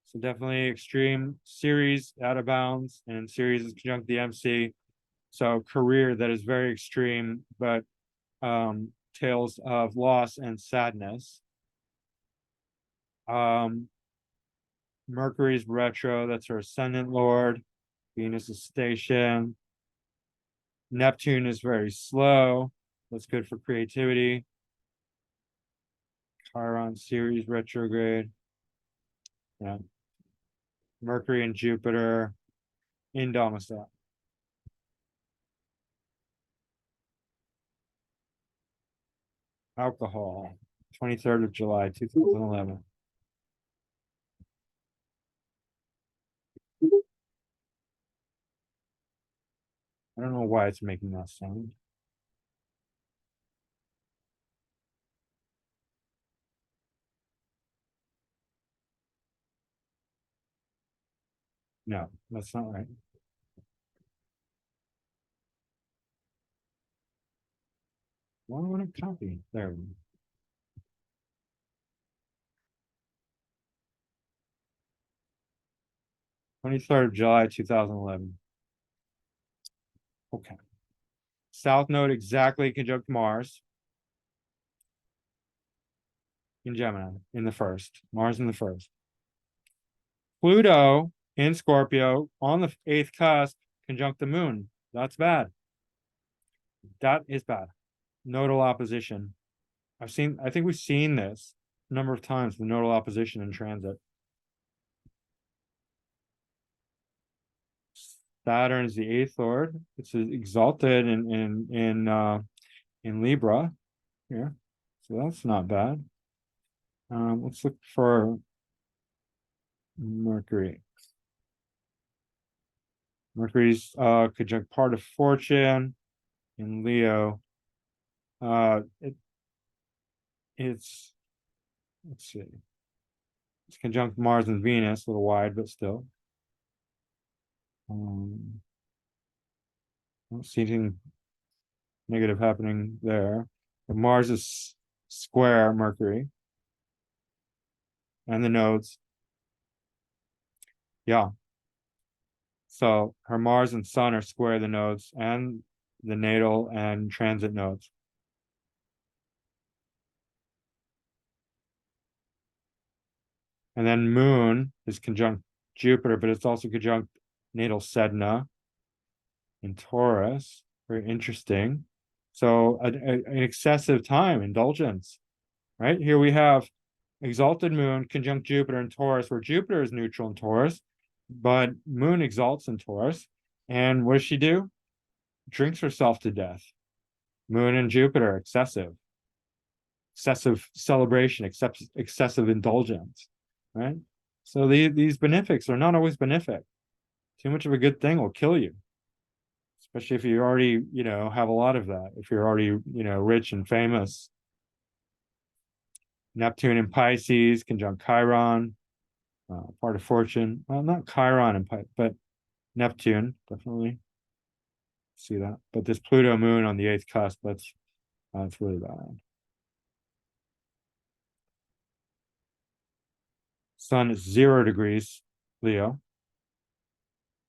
So definitely extreme. Ceres out of bounds, and Ceres is conjunct the MC. So career that is very extreme, but tales of loss and sadness. Mercury's retro, that's her ascendant lord. Venus is station. Neptune is very slow. That's good for creativity. Chiron, Ceres retrograde. Yeah. Mercury and Jupiter in domicile. Alcohol, 23rd of July, 2011. I don't know why it's making that sound. No, that's not right. Why do I want to copy? There. 23rd of July, 2011. Okay. South node exactly conjunct Mars in Gemini in the first. Mars in the first. Pluto in Scorpio on the eighth cusp conjunct the moon. That's bad. That is bad. Nodal opposition. I think we've seen this a number of times, the nodal opposition in transit. Saturn is the eighth lord. It's exalted in Libra here. So that's not bad. Let's look for Mercury. Mercury's conjunct part of fortune in Leo. It's let's see. It's conjunct Mars and Venus, a little wide, but still. I don't see anything negative happening there. But Mars is square Mercury and the nodes. Yeah. So her Mars and Sun are square the nodes and the natal and transit nodes. And then Moon is conjunct Jupiter, but it's also conjunct natal Sedna in Taurus. Very interesting. So an excessive time, indulgence, right? Here we have exalted Moon conjunct Jupiter in Taurus, where Jupiter is neutral in Taurus, but Moon exalts in Taurus. And what does she do? Drinks herself to death. Moon and Jupiter, excessive celebration, excessive indulgence, right? So these benefics are not always benefic. Too much of a good thing will kill you, especially if you already, have a lot of that. If you're already, rich and famous. Neptune in Pisces, conjunct Chiron, part of fortune. Well, not Chiron and Pisces, but Neptune, definitely see that. But this Pluto moon on the eighth cusp, that's really bad. Sun is 0 degrees, Leo.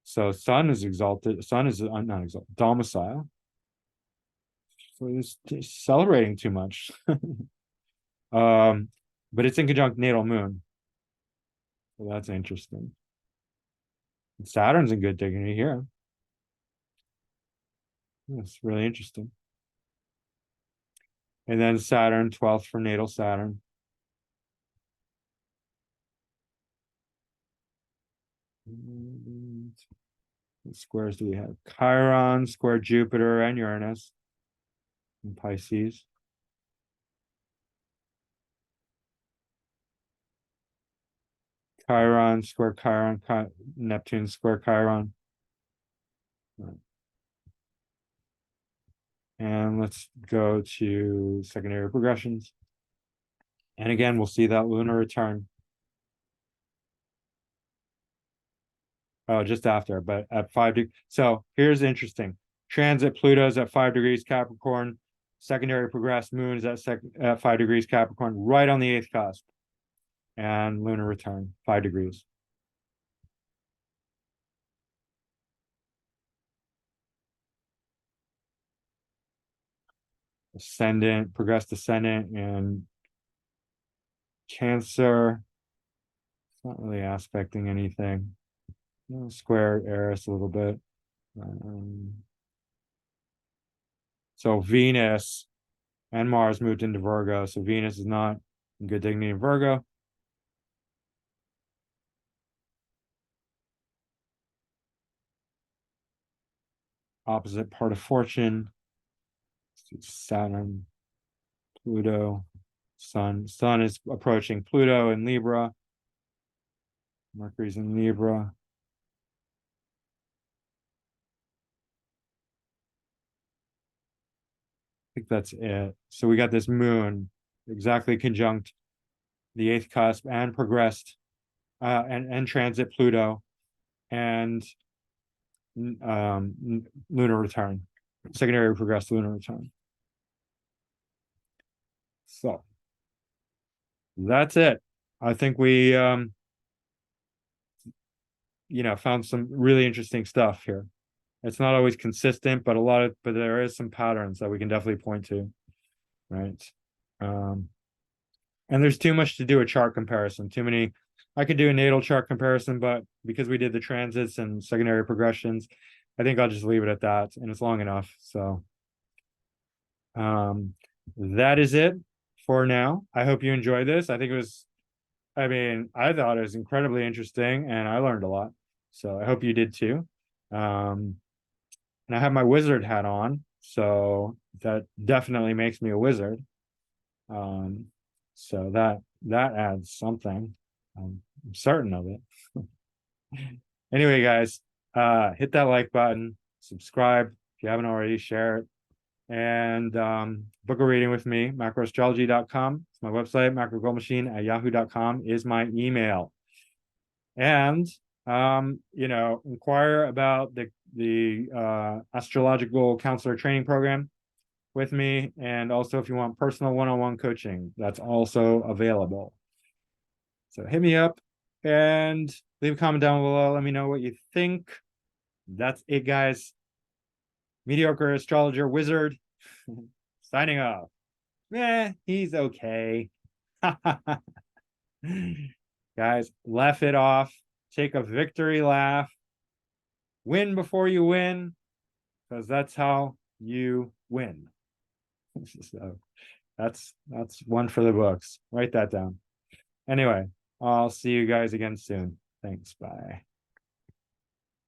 So Sun is exalted. Sun is not exalted, domicile. So it's celebrating too much. But it's in conjunct natal moon. So that's interesting. Saturn's in good dignity here. That's really interesting. And then Saturn, 12th for natal Saturn. What squares do we have? Chiron, square Jupiter and Uranus in Pisces. Chiron, square Chiron, Neptune, square Chiron. And let's go to secondary progressions. And again, we'll see that lunar return. Oh, just after, but at 5 degrees. So here's interesting. Transit Pluto's at 5 degrees Capricorn. Secondary progressed moon is at 5 degrees Capricorn, right on the 8th cusp. And lunar return, 5 degrees. Ascendant, progressed ascendant, and Cancer. It's not really aspecting anything. Square Eris a little bit. So Venus and Mars moved into Virgo. So Venus is not in good dignity in Virgo. Opposite part of fortune. Saturn, Pluto, Sun. Sun is approaching Pluto in Libra. Mercury's in Libra. I think that's it. So we got this moon exactly conjunct the 8th cusp and progressed and transit Pluto and lunar return, secondary progressed lunar return. So that's it. I think we found some really interesting stuff here. It's not always consistent, but but there is some patterns that we can definitely point to, right? And there's too much to do a chart comparison. Too many. I could do a natal chart comparison, but because we did the transits and secondary progressions, I think I'll just leave it at that, and it's long enough. So that is it for now. I hope you enjoyed this. I thought it was incredibly interesting, and I learned a lot. So I hope you did too. And I have my wizard hat on, so that definitely makes me a wizard. So that adds something. I'm certain of it. Anyway, guys, hit that like button, subscribe if you haven't already, share it, and book a reading with me. Macroastrology.com. It's my website. Macrogoldmachine@yahoo.com is my email. And inquire about the astrological counselor training program with me. And also, if you want personal one-on-one coaching, that's also available. So hit me up and leave a comment down below. Let me know what you think. That's it, guys. Mediocre astrologer wizard signing off. He's okay. Guys, laugh it off. Take a victory laugh. Win before you win, because that's how you win. So that's one for the books. Write that down. Anyway, I'll see you guys again soon. Thanks. Bye.